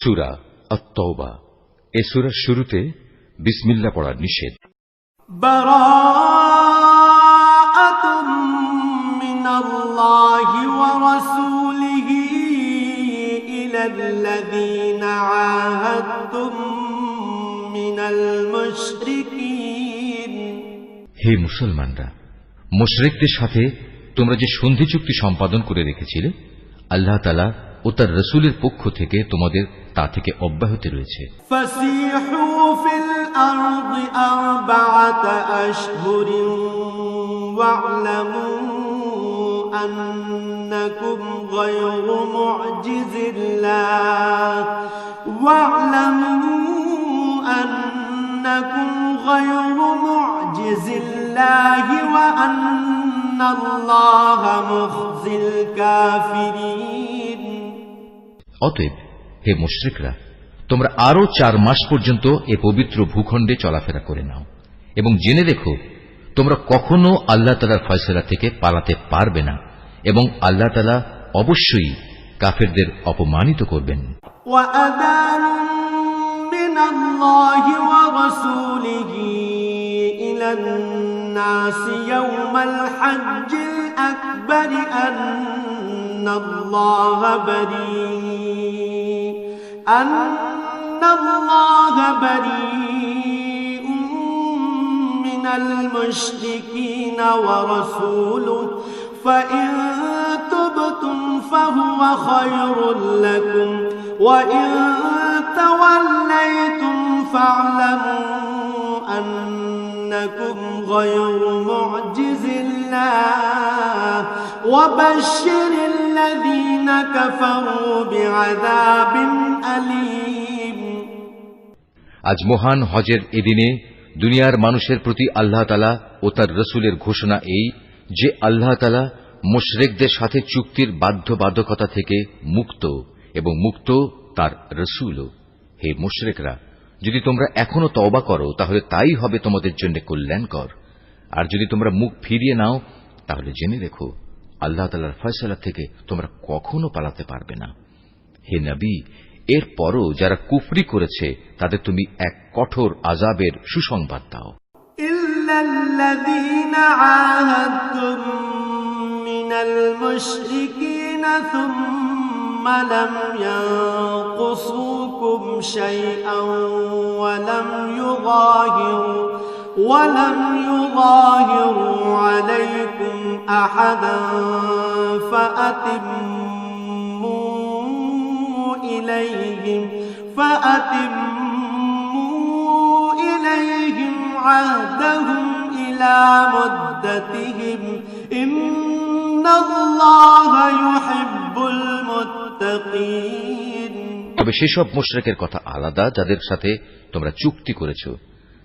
সূরা আত-তাওবা। এই সূরার শুরুতে বিসমিল্লাহ পড়া নিষেধ। বারাআতুম মিনাল্লাহি ওয়া রাসূলিহি ইলাল্লাযীনা আহাদতুম মিনাল মুশরিকিন। হে মুসলমানরা, মুশরিকদের সাথে তোমরা যে সন্ধি চুক্তি সম্পাদন করে রেখেছিলে, আল্লাহ তাআলা ও তার রাসূলের পক্ষ থেকে তোমাদের তা থেকে অব্যাহতি রয়েছে। ফাসিহু ফিল আরদি আরবাআতা আশহুরিন ওয়া'লামু আন্নাকুম গায়রু মু'জিজিল্লাহ ওয়া আন্নাল্লাহা মুখজিল কাফিরিন। অতএব হে মুশরিকরা, তোমরা আরো 4 মাস পর্যন্ত এ পবিত্র ভূখণ্ডে চলাফেরা করে নাও এবং জেনে রেখো তোমরা কখনো আল্লাহ তাআলার ফয়সালা থেকে পালাতে পারবে না এবং আল্লাহ তাআলা অবশ্যই কাফেরদের অপমানিত করবেন। ওয়াআযানুম মিনাল্লাহি ওয়া রাসূলিহি ইলান নাসি ইয়াওমাল হজ্জিল আকবার আন্নাল্লাহা বারীউম মিনাল মুশরিকিনা ওয়া রাসূলুহু ফাইন তুবতুম ফাহুয়া খায়রুল লাকুম ওয়া ইন তাওয়াল্লাইতুম ফা'লামু আন্নাকুম গায়রু মু'জিজিল্লাহ ওয়া বাশশিরিল লাযীনা কাফারু বি'আযাবিন আলীম। আজ মহান হজের এদিনে দুনিয়ার মানুষের প্রতি আল্লাহ তাআলা ও তার রাসূলের ঘোষণা এই যে আল্লাহ তাআলা মুশরিকদের সাথে চুক্তির বাধ্যবাধকতা থেকে মুক্ত এবং মুক্ত তার রাসূলও। হে মুশরিকরা, যদি তোমরা এখনো তওবা করো তাহলে তাই হবে তোমাদের জন্য কল্যাণকর, আর যদি তোমরা মুখ ফিরিয়ে নাও তাহলে জেনে রেখো আল্লাহ তাআলার ফয়সালা থেকে তোমরা কখনো পালাতে পারবে না। হে নবী, এর পরও যারা কুফরি করেছে তাদের তুমি এক কঠোর আযাবের সুসংবাদ দাও। ইল্লাল্লাযীনা আহাদতুম মিনাল মুশরিকিনা সুম্মা লাম ইয়ানকুসুকুম শাইআন ওয়া লাম ইউযাহিরু আলাইকুম আহাদান ফাআতিম্মু ইলাইহিম আহদাহুম ইলা মুদ্দাতিহিম ইন্নাল্লাহা ইউহিব্বুল মুত্তাকিন। তবে সেসব মুশরিকের কথা আলাদা যাদের সাথে তোমরা চুক্তি করেছ।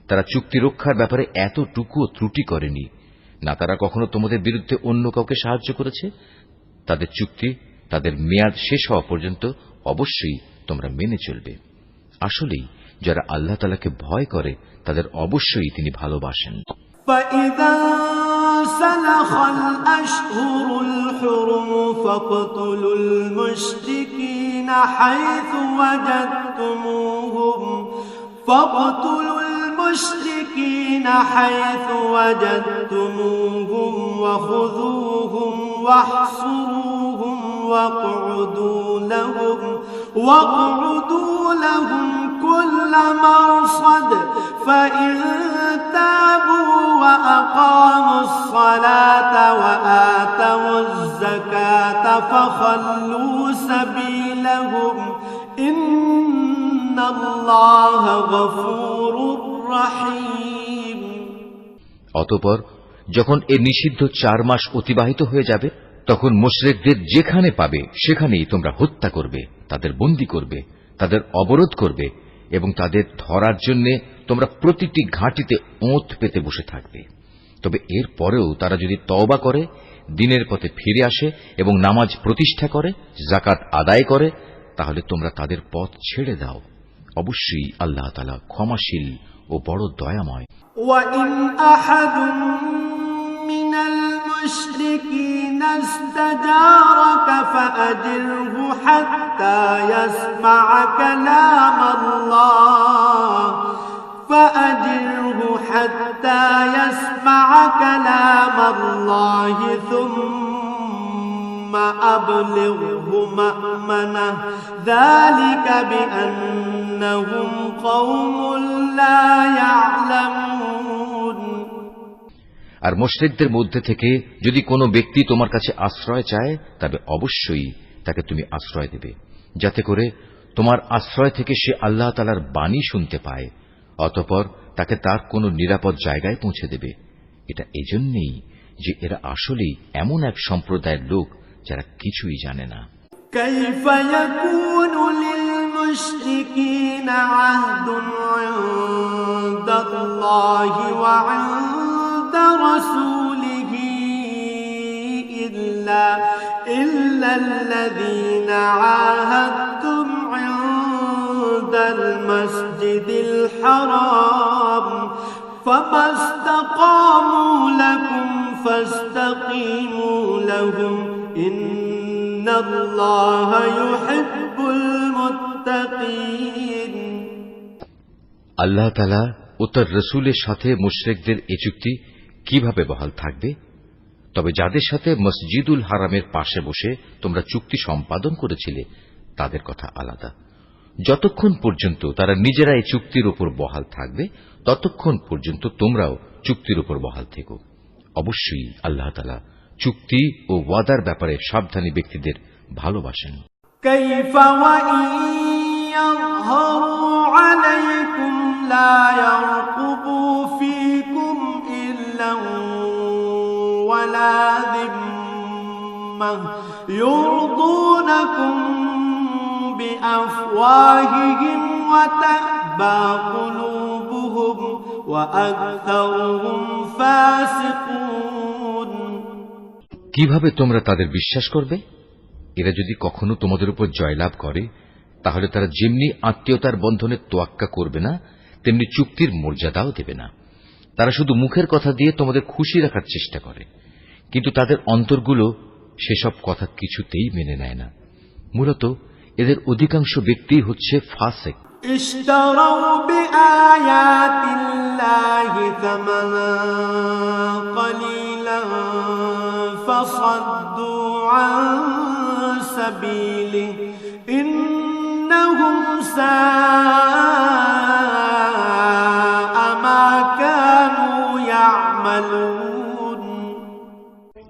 তারা চুক্তি রক্ষার ব্যাপারে এতটুকুও ত্রুটি করেনি, না তারা কখনো তোমাদের বিরুদ্ধে অন্য কাউকে সাহায্য করেছে। তাদের চুক্তি তাদের মেয়াদ শেষ হওয়া পর্যন্ত অবশ্যই তোমরা মেনে চলবে। আসলেই যারা আল্লাহ তাআলাকে ভয় করে তাদের অবশ্যই তিনি ভালোবাসেন। فَإِذَا سَلَخَ الْأَشْهُرُ الْحُرُمُ فَاقْتُلُوا الْمُشْرِكِينَ حَيْثُ وَجَدتُّمُوهُمْ وَخُذُوهُمْ وَاحْصُرُوهُمْ وَاقْعُدُوا لَهُمْ كُلَّ مَرْصَدٍ فَإِن تَابُوا وَأَقَامُوا الصَّلَاةَ وَآتَوُا الزَّكَاةَ فَخَلُّوا سَبِيلَهُمْ إِنَّ اللَّهَ غَفُورٌ رَّحِيمٌ। অতঃপর যখন এ নিষিদ্ধ 4 মাস অতিবাহিত হয়ে যাবে তখন মুশরিকদের যেখানে পাবে সেখানেই তোমরা হত্যা করবে, তাদের বন্দী করবে, তাদের অবরোধ করবে এবং তাদের ধরার জন্য তোমরা প্রতিটি ঘাঁটিতে ওঁত পেতে বসে থাকবে। তবে এর পরেও তারা যদি তওবা করে, দ্বীনের পথে ফিরে আসে এবং নামাজ প্রতিষ্ঠা করে, যাকাত আদায় করে, তাহলে তোমরা তাদের পথ ছেড়ে দাও। অবশ্যই আল্লাহ তাআলা ক্ষমাশীল ও বড় দয়াময়। وَإِنْ أَحَدٌ من المشركين استجارك فأجره حتى يسمع كلام الله ثم أبلغه مأمنه ذلك بأنهم قوم لا يعلمون। আর মুশরিকদের মধ্যে থেকে যদি কোনো ব্যক্তি তোমার কাছে আশ্রয় চায় তবে অবশ্যই তাকে তুমি আশ্রয় দেবে, যাতে করে তোমার আশ্রয় থেকে সে আল্লাহ তাআলার বাণী শুনতে পায়, অতঃপর তাকে তার কোনো নিরাপদ জায়গায় পৌঁছে দেবে। এটা এজন্যই যে এরা আসলেই এমন এক সম্প্রদায়ের লোক যারা কিছুই জানে না। كيف يكون للمشركين عهد عند الله وعند رسوله إلا الذين عاهدتم عند المسجد الحرام فما استقاموا لكم فاستقيموا لهم إن الله يحب المتقين। আল্লাহ তাআলা ও তার রাসূলের সাথে মুশরিকদের এই চুক্তি কিভাবে বহাল থাকবে? তবে যাদের সাথে মসজিদুল হারামের পাশে বসে তোমরা চুক্তি সম্পাদন করেছিলে তাদের কথা আলাদা। যতক্ষণ পর্যন্ত তারা নিজেরা এই চুক্তির উপর বহাল থাকবে ততক্ষণ পর্যন্ত তোমরাও চুক্তির উপর বহাল থেকো। অবশ্যই আল্লাহ তাআলা চুক্তি ও ওয়াদার ব্যাপারে সাবধানী ব্যক্তিদের ভালোবাসেন। كيف وإن يظهروا عليكم لا يرقبوا فيكم إلا ولا ذمة يرضونكم بأفواههم وتأبى قلوبهم وأكثرهم فاسقون। কিভাবে তোমরা তাদের বিশ্বাস করবে? এরা যদি কখনো তোমাদের উপর জয়লাভ করে তাহলে তারা যেমনি আত্মীয়তার বন্ধনে তোয়াক্কা করবে না তেমনি চুক্তির মর্যাদাও দেবে না। তারা শুধু মুখের কথা দিয়ে তোমাদের খুশি রাখার চেষ্টা করে, কিন্তু তাদের অন্তরগুলো সেসব কথা কিছুতেই মেনে নেয় না। মূলত এদের অধিকাংশ ব্যক্তি হচ্ছে ফাসিক। اشتروا بآيات الله ثمنا قليلا فصدوا عن سبيله إنهم ساء ما كانوا يعملون।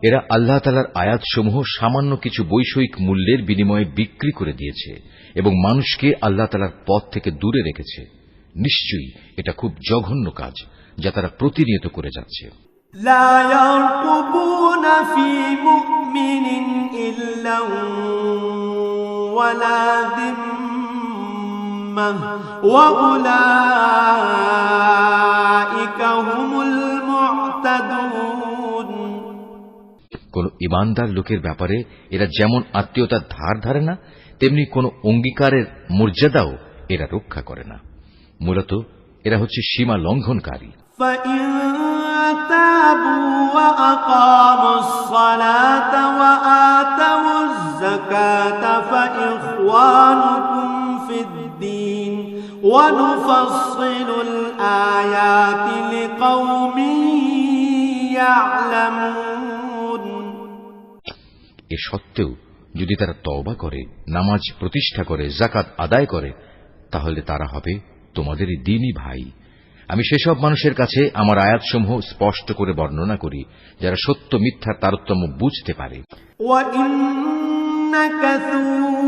এরা আল্লাহ তাআলার আয়াতসমূহ সামান্য কিছু বৈষয়িক মূল্যের বিনিময়ে বিক্রি করে দিয়েছে এবং মানুষকে আল্লাহ তাআলার পথ থেকে দূরে রেখেছে। নিশ্চয়ই এটা খুব জঘন্য কাজ যা তারা প্রতিনিয়ত করে যাচ্ছে। لا يرقبون في مؤمن إلا ولا ذمة وأولئك هم المعتدون। কোন ইমানদার লোকের ব্যাপারে এরা যেমন আত্মীয়তার ধার ধারে না তেমনি কোন অঙ্গীকারের মর্যাদাও এরা রক্ষা করে না। মূলত এরা হচ্ছে সীমা লঙ্ঘনকারী। فإن تابوا وأقاموا الصلاة وآتوا الزكاة فإخوانكم في الدين ونفصل الآيات لقوم يعلمون। এ সত্ত্বেও যদি তারা তওবা করে, নামাজ প্রতিষ্ঠা করে, যাকাত আদায় করে, তাহলে তারা হবে তোমাদেরই দ্বীনী ভাই। আমি সেসব মানুষের কাছে আমার আয়াতসমূহ স্পষ্ট করে বর্ণনা করি যারা সত্য মিথ্যার তারতম্য বুঝতে পারে। وَإِن نَكَثُوا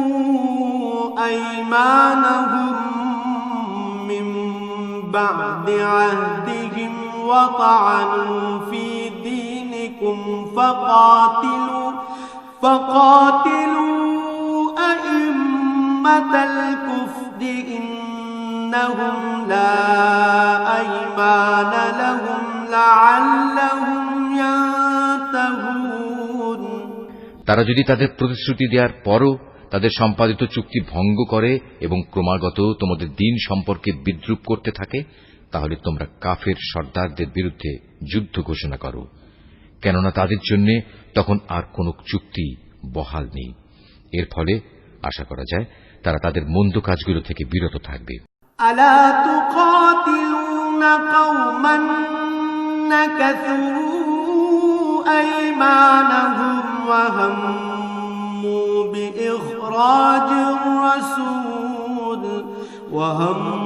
أَيْمَانَهُم مِّن بَعْدِ عَهْدِهِمْ وَطَعَنُوا فِي دِينِكُمْ فَقَاتِلُوا أَئِمَّةَ الْكُفْرِ إِنَّهُمْ لَا أَيْمَانَ لَهُمْ لَعَلَّهُمْ يَنْتَهُونَ। তারা যদি তাদের প্রতিশ্রুতি দেওয়ার পরও তাদের সম্পাদিত চুক্তি ভঙ্গ করে এবং ক্রমাগত তোমাদের দ্বীন সম্পর্কে বিদ্রূপ করতে থাকে, তাহলে তোমরা কাফের সর্দারদের বিরুদ্ধে যুদ্ধ ঘোষণা করো। কেননা তাদের জন্য তখন আর কোন চুক্তি বহাল নেই। এর ফলে আশা করা যায় তারা তাদের মন্দ কাজগুলো থেকে বিরত থাকবে। আলা তুকাতিলুনা কওমান নাকাসু আইমানাহুম ওয়া হাম্মু বিইখরাজির রাসূল ওয়া হুম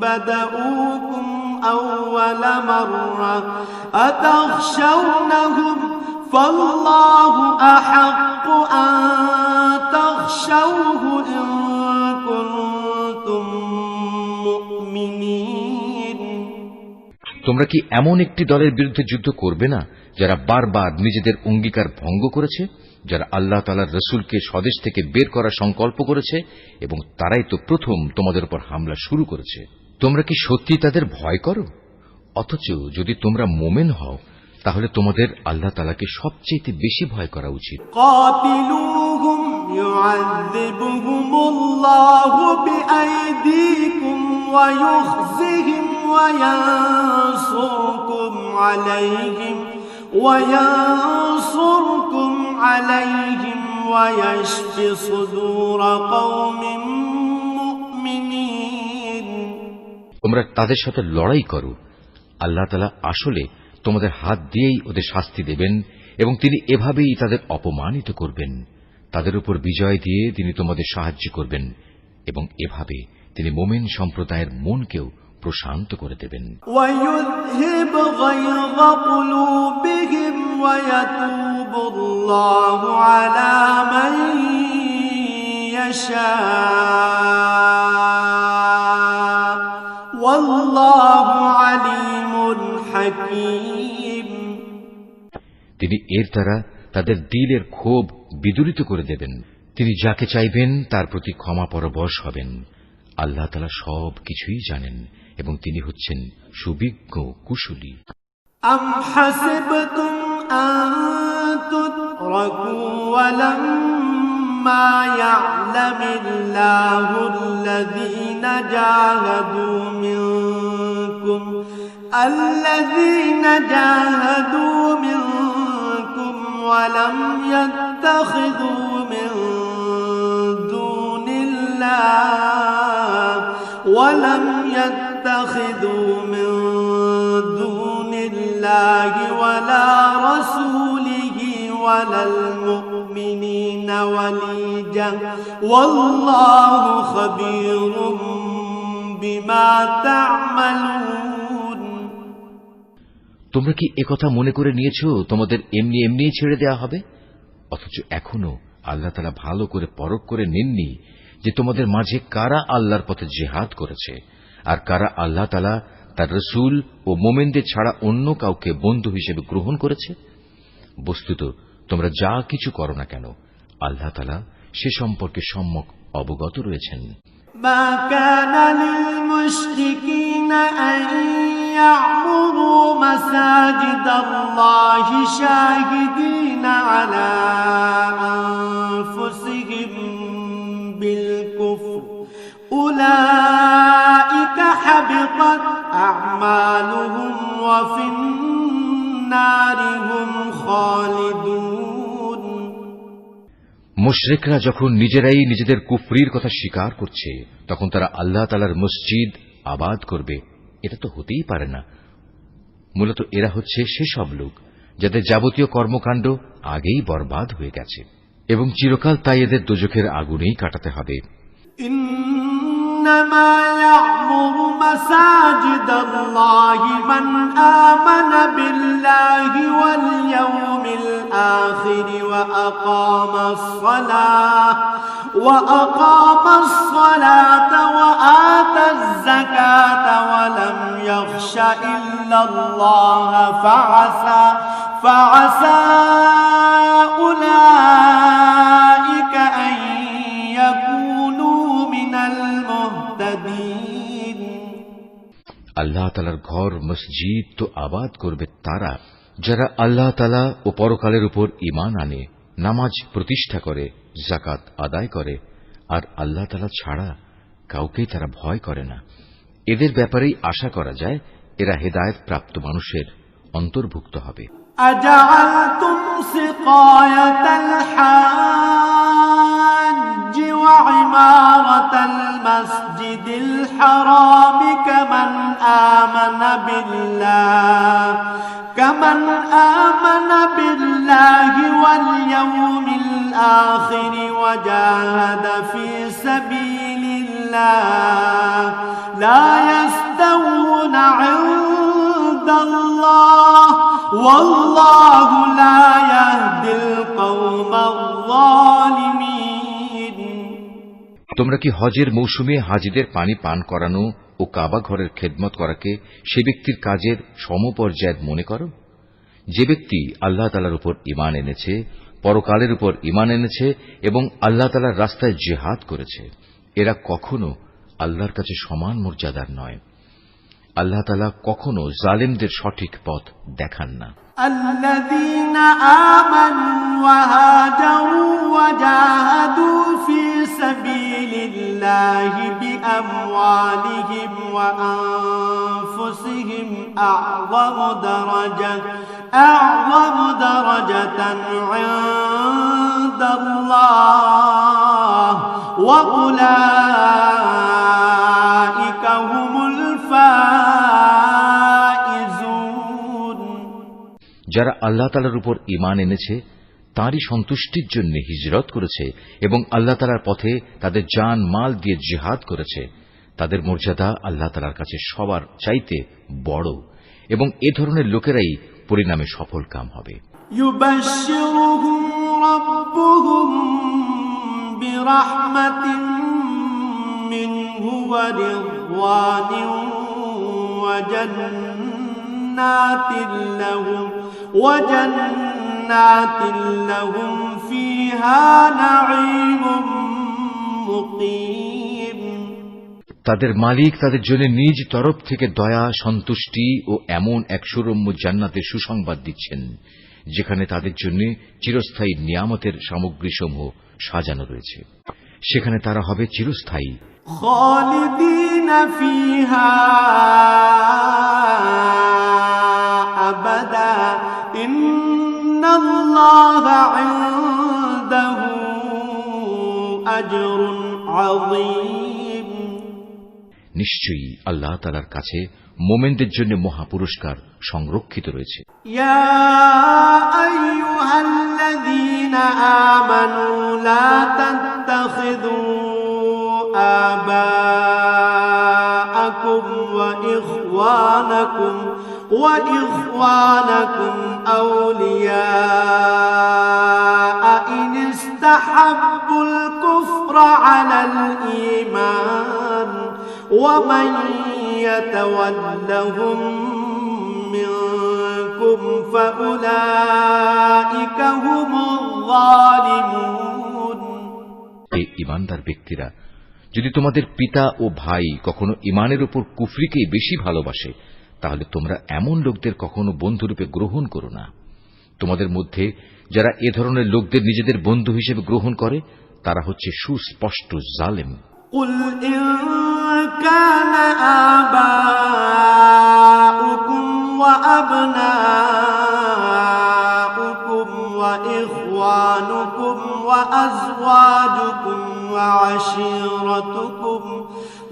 بدأوكم أول مرة أتخشونهم فالله أحق أن تخشوه إن كنتم مؤمنين। তোমরা কি এমন একটি দলের বিরুদ্ধে যুদ্ধ করবে না যারা বারবার নিজেদের অঙ্গীকার ভঙ্গ করেছে, যারা আল্লাহ তাআলার রাসূলকে স্বদেশ থেকে বের করার সংকল্প করেছে এবং তারাই তো প্রথম তোমাদের উপর হামলা শুরু করেছে? তোমরা কি সত্যি তাদের ভয় করো? অথচ যদি তোমরা মুমিন হও তাহলে তোমাদের আল্লাহ তাআলাকে সবচেয়ে বেশি ভয় করা উচিত। কাতিলুহুম ইউআযিবুহুমুল্লাহু বিআইদিকুম ওয়া ইউখজিহিম ওয়া ইয়ানসুরকুম আলাইহিম ওয়া ইয়াশফি সুদুর কওমিন মুমিনিন। তোমরা তাদের সাথে লড়াই করো, আল্লাহ তাআলা আসলে তোমাদের হাত দিয়েই ওদের শাস্তি দেবেন এবং তিনি এভাবেই তাদের অপমানিত করবেন। তাদের উপর বিজয় দিয়ে তিনি তোমাদের সাহায্য করবেন এবং এভাবে তিনি মুমিন সম্প্রদায়ের মনকেও প্রশান্ত করে দেবেন। ওয়ায়ুযহিব গায়যা কুলুবিহিম ওয়া ইয়াতুবুল্লাহু আলা মান ইয়াশা ওয়াল্লাহু আলিমুন হাকীম। তিনি এর দ্বারা তাদের দিলের ক্ষোভ বিদূরিত করে দেবেন। তিনি যাকে চাইবেন তার প্রতি ক্ষমা পরবশ হবেন। আল্লাহ তাআলা সব কিছুই জানেন এবং তিনি হচ্ছেন সুবিজ্ঞ কুশলী। আম হাসিবতুম আন তুতরাকু ওয়া লাম্মা ইয়া'লামিল্লাহুল্লাযীনা জাহাদু মিনকুম ওয়া লাম ইয়াত্তাখিযু মিন দুনিল্লাহি ওয়ালা রাসূলিহি ওয়ালাল মুমিনিনা ওয়ালিজা ওয়াল্লাহু খাবীরুম বিমা তা'মালুন। তোমরা কি একথা মনে করে নিয়েছো তোমাদের এমনি এমনি ছেড়ে দেয়া হবে? অথচ এখনো আল্লাহ তাআলা ভালো করে পরখ করে নেননি যে তোমাদের মাঝে কারা আল্লাহর পথে জিহাদ করেছে আর কারা আল্লাহ তাআলা তার রাসূল ও মুমিনদের ছাড়া অন্য কাউকে বন্ধু হিসেবে গ্রহণ করেছে। বস্তুত তোমরা যা কিছু করো না কেন আল্লাহ তাআলা সে সম্পর্কে সম্যক অবগত রয়েছেন। মা কানা লিল মুশরিকিনা আন ইয়া'মুরু মাসাজিদাল্লাহি শাহিদিনা আলা আনফুসিহিম بالكفر أولئك حبطت أعمالهم وفي النار هم خالدون। মুশরিকরা যখন নিজেরাই নিজেদের কুফরির কথা স্বীকার করছে তখন তারা আল্লাহ তাআলার মসজিদ আবাদ করবে, এটা তো হতেই পারে না। মূলত এরা হচ্ছে সেসব লোক যাদের যাবতীয় কর্মকাণ্ড আগেই বরবাদ হয়ে গেছে এবং চিরকাল তাই এদের দোজখের আগুনেই কাটাতে হবে। ইন্নামা ইয়া'মুরু মাসাজিদাল্লাহি মান আমানা বিল্লাহি ওয়াল ইয়াউমিল আখির ওয়া আকামাস সালাতা ওয়া আতাজ যাকাতা ওয়া লাম ইয়াখশা ইল্লাল্লাহা ফাআসা উলাইকা আন ইয়াকুনু মিনাল মুহতাদিন। আল্লাহ তাআলার ঘর মসজিদ তো আবাদ করবে তারা যারা আল্লাহ তাআলা ও পরকালের উপর ঈমান আনে, নামাজ প্রতিষ্ঠা করে, যাকাত আদায় করে আর আল্লাহ তাআলা ছাড়া কাউকেই তারা ভয় করে না। এদের ব্যাপারেই আশা করা যায় এরা হেদায়েত প্রাপ্ত মানুষের অন্তর্ভুক্ত হবে। أجعلتم سقاية الحاج وعمارة المسجد الحرام كمن آمن بالله واليوم الآخر وجاهد في سبيل الله لا يستوون عند الله والله لا يهدي القوم الظالمين। তোমরা কি হজের মৌসুমে হাজিদের পানি পান করানো ও কাবা ঘরের খেদমত করাকে সে ব্যক্তির কাজের সমপর্যায়ের মনে করো? যে ব্যক্তি আল্লাহ তাআলার উপর ঈমান এনেছে, পরকালের উপর ঈমান এনেছে এবং আল্লাহ তাআলার রাস্তায় জিহাদ করেছে, এরা কখনো আল্লাহর কাছে সমান মর্যাদার নয়। আল্লাহ তাআলা কখনো জালিমদের সঠিক পথ দেখান না। الذين آمنوا وهاجروا وجاهدوا في سبيل الله بأموالهم وأنفسهم أعظم درجة عند الله وأولئك هم الفائزون। যারা আল্লাহ তাআলার উপর ঈমান এনেছে, তাঁরই সন্তুষ্টির জন্য হিজরত করেছে এবং আল্লাহ তাআলার পথে তাদের জান মাল দিয়ে জিহাদ করেছে, তাদের মর্যাদা আল্লাহ তাআলার কাছে সবার চাইতে বড় এবং এ ধরনের লোকেরাই পরিণামে সফল কাম হবে। يبشرهم ربهم برحمة منه ورضوان وجنات لهم فيها نعيم مقيم। তাদের মালিক তাদের জন্য নিজ তরফ থেকে দয়া, সন্তুষ্টি ও এমন এক সুরম্য জান্নাতের সুসংবাদ দিচ্ছেন, যেখানে তাদের জন্য চিরস্থায়ী নিয়ামতের সামগ্রীসমূহ সাজানো রয়েছে। সেখানে তারা হবে চিরস্থায়ী। খালিদিন ফিহা আবাদা ইন্নাল্লাহা ইনদাহু আজরুন আযীম। নিশ্চয়ই আল্লাহ তাআলার কাছে মুমিনদের জন্য মহা পুরস্কার সংরক্ষিত রয়েছে। ইয়া আইয়ুহাল্লাযীনা আমানু লা তাত্তাখিযু আবাআকুম ওয়া ইখওয়ানাকুম আউলিয়া ইন ইসতাহাব্বুল কুফরা আলাল ঈমান ومن يتولهم منكم فأولئك هم الظالمون। এই ঈমানদার ব্যক্তিরা, যদি তোমাদের পিতা ও ভাই কখনো ঈমানের উপর কুফরিকেই বেশি ভালোবাসে, তাহলে তোমরা এমন লোকদের কখনো বন্ধুরূপে গ্রহণ করো না। তোমাদের মধ্যে যারা এ ধরনের লোকদের নিজেদের বন্ধু হিসেবে গ্রহণ করে, তারা হচ্ছে সুস্পষ্ট জালেম। قل إن كان آباؤكم وأبناؤكم وإخوانكم وأزواجكم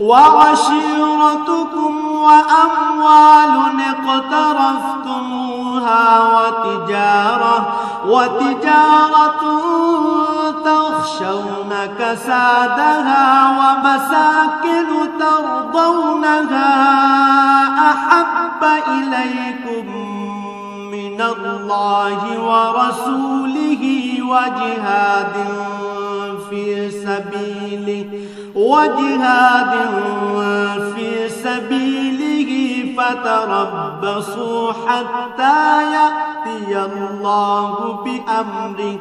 وعشيرتكم وأموال اقترفتموها وتجارة تخشون كسادها ومساكن ترضونها أحب إليكم من الله ورسوله وجهاد في سبيله فتربصوا حتى يأتي الله بأمره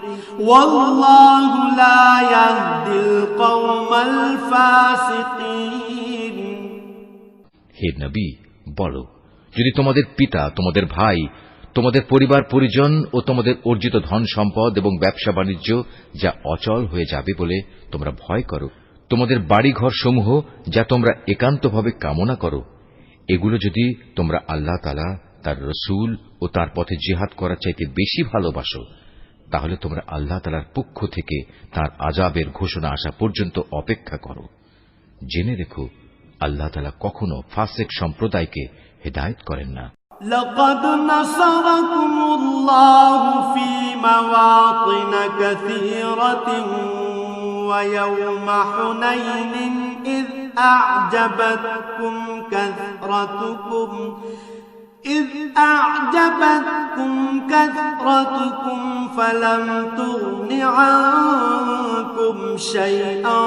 والله لا يهدي القوم الفاسقين। হে নবী, বলো, যদি তোমাদের পিতা, তোমাদের ভাই, তোমাদের পরিবার পরিজন ও তোমাদের অর্জিত ধন সম্পদ এবং ব্যবসা বাণিজ্য যা অচল হয়ে যাবে বলে তোমরা ভয় করো, তোমাদের বাড়িঘর সমূহ যা তোমরা একান্তভাবে কামনা করো, এগুলো যদি তোমরা আল্লাহ তাআলা, তার রসূল ও তার পথে জিহাদ করার চাইতে বেশি ভালোবাসো, তাহলে তোমরা আল্লাহ তাআলার পক্ষ থেকে তার আযাবের ঘোষণা আসা পর্যন্ত অপেক্ষা করো। জেনে রেখো, আল্লাহ তাআলা কখনো ফাসিক সম্প্রদায়কে হেদায়েত করেন না। لقد نصركم الله في مواطن كثيرة ويوم حنين إذ أعجبتكم كثرتكم فلم تغن عنكم شيئا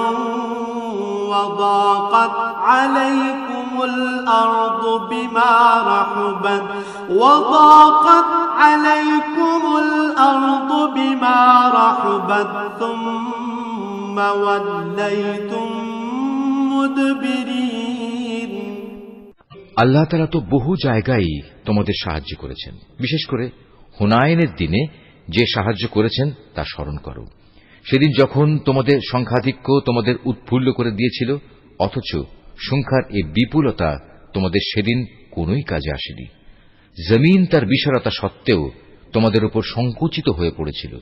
وضاقت عليكم الأرض بما رحبت ثم وليتم مدبرين। আল্লাহ তাআলা তো বহু জায়গায় তোমাদের সাহায্য করেছেন। বিশেষ করে হুনাইনের দিনে যে সাহায্য করেছেন তা স্মরণ করো। সেদিন যখন তোমাদের সংখ্যাধিক্য তোমাদের উৎফুল্ল করে দিয়েছিল, অথচ সংখ্যার এই বিপুলতা তোমাদের সেদিন কোনোই কাজে আসেনি। জমিন তার বিশালতা সত্ত্বেও তোমাদের উপর সংকুচিত হয়ে পড়েছিল।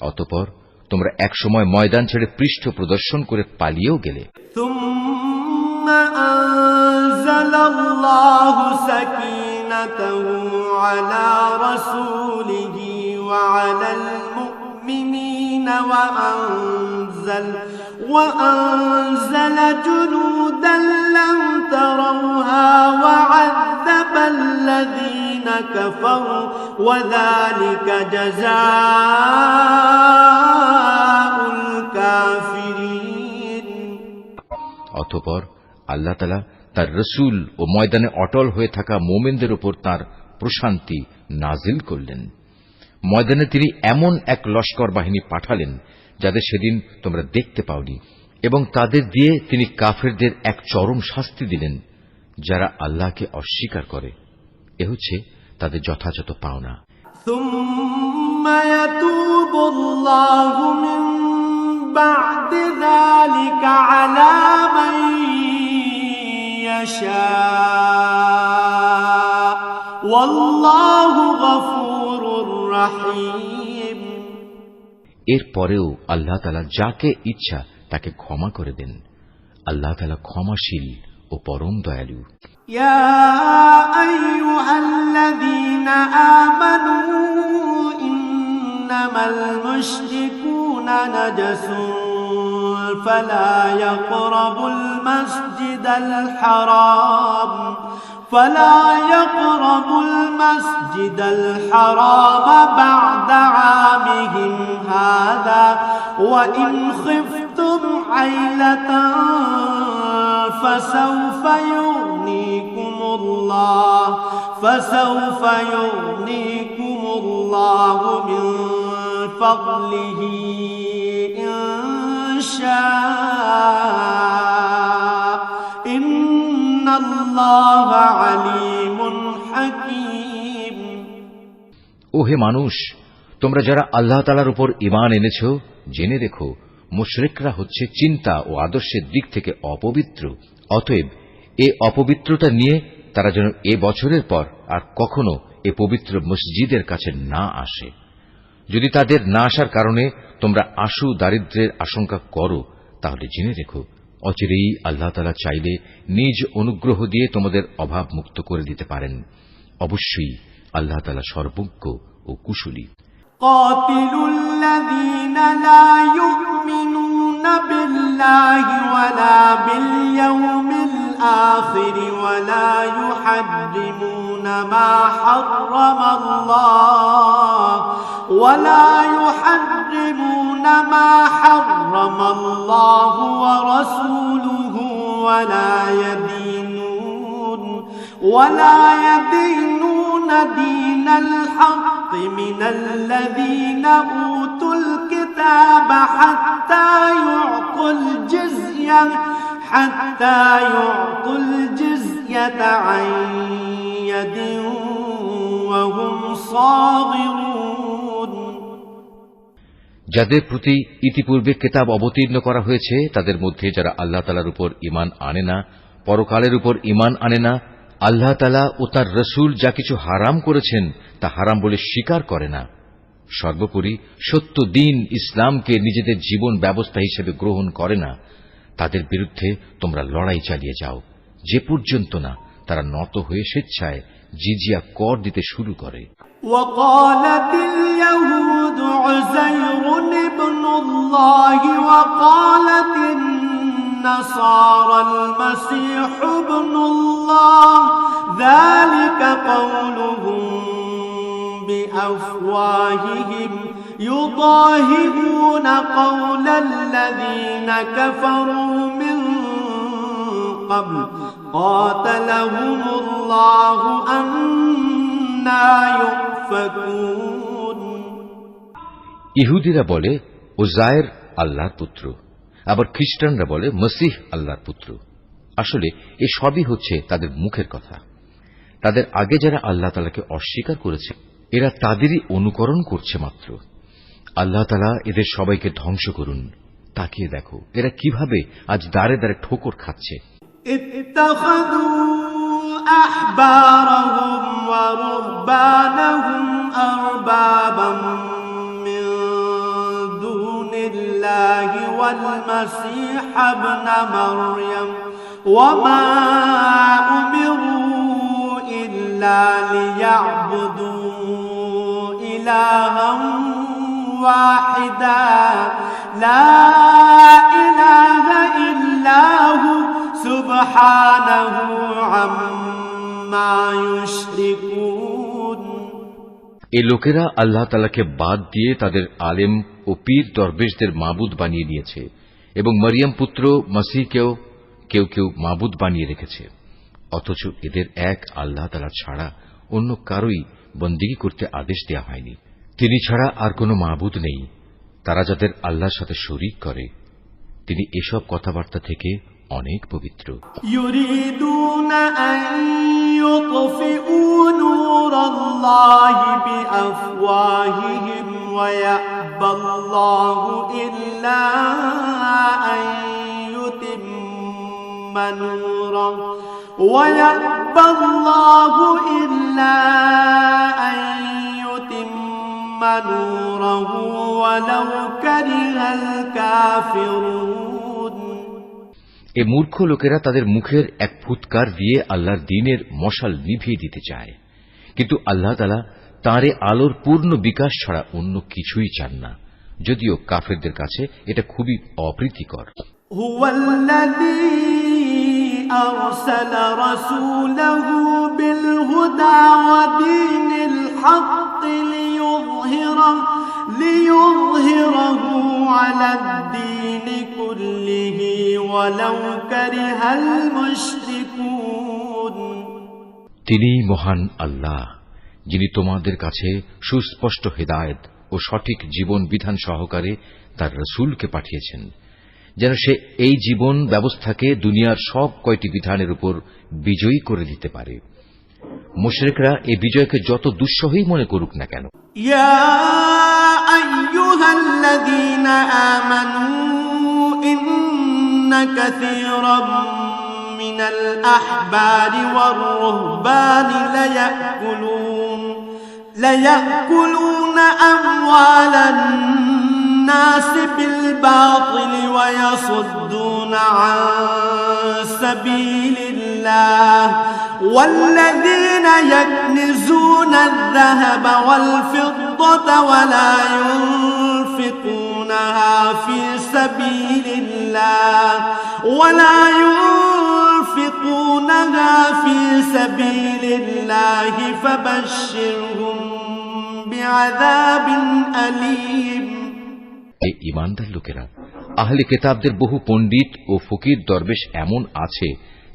অতঃপর তোমরা একসময় ময়দান ছেড়ে পৃষ্ঠ প্রদর্শন করে পালিয়েও গেলে। ثم أنزل الله سكينته على رسوله وعلى المؤمنين وأنزل جنودا لم تروها وعذب الذين كفروا وذلك جزاء الكافرين। অতঃপর আল্লাহ তাআলা তার রসূল ও ময়দানে অটল হয়ে থাকা মুমিনদের উপর তার প্রশান্তি নাজিল করলেন। ময়দানে তিনি এমন এক লস্কর বাহিনী পাঠালেন যাদের সেদিন তোমরা দেখতে পাওনি, এবং তাদের দিয়ে তিনি কাফেরদের এক চরম শাস্তি দিলেন, যারা আল্লাহকে অস্বীকার করে। এ হচ্ছে তাদের যথাযথ পাওনা। ثم يتوب الله من بعد ذلك على من يشاء والله غفور رحيم। এরপরেও আল্লাহ তাআলা যাকে ইচ্ছা তাকে ক্ষমা করে দেন। আল্লাহ তাআলা ক্ষমাশীল ও পরম দয়ালু। يا أيها الذين آمنوا إنما المشركون نجس فلا يقربوا المسجد الحرام بعد عامهم هذا وإن خفتم عيلة فسوف يغنيكم الله من فضله إن شاء إن الله عليم حكيم। ওহে মানুষ, তোমরা যারা আল্লাহ তাআলার উপর ঈমান এনেছ, জেনে রেখো, মুশরিকরা হচ্ছে চিন্তা ও আদর্শের দিক থেকে অপবিত্র। অতএব এ অপবিত্রতা নিয়ে তারা যেন এ বছরের পর আর কখনো এ পবিত্র মসজিদের কাছে না আসে। যদি তাদের না আসার কারণে তোমরা আশু দারিদ্র্যের আশঙ্কা করো, তাহলে জেনে রেখো, অচিরেই আল্লাহ তাআলা চাইলে নিজ অনুগ্রহ দিয়ে তোমাদের অভাব মুক্ত করে দিতে পারেন। অবশ্যই আল্লাহ তাআলা সর্বজ্ঞ ও কুশলী। قاتلوا الذين لا يؤمنون بالله ولا باليوم الآخر ولا يحرمون ما حرم الله ورسوله ولا يدينون دين الحق من الذين أوتوا الكتاب حتى يعطوا الجزية عن يد وهم صاغرون। যাদের প্রতি ইতিপূর্বে কিতাব অবতীর্ণ করা হয়েছে তাদের মধ্যে যারা আল্লাহ তাআলার উপর ঈমান আনে না, পরকালের উপর ঈমান আনে না, আল্লাহ তাআলা ও তাঁর রাসূল যা কিছু হারাম করেছেন তা হারাম বলে স্বীকার করে না, সর্বোপরি সত্য দ্বীন ইসলামকে নিজেদের জীবন ব্যবস্থা হিসেবে গ্রহণ করে না, তাদের বিরুদ্ধে তোমরা লড়াই চালিয়ে যাও যে পর্যন্ত না তারা নত হয়ে স্বেচ্ছায় জিজিয়া কর দিতে শুরু করে। وقالت اليهود عزير ابن الله وقالت النصارى المسيح ابن الله ذلك قولهم بأفواههم يضاهئون قول الذين كفروا من قبل قاتلهم الله أنا يؤفكون। ইহুদিরা বলে উজায়ের আল্লাহর পুত্র, আবার খ্রিস্টানরা বলে মসিহ আল্লাহর পুত্র। আসলে এ সবই হচ্ছে তাদের মুখের কথা। তাদের আগে যারা আল্লাহ তাআলাকে অস্বীকার করেছে এরা তাদেরই অনুকরণ করছে মাত্র। আল্লাহ তাআলা এদের সবাইকে ধ্বংস করুন। তাকিয়ে দেখো এরা কিভাবে আজ দাঁড়ে দাঁড়ে ঠোকর খাচ্ছে। أحبارهم ورهبانهم أربابا من دون الله والمسيح ابن مريم وما أمروا إلا ليعبدوا إلها واحدا لا إله إلا هو سبحانه عما يشركون। এই লোকেরা আল্লাহ তাআলাকে বাদ দিয়ে তাদের আলেম ও পীর দরবেশদের মাবুদ বানিয়ে নিয়েছে এবং মরিয়ম পুত্র মসিহকেও কেউ কেউ মাবুদ বানিয়ে রেখেছে, অথচ এদের এক আল্লাহ তাআলা ছাড়া অন্য কারোই বন্দেগী করতে আদেশ দেওয়া হয়নি। তিনি ছাড়া আর কোনো মাবুদ নেই। তারা যাদের আল্লাহর সাথে শরীক করে তিনি এসব কথাবার্তা থেকে অনেক পবিত্র। يريدون أن يطفئوا نور الله بأفواههم ويأبى الله إلا أن يتم نوره ويأبى الله إلا أن يتم نوره ولو كره الكافرون। এ মূর্খ লোকেরা তাদের মুখের এক ফুৎকার দিয়ে আল্লাহর দ্বীনের মশাল নিভিয়ে দিতে চায়, কিন্তু আল্লাহ তাআলা তাঁর আলোর পূর্ণ বিকাশ ছাড়া অন্য কিছুই চান না, যদিও কাফেরদের কাছে এটা খুবই অপ্রীতিকর। হুয়াল্লাযী আরসালা রাসূলাহু বিল হুদা ওয়া দীনিল হক লিইয়ুযহিরাহু আলাদ দীনি কুল্লিহি ওয়ালাউ কারিহাল মুশরিকুন। তিনি মহান আল্লাহ, যিনি তোমাদের কাছে সুস্পষ্ট হিদায়াত ও সঠিক জীবন বিধান সহকারে তার রাসূলকে পাঠিয়েছেন, যেন সে এই জীবন ব্যবস্থাকে দুনিয়ার সব কয়টি বিধানের উপর বিজয়ী করে দিতে পারে। মুশরিকরা এই বিজয়কে যত দুঃসহই মনে করুক না কেন। ইয়া আইয়ুহাল্লাযীনা আমানু ইন্না কাসীরাম মিনাল আহবারি ওয়ার রুহবানি লায়াকুলুনা আমওয়ালান الناس بالباطل ويصدون عن سبيل الله والذين يكنزون الذهب والفضة ولا ينفقونها في سبيل الله فبشرهم بعذاب أليم। এই ঈমানদার লোকেরা, আহলে কিতাবদের বহু পণ্ডিত ও ফকির দরবেশ এমন আছে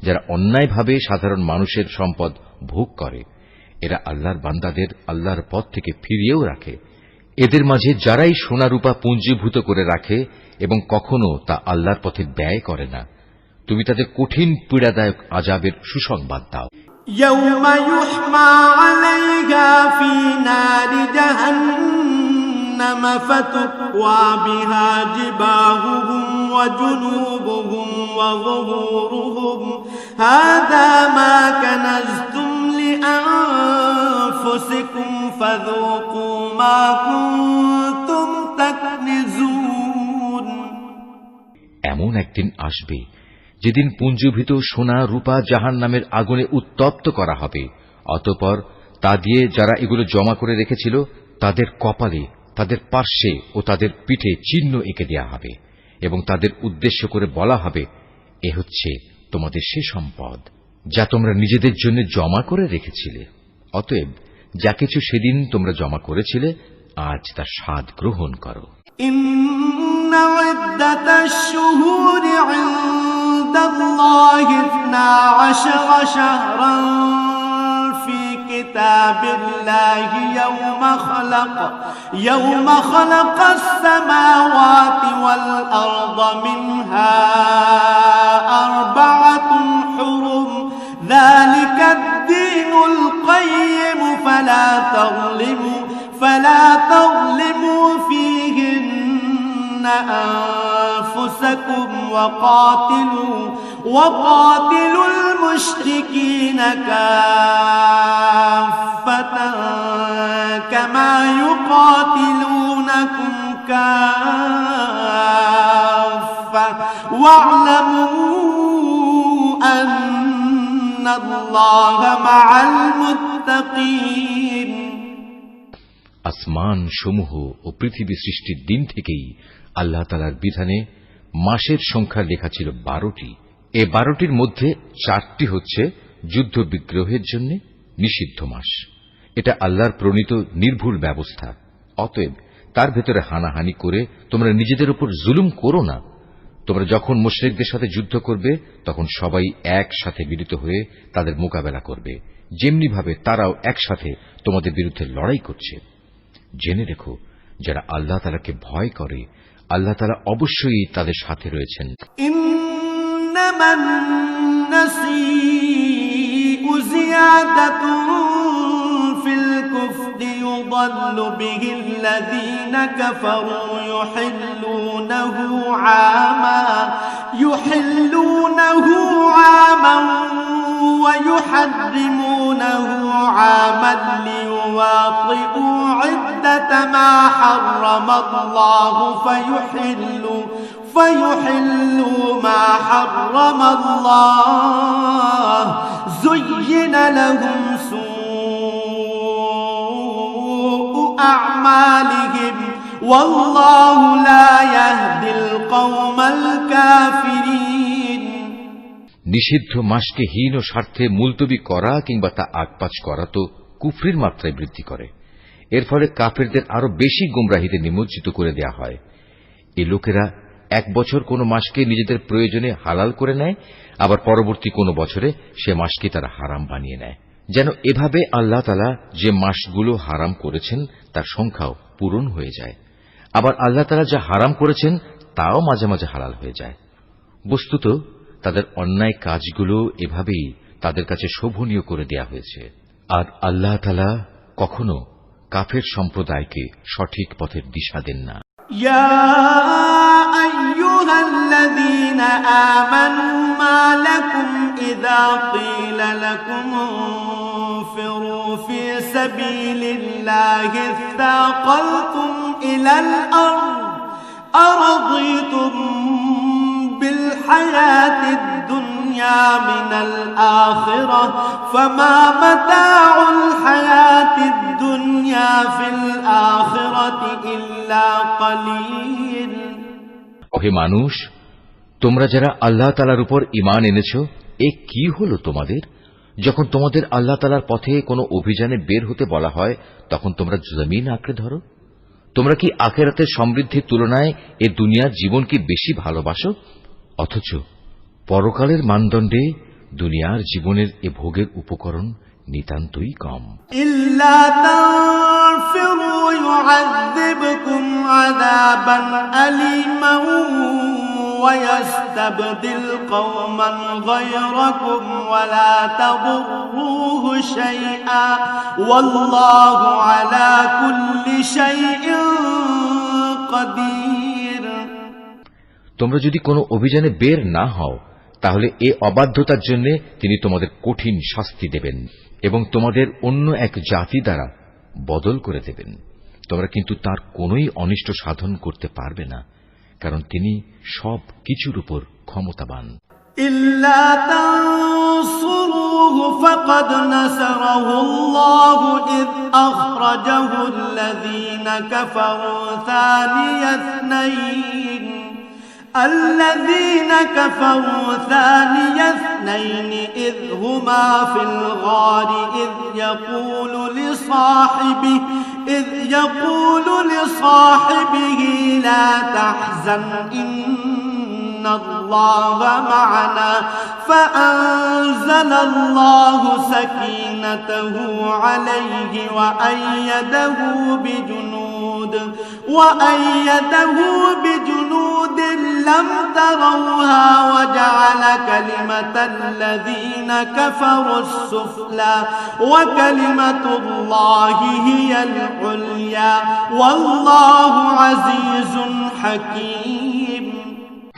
যারা অন্যায়ভাবে সাধারণ মানুষের সম্পদ ভোগ করে। এরা আল্লাহর বান্দাদের আল্লাহর পথ থেকে ফিরিয়েও রাখে। এদের মাঝে যারাই সোনা রূপা পুঞ্জীভূত করে রাখে এবং কখনো তা আল্লাহর পথে ব্যয় করে না, তুমি তাদের কঠিন পীড়াদায়ক আযাবের সুসংবাদ দাও। ইয়াউমা ইউহমা আলাইহা ফি নারি জাহান্নাম جهنم فتكوى بها جباههم وجنوبهم وظهورهم هذا ما كنزتم لأنفسكم فذوقوا ما كنتم تكنزون এমন একদিন আসবে যেদিন পুঞ্জীভূত সোনা রূপা জাহান্নামের আগুনে উত্তপ্ত করা হবে, অতঃপর তা দিয়ে যারা এগুলো জমা করে রেখেছিল তাদের কপালে, তাদের পার্শ্বে ও তাদের পিঠে চিহ্ন এঁকে দেয়া হবে এবং তাদের উদ্দেশ্য করে বলা হবে, এ হচ্ছে তোমাদের সে সম্পদ যা তোমরা নিজেদের জন্য জমা করে রেখেছিলে। অতএব যা কিছু সেদিন তোমরা জমা করেছিলে আজ তার স্বাদ গ্রহণ করো। إن عدة الشهور عند الله 12 شهرا في كتاب الله يوم خلق السماوات والأرض منها 4 حرم ذلك الدين القيم فلا تظلموا فيهن أنفسكم وقاتلوا المشركين كافة كما يقاتلونكم كافة واعلموا أن الله مع المتقين আসমান সমূহ ও পৃথিবী সৃষ্টির দিন থেকেই আল্লাহ তাআলার বিধানে মাসের সংখ্যা লেখা ছিল 12টি। এই 12টির মধ্যে 4টি হচ্ছে যুদ্ধ বিগ্রহের জন্য নিষিদ্ধ মাস। এটা আল্লাহর প্রণীত নির্ভুল ব্যবস্থা। অতএব তার ভেতরে হানাহানি করে তোমরা নিজেদের উপর জুলুম করো না। তোমরা যখন মুশরিকদের সাথে যুদ্ধ করবে তখন সবাই একসাথে মিলিত হয়ে তাদের মোকাবেলা করবে, যেমনি ভাবে তারাও একসাথে তোমাদের বিরুদ্ধে লড়াই করছে। জেনে রেখো, যারা আল্লাহ তাআলাকে ভয় করে আল্লাহ তাআলা অবশ্যই তাদের সাথে রয়েছেন। ইন্নামান নাসিউ জিয়াদাতুন ফিল কুফরি ইউদাল্লু বিহিল্লাযীনা কাফারু ইউহিল্লুনাহু আমান ويحرمونه عاما ليواطئوا عدة ما حرم الله فيحلوا ما حرم الله زين لهم سوء أعمالهم والله لا يهدي القوم الكافرين নিষিদ্ধ মাসকে হীন ও স্বার্থে মুলতবি করা কিংবা তা আগপাছ করা তো কুফরির মাত্রায় বৃদ্ধি করে। এর ফলে কাফেরদের আরো বেশি গুমরাহিতে নিমজ্জিত করে দেয়া হয়। এই লোকেরা এক বছর কোন মাসকে নিজেদের প্রয়োজনে হালাল করে নেয়, আবার পরবর্তী কোন বছরে সে মাসকে তারা হারাম বানিয়ে নেয়, যেন এভাবে আল্লাহ তাআলা যে মাসগুলো হারাম করেছেন তার সংখ্যাও পূরণ হয়ে যায়। আবার আল্লাহ তাআলা যা হারাম করেছেন তাও মাঝে মাঝে হালাল হয়ে যায়। বস্তুত তাদের অন্যায় কাজগুলো এভাবেই তাদের কাছে শোভনীয় করে দেয়া হয়েছে। আর আল্লাহ তাআলা কখনো কাফের সম্প্রদায়কে সঠিক পথের দিশা দেন না। ইয়া আইয়ুহাল্লাযীনা আমানু মা লাকুম ইযা ক্বিলা লাকুম ইনফিরু ফি সাবিলিল্লাহি ইসতাকালতুম ইলাল আরদ আরাদিতুম بالحياة الدنيا من الآخرة فما متاع الحياة الدنيا في الآخرة إلا قليل ওহে মানুষ, তোমরা যারা আল্লাহ তাআলার উপর ঈমান এনেছো, এ কি হলো তোমাদের? যখন তোমাদের আল্লাহ তাআলার পথে কোনো অভিযানে বের হতে বলা হয় তখন তোমরা জমিন আঁকড়ে ধরো। তোমরা কি আখিরাতের সমৃদ্ধির তুলনায় এ দুনিয়ার জীবন কি বেশি ভালোবাসো? অথচ পরকালের মানদণ্ডে দুনিয়ার জীবনের এ ভোগের উপকরণ নিতান্তই কম। ইল্লা তানফিরু ইউআযযিবকুম আযাবান আলীমান ويستبدل قوما غيركم ولا تضروه شيئا والله على كل شيء قدير। তোমরা যদি কোনো অভিযানে বের না হও তাহলে এ অবাধ্যতার জন্য তিনি তোমাদের কঠিন শাস্তি দেবেন এবং তোমাদের অন্য এক জাতি দ্বারা বদল করে দেবেন। তোমরা কিন্তু তার কোনোই অনিষ্ট সাধন করতে পারবে না, কারণ তিনি সব কিছুর উপর ক্ষমতাবান। إلا تنصروه فقد نصره الله إذ أخرجه الذين كفروا ثاني اثنين إذ هما في الغار إذ يقول لصاحبه لا تحزن إن الله معنا فأنزل الله سكينته عليه وأيده بجنود لم تروها وجعل كلمة الذين كفروا السفلى وكلمة الله هي العليا والله عزيز حكيم।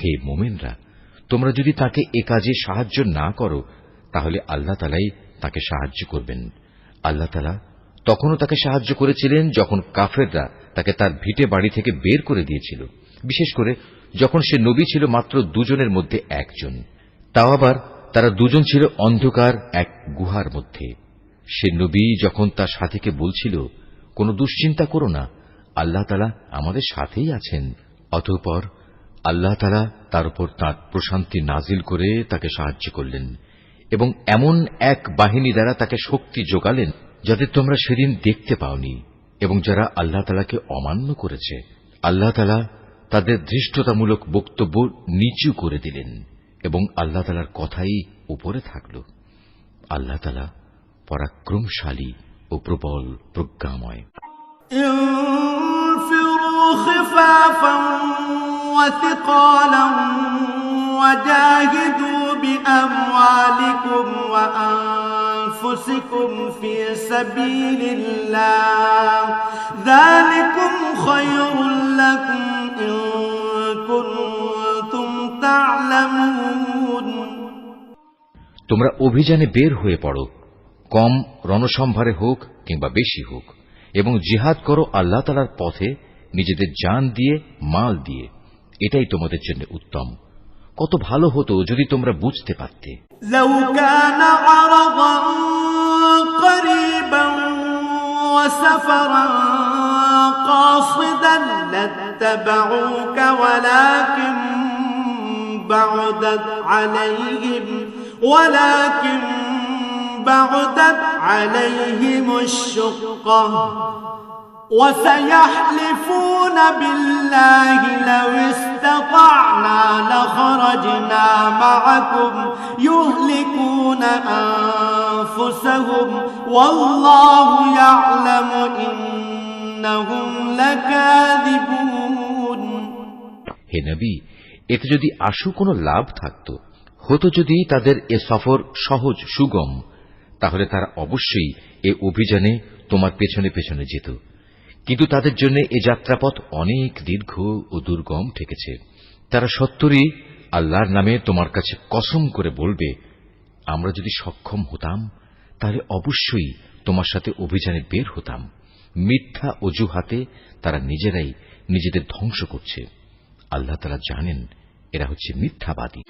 হে মুমিনরা, তোমরা যদি তাকে এ কাজে সাহায্য না করো তাহলে আল্লাহ তাআলাই তাকে সাহায্য করবেন। আল্লাহ তাআলা তখনও তাকে সাহায্য করেছিলেন যখন কাফেররা তাকে তার ভিটে বাড়ি থেকে বের করে দিয়েছিল, বিশেষ করে যখন সে নবী ছিল মাত্র দুজনের মধ্যে একজন, তাও আবার তারা দুজন ছিল অন্ধকার এক গুহার মধ্যে। সে নবী যখন তার সাথীকে বলছিল, কোনো দুশ্চিন্তা করো না, আল্লাহ তাআলা আমাদের সাথেই আছেন, অতঃপর আল্লাহ তাআলা তার উপর তাঁর প্রশান্তি নাজিল করে তাকে সাহায্য করলেন এবং এমন এক বাহিনী দ্বারা তাকে শক্তি যোগালেন যাদের তোমরা সেদিন দেখতে পাওনি, এবং যারা আল্লাহ তাআলাকে অমান্য করেছে আল্লাহ তাআলা তাদের ধৃষ্টতামূলক বক্তব্য নিচু করে দিলেন এবং আল্লাহ তাআলার কথাই উপরে থাকল। আল্লাহ তাআলা পরাক্রমশালী ও প্রবল প্রজ্ঞাময়। انفروا خفافا وثقالا وجاهدوا بأموالكم وأنفسكم في سبيل الله ذلكم خير لكم إن كنتم تعلمون। তোমরা অভিযানে বের হয়ে পড়ো, কম রণসম্ভারে হোক কিংবা বেশি হোক, এবং জিহাদ করো আল্লাহ তাআলার পথে নিজেদের জান দিয়ে, মাল দিয়ে। এটাই তোমাদের জন্য উত্তম। কত ভালো হতো যদি তোমরা বুঝতে পারতে। لو كان عرضا قريبا وسفرا قاصدا لاتبعوك ولكن بعدت عليهم الشقة وسيحلفون بالله لو استطعنا لخرجنا معكم يهلكون أنفسهم والله يعلم إنهم لكاذبون। হে নবী, এতে যদি আশু কোনো লাভ থাকত, হতো যদি তাদের এ সফর সহজ সুগম, তাহলে তারা অবশ্যই এ অভিযানে তোমার পেছনে পেছনে যেত, কিন্তু তাদের জন্য এ যাত্রাপথ অনেক দীর্ঘ ও দুর্গম ঠেকেছে। তারা সত্তরই আল্লাহর নামে তোমার কাছে কসম করে বলবে, আমরা যদি সক্ষম হতাম তাহলে অবশ্যই তোমার সাথে অভিযানে বের হতাম। মিথ্যা অজুহাতে তারা নিজেরাই নিজেদের ধ্বংস করছে। আল্লাহ তাআলা জানেন এরা হচ্ছে মিথ্যাবাদী।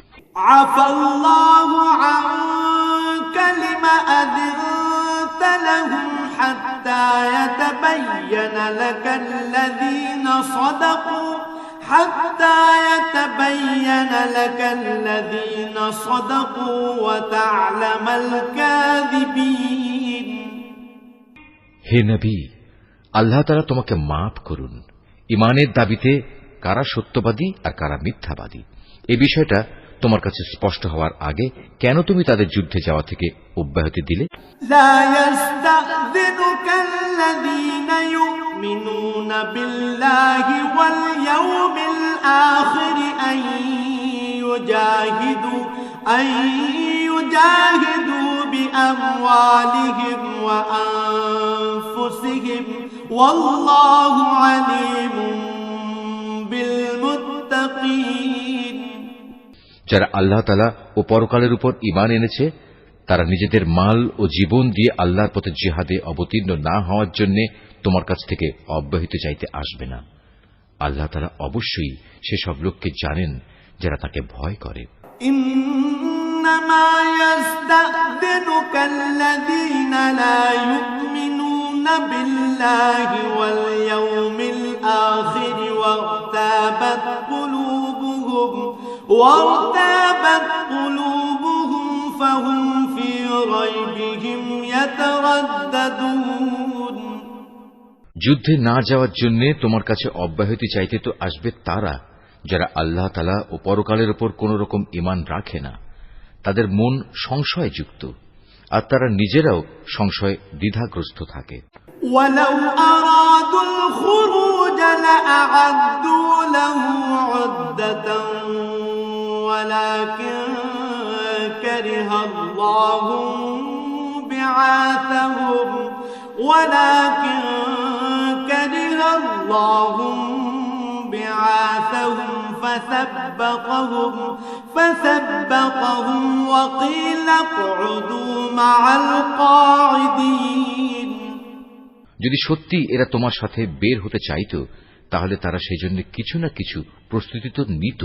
আফাল্লাহু আনকা লিমা আযনতা লাহুম হাত্তা ইয়াতাবায়্যানা লাকাল্লাযীনা সাদাকু ওয়া তা'লামাল কাযিবিন। হে নবী, আল্লাহ তাআলা তোমাকে মাফ করুন। ঈমানের দাবিতে কারা সত্যবাদী আর কারা মিথ্যাবাদী এই বিষয়টা তোমার কাছে স্পষ্ট হওয়ার আগে কেন তুমি তাদের যুদ্ধে যাওয়া থেকে অব্যাহতি দিলে? লা ইয়াস্তাযিনুকাল্লাযীনা ইউমিনুনা বিল্লাহি ওয়াল ইয়াউমিল আখির আন يجاهدوا بأموالهم وأنفسهم والله عليم بالمتقين যারা আল্লাহ তাআলা ও পরকালের উপর ঈমান এনেছে তারা নিজেদের মাল ও জীবন দিয়ে আল্লাহর পথে জিহাদে অবতীর্ণ না হওয়ার জন্য তোমার কাছ থেকে অব্যাহতি চাইতে আসবে না। আল্লাহ তাআলা অবশ্যই সেসব লোককে জানেন যারা তাকে ভয় করে। إنما يستأذنك الذين لا يؤمنون بالله واليوم الآخر وارتابت قلوبهم فهم في ريبهم يترددون যুদ্ধে না যাওয়ার জন্য তোমার কাছে অব্যাহতি চাইতে তো আসবে তারা যারা আল্লাহ তাআলা ও পরকালের উপর কোন রকম ঈমান রাখে না, তাদের মন সংশয়যুক্ত আর তারা নিজেরাও সংশয় দ্বিধাগ্রস্ত থাকে। ولو أرادوا الخروج لأعدوا له عدة ولكن كره الله بعاثهم فثبطهم وقيل اقعدوا مع القاعدين যদি সত্যি এরা তোমার সাথে বের হতে চাইত তাহলে তারা সেই জন্য কিছু না কিছু প্রস্তুতি তো নিত,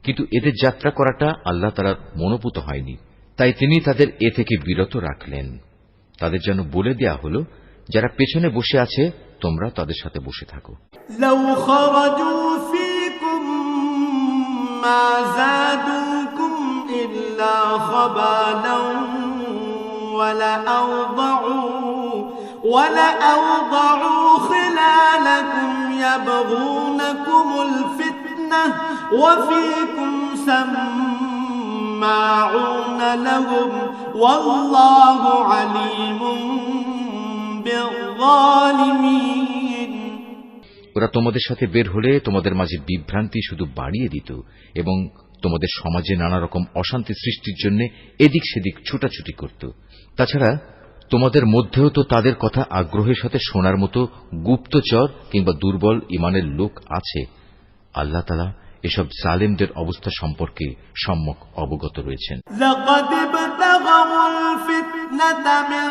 কিন্তু এদের যাত্রা করাটা আল্লাহ তাআলার মনোপুত হয়নি, তাই তিনি তাদের এ থেকে বিরত রাখলেন। তাদের যেন বলে দেয়া হলো, যারা পেছনে বসে আছে তোমরা তাদের সাথে বসে থাকো। لو خرجوا فيكم ما زادوكم إلا خبالا ولأوضعوا خلالكم يبغونكم الفتنة وفيكم سماعون لهم والله عليم بالظالمين ওরা তোমাদের সাথে বের হলে তোমাদের মাঝে বিভ্রান্তি শুধু বাড়িয়ে দিত এবং তোমাদের সমাজে নানা রকম অশান্তি সৃষ্টির জন্য এদিক সেদিক ছুটাছুটি করত। তাছাড়া তোমাদের মধ্যেও তো তাদের কথা আগ্রহের সাথে শোনার মতো গুপ্তচর কিংবা দুর্বল ঈমানের লোক আছে। আল্লাহ তাআলা এসব জালেমদের অবস্থা সম্পর্কে সম্যক অবগত রয়েছেন। لقد ابتغوا الفتنة من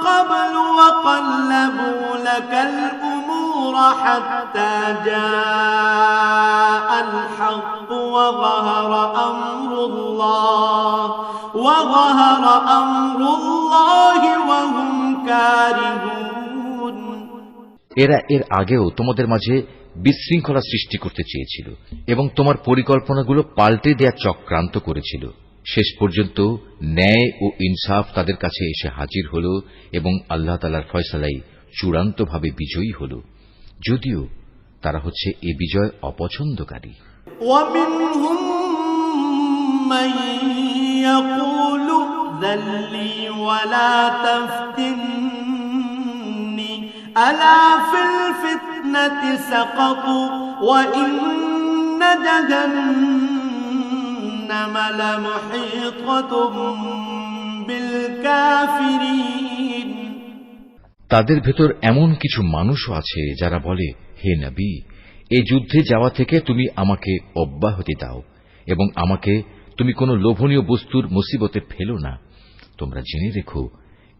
قبل وقلبوا لك الأمور حتى جاء الحق وظهر أمر الله وهم كارهون এরা এর আগেও তোমাদের মাঝে বিশৃঙ্খলা সৃষ্টি করতে চেয়েছিল এবং তোমার পরিকল্পনাগুলো পাল্টে দেয়া চক্রান্ত করেছিল। শেষ পর্যন্ত ন্যায় ও ইনসাফ তাদের কাছে এসে হাজির হল এবং আল্লাহ তাআলার ফয়সালাই চূড়ান্তভাবে বিজয়ী হল, যদিও তারা হচ্ছে এ বিজয় অপছন্দকারী। ومنهم من يقول ائذن لي ولا تفتني ألا في الفتنة سقطوا وإن جهنم لمحيطة بالكافرين তাদের ভেতর এমন কিছু মানুষও আছে যারা বলে, হে নবী, এই যুদ্ধে যাওয়া থেকে তুমি আমাকে অব্যাহতি দাও এবং আমাকে তুমি কোনো লোভনীয় বস্তুর মুসিবতে ফেলো না। তোমরা জেনে রেখো,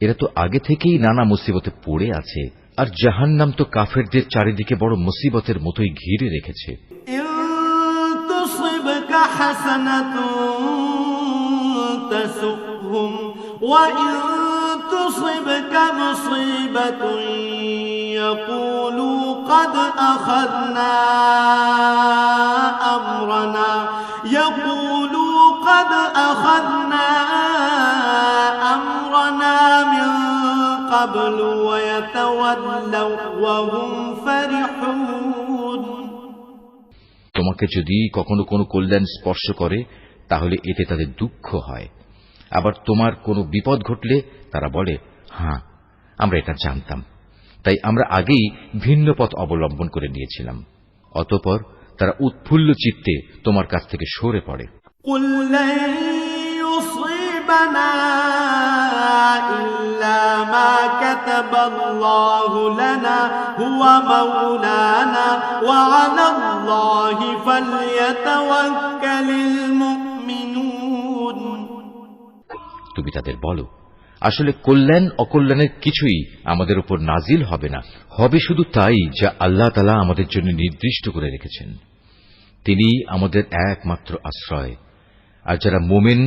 এরা তো আগে থেকেই নানা মুসিবতে পড়ে আছে, আর জাহান্নাম তো কাফেরদের চারিদিকে বড় মুসিবতের মতোই ঘিরে রেখেছে। إن تصبك حسنة تسؤهم وإن تصبك مصيبة يقولوا قد أخذنا أمرنا من قبل ويتولوا وهم فرحون তোমাকে যদি কখনো কোনো কল্যাণ স্পর্শ করে তাহলে এতে তাদের দুঃখ হয়, আবার তোমার কোনো বিপদ ঘটলে তারা বলে, হ্যাঁ, আমরা এটা জানতাম, তাই আমরা আগেই ভিন্ন পথ অবলম্বন করে নিয়েছিলাম। অতঃপর তারা উৎফুল্ল চিত্তে তোমার কাছ থেকে সরে পড়ে। قل لن يصيبنا إلا ما كتب الله لنا هو مولانا وعلى الله فليتوكل المؤمنون। তুমি তাদের বলো, আসলে কল্যাণ অকল্যাণের কিছুই আমাদের উপর নাজিল হবে না, হবে শুধু তাই যা আল্লাহ তাআলা আমাদের জন্য নির্দিষ্ট করে রেখেছেন। তিনি আমাদের একমাত্র আশ্রয়। আর যারা মুমিন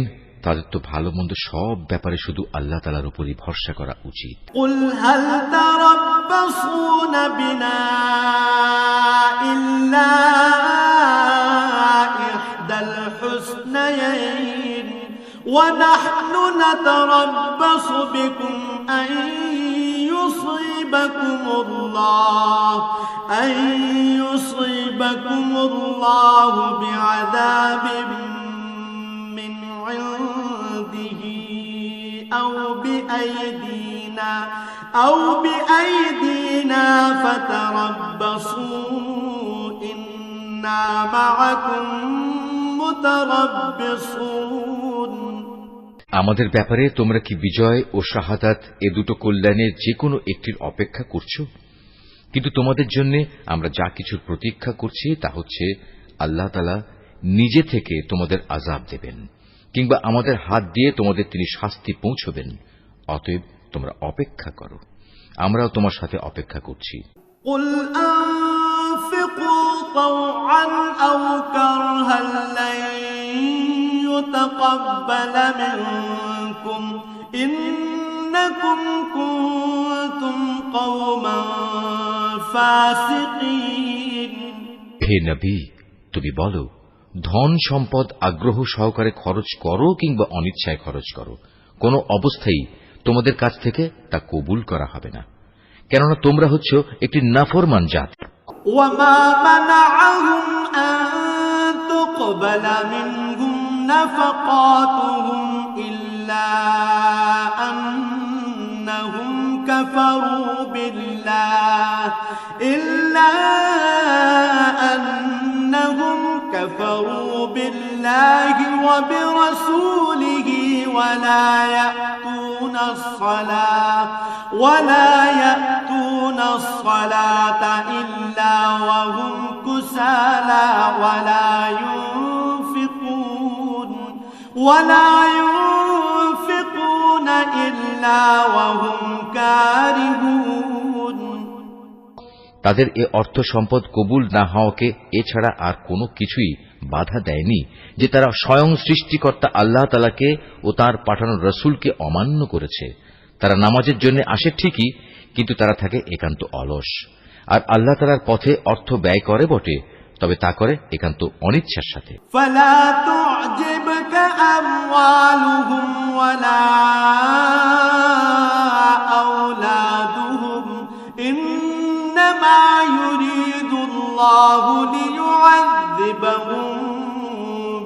তাদের তো ভালো মন্দ সব ব্যাপারে শুধু আল্লাহ তাআলার উপরই ভরসা করা উচিত। قل هل تربصون بنا إلا إحدى الحسنيين ونحن نتربص بكم أن يصيبكم الله بعذاب من عنده أو بأيدينا فتربصوا إنا معكم متربصون। আমাদের ব্যাপারে তোমরা কি বিজয় ও শাহাদাত এ দুটো কল্যাণের যে কোনো একটির অপেক্ষা করছো? কিন্তু তোমাদের জন্য আমরা যা কিছুর প্রতীক্ষা করছি তা হচ্ছে আল্লাহ তাআলা নিজে থেকে তোমাদের আযাব দেবেন, কিংবা আমাদের হাত দিয়ে তোমাদের তিনি শাস্তি পৌঁছবেন। অতএব তোমরা অপেক্ষা করো, আমরাও তোমার সাথে অপেক্ষা করছি। قل أنفقوا طوعا أو كرها لن يتقبل منكم إنكم كنتم قوما فاسقين। হে নবী, তুমি বলো, ধন সম্পদ আগ্রহ সহকারে খরচ করো কিংবা অনিচ্ছায় খরচ করো, কোনো অবস্থায় তোমাদের কাছ থেকে তা কবুল করা হবে না, কেননা তোমরা হচ্ছ একটি নাফরমান জাতি। وما منعهم أن تقبل منهم نفقاتهم إلا أنهم كفروا بالله وبرسوله ولا يأتون الصلاة إلا وهم كسالى ولا ينفقون إلا وهم كارهون। তাদের এ অর্থ সম্পদ কবুল না হওয়াকে এছাড়া আর কোনো কিছুই বাধা দেয়নি যে তারা স্বয়ং সৃষ্টিকর্তা আল্লাহ তাআলাকে ও তার পাঠানো রসুলকে অমান্য করেছে। তারা নামাজের জন্য আসে ঠিকই, কিন্তু তারা থাকে একান্ত অলস, আর আল্লাহ তাআলার পথে অর্থ ব্যয় করে বটে, তবে তা করে একান্ত অনিচ্ছার সাথে। فلا تعجبك أموالهم ولا أولادهم إنما يريد الله ليعذبهم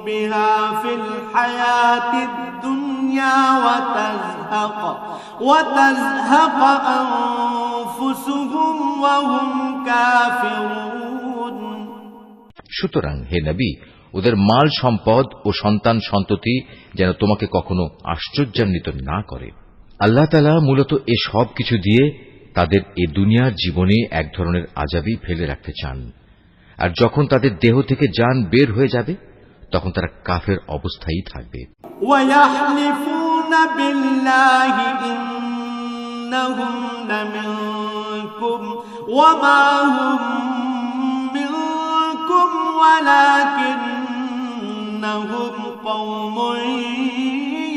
بها في الحياة الدنيا وتزهق أنفسهم وهم كافرون। সুতরাং হে নবী, ওদের মাল সম্পদ ও সন্তান সন্ততি যেন তোমাকে কখনো আশ্চর্যান্বিত না করে। আল্লাহ তাআলা মূলত এ সব কিছু দিয়ে তাদের এ দুনিয়ার জীবনে এক ধরনের আযাবই ফেলে রাখতে চান, আর যখন তাদের দেহ থেকে জান বের হয়ে যাবে তখন তারা কাফের অবস্থায় থাকবে। وَيَحْلِفُونَ بِاللَّهِ إِنَّهُمْ لَمِنكُمْ وَمَا هُمْ مِنكُمْ وَلَكِنَّهُمْ قَوْمٌ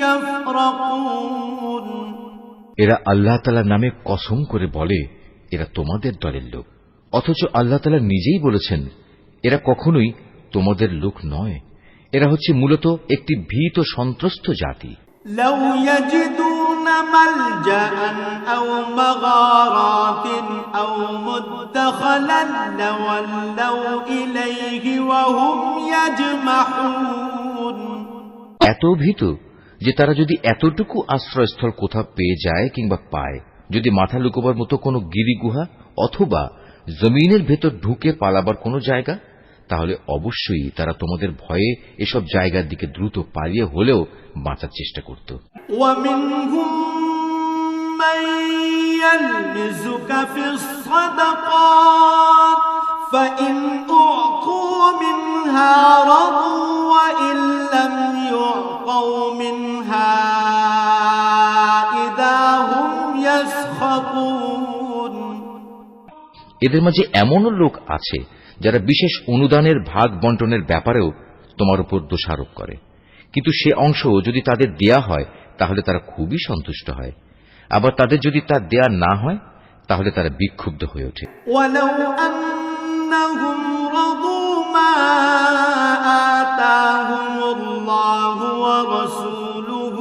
يَفْرَقُونَ। এরা আল্লাহ তাআলার নামে কসম করে বলে এরা তোমাদের দলের লোক, অথচ আল্লাহ তাআলা নিজেই বলেছেন এরা কখনোই তোমাদের লোক নয়। এরা হচ্ছে মূলত একটি ভীত সন্ত্রস্ত জাতি। لو يجدون ملجأ أو مغارات أو مدخلا لولوا إليه وهم يجمحون। এত ভীত যে তারা যদি এতটুকু আশ্রয়স্থল কোথাও পেয়ে যায় কিংবা পায়, যদি মাথা লুকোবার মতো কোনো গিরিগুহা অথবা জমিনের ভেতর ঢুকে পালাবার কোনো জায়গা, তাহলে অবশ্যই তারা তোমাদের ভয়ে এসব জায়গার দিকে দ্রুত পালিয়ে হলেও বাঁচার চেষ্টা করত। ومنهم من يلمزك في الصدقات فإن أعطوا منها رضوا وإن لم يعطوا منها إذا هم يسخطون। এদের মাঝে এমনও লোক আছে যারা বিশেষ অনুদানের ভাগ বন্টনের ব্যাপারেও তোমার উপর দোষারোপ করে, কিন্তু সে অংশ যদি তাদের দেয়া হয় তাহলে তারা খুবই সন্তুষ্ট হয়, আবার তাদের যদি তা দেয়া না হয় তাহলে তারা বিক্ষুব্ধ হয়ে ওঠে। ولو أنهم رضوا ما آتاهم الله ورسوله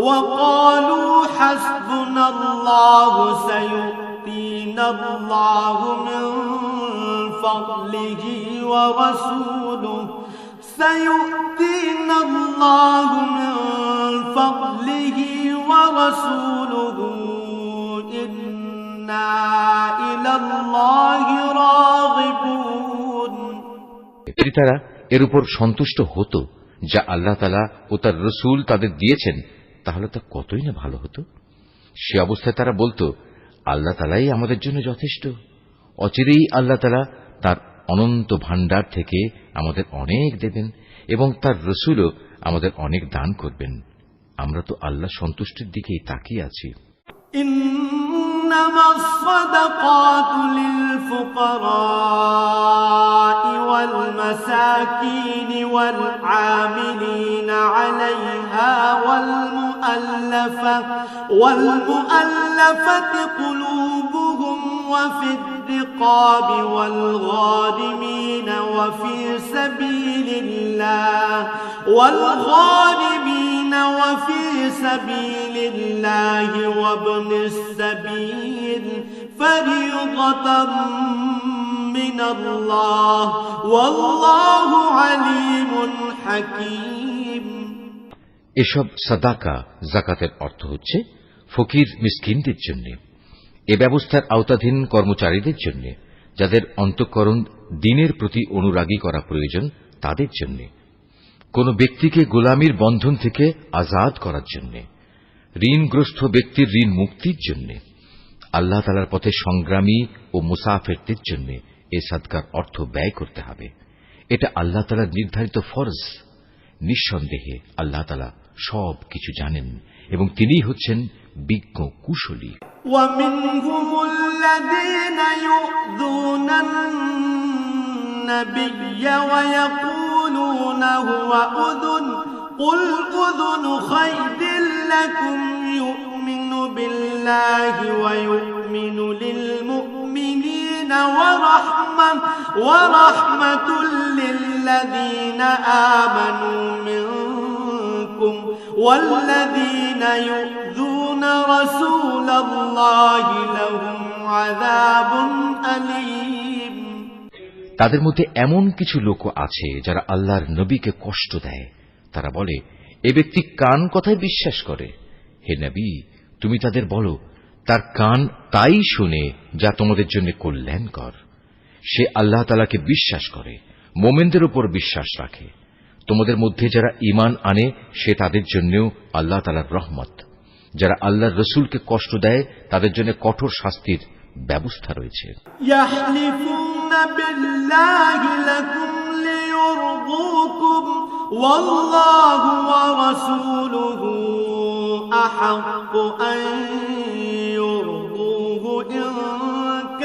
وقالوا حسبنا الله سيؤتينا الله من فضله ورسوله إنا إلى الله راغبون। যদি তারা এর উপর সন্তুষ্ট হতো যা আল্লাহ তাআলা ও তার রাসূল তাদের দিয়েছেন তাহলে তা কতই না ভালো হতো। সে অবস্থায় তারা বলতো, আল্লাহ তাআলাই আমাদের জন্য যথেষ্ট, অচিরেই আল্লাহ তাআলা তার অনন্ত ভাণ্ডার থেকে আমাদের অনেক দেবেন এবং তার রাসূলও আমাদের অনেক দান করবেন। আমরা তো আল্লাহ সন্তুষ্টির দিকেই তাকিয়ে আছি। إنما الصدقات للفقراء والمساكين والعاملين عليها والمؤلفة قلوبهم وفي الرقاب والغارمين وفي سبيل الله وابن السبيل فريضة من الله والله عليم حكيم। এসব সাদাকা যাকাতের অর্থ হচ্ছে ফকির মিসকিনদের জন্য, এ ব্যবস্থার আওতাধীন কর্মচারীদের জন্য, যাদের অন্তঃকরণ দ্বীনের প্রতি অনুরাগী করা প্রয়োজন তাদের জন্য, কোন ব্যক্তিকে গোলামির বন্ধন থেকে আজাদ করার জন্য, ঋণগ্রস্ত ব্যক্তির ঋণ মুক্তির জন্য, আল্লাহ তাআলার পথে সংগ্রামী ও মুসাফিরদের জন্য এই সাদকার অর্থ ব্যয় করতে হবে। এটা আল্লাহ তাআলার নির্ধারিত ফরজ। নিঃসন্দেহে আল্লাহ তাআলা সব কিছু জানেন এবং তিনিই হচ্ছেন বিজ্ঞ কুশলী। ومنهم الذين يؤذون النبي ويقولون هو أذن قل أذن خير لكم يؤمن بالله ويؤمن للمؤمنين ورحمة للذين آمنوا منكم والذين يؤذون رسول الله لهم عذاب أليم। তাদের মধ্যে এমন কিছু লোক আছে যারা আল্লাহর নবীকে কষ্ট দেয়। তারা বলে, এ ব্যক্তি কান কথায় বিশ্বাস করে। হে নবী, তুমি তাদের বলো, তার কান তাই শুনে যা তোমাদের জন্য কল্যাণকর। সে আল্লাহ তাআলাকে বিশ্বাস করে, মোমেনদের উপর বিশ্বাস রাখে। তোমাদের মধ্যে যারা ঈমান আনে সে তাদের জন্যও আল্লাহ তাআলার রহমত। যারা আল্লাহর রাসূলকে কষ্ট দেয় তাদের জন্য কঠোর শাস্তির ব্যবস্থা রয়েছে। ইয়াহলিফুনা বিল্লাহি লাকুম লিয়ুরদুকুম ওয়াল্লাহু ওয়া রাসূলুহু আহাক্কু আন ইউরদুহু ইন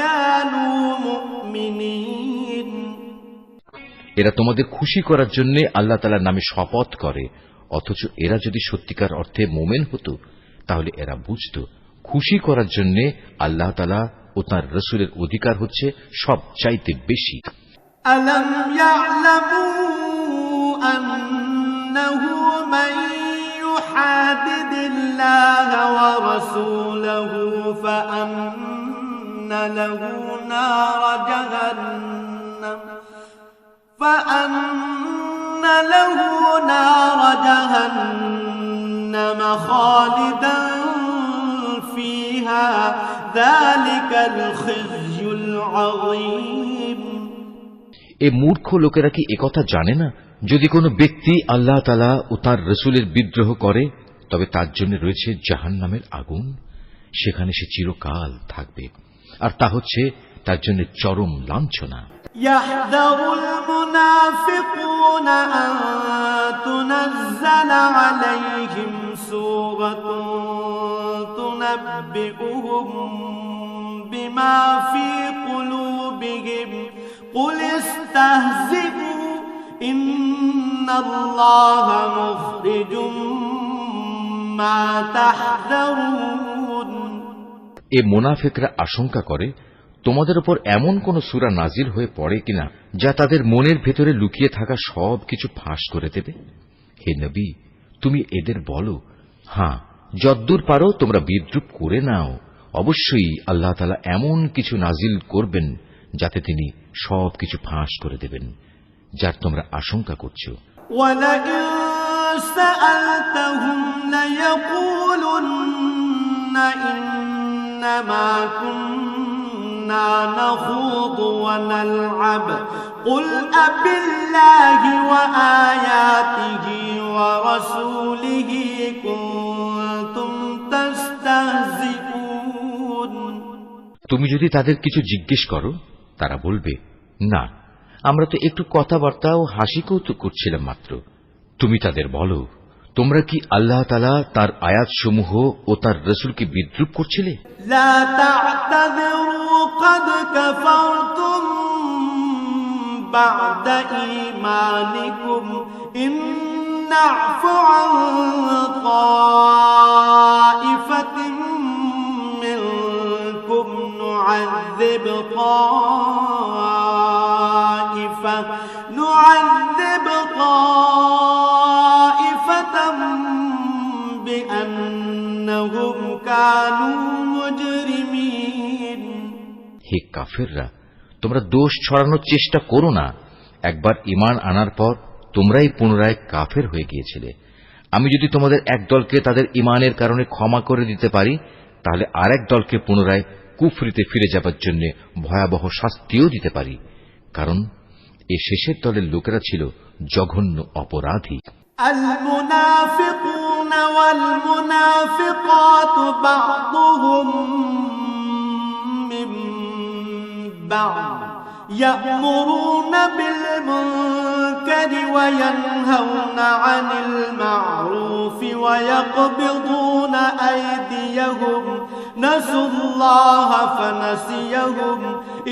কানু মুমিনিন। এরা তোমাদের খুশি করার জন্য আল্লাহ তাআলার নামে শপথ করে, অথচ এরা যদি সত্যিকার অর্থে মুমিন হতো তাহলে এরা বুঝত খুশি করার জন্য আল্লাহ তাআলা ও তাঁর রাসূলের অধিকার হচ্ছে সবচাইতে বেশি। আলাম ইয়ালামু আন্নাহু মান ইউহাদিদিল্লাহ ওয়া রাসূলাহু ফাআন্না লাহু নার জাহান্নাম খালিদান ফিহা যালিকাল খিজয়ুল আযীম। এ মূর্খ লোকেরা কি একথা জানে না? যদি কোনো ব্যক্তি আল্লাহ তাআলা ও তাঁর রাসূলের বিদ্রোহ করে তবে তার জন্য রয়েছে জাহান্নামের আগুন, সেখানে সে চিরকাল থাকবে, আর তা হচ্ছে তার জন্য চরম লাঞ্ছনা। يحذر المنافقون أن تنزل عليهم سورة تنبئهم بما في قلوبهم قل استهزئوا إن الله مخرج ما تحذرون। এ মুনাফিকরা আশঙ্কা করে তোমাদের উপর এমন কোন সূরা নাজিল হয়ে পড়ে কিনা যা তাদের মনের ভেতরে লুকিয়ে থাকা সব কিছু ফাঁস করে দেবে। হে নবী, তুমি এদের বলো, হ্যাঁ, যদ্দূর পারো তোমরা বিদ্রূপ করে নাও, অবশ্যই আল্লাহ তাআলা এমন কিছু নাজিল করবেন যাতে তিনি সব কিছু ফাঁস করে দেবেন যার তোমরা আশঙ্কা করছো। وَلَئِن سَأَلْتَهُمْ لَيَقُولُنَّ إِنَّمَا كُنَّا نَخُوضُ وَنَلْعَبُ قُلْ أَبِاللَّهِ وَآيَاتِهِ وَرَسُولِهِ كُنتُمْ تَسْتَهْزِئُونَ। তুমি যদি তাদের কিছু জিজ্ঞেস করো, তারা বলবে, না, আমরা তো একটু কথাবার্তা ও হাসি কৌতুক করছিলাম মাত্র। তুমি তাদের বলো, তোমরা কি আল্লাহ তাআলা তার আয়াতসমূহ ও তার রাসূলকে বিদ্রূপ করছিলে? لا تعتذروا قد كفرتم بعد إيمانكم إن نعف عن طائفة منكم نعذب طائفة بأنهم كانوا مجرمين। হে কাফেররা, তোমরা দোষ ছড়ানোর চেষ্টা করো না। একবার ঈমান আনার পর তোমরাই পুনরায় কাফের হয়ে গিয়েছিলে। আমি যদি তোমাদের এক দলকে তাদের ঈমানের কারণে ক্ষমা করে দিতে পারি, তাহলে আরেক দলকে পুনরায় কুফরিতে ফিরে যাবার জন্য ভয়াবহ শাস্তিও দিতে পারি, কারণ এ শেষের দলের লোকেরা ছিল জঘন্য অপরাধী। المنافقون والمنافقات بعضهم من بعض يأمرون بالمنكر وينهون عن المعروف ويقبضون أيديهم نسوا الله فنسيهم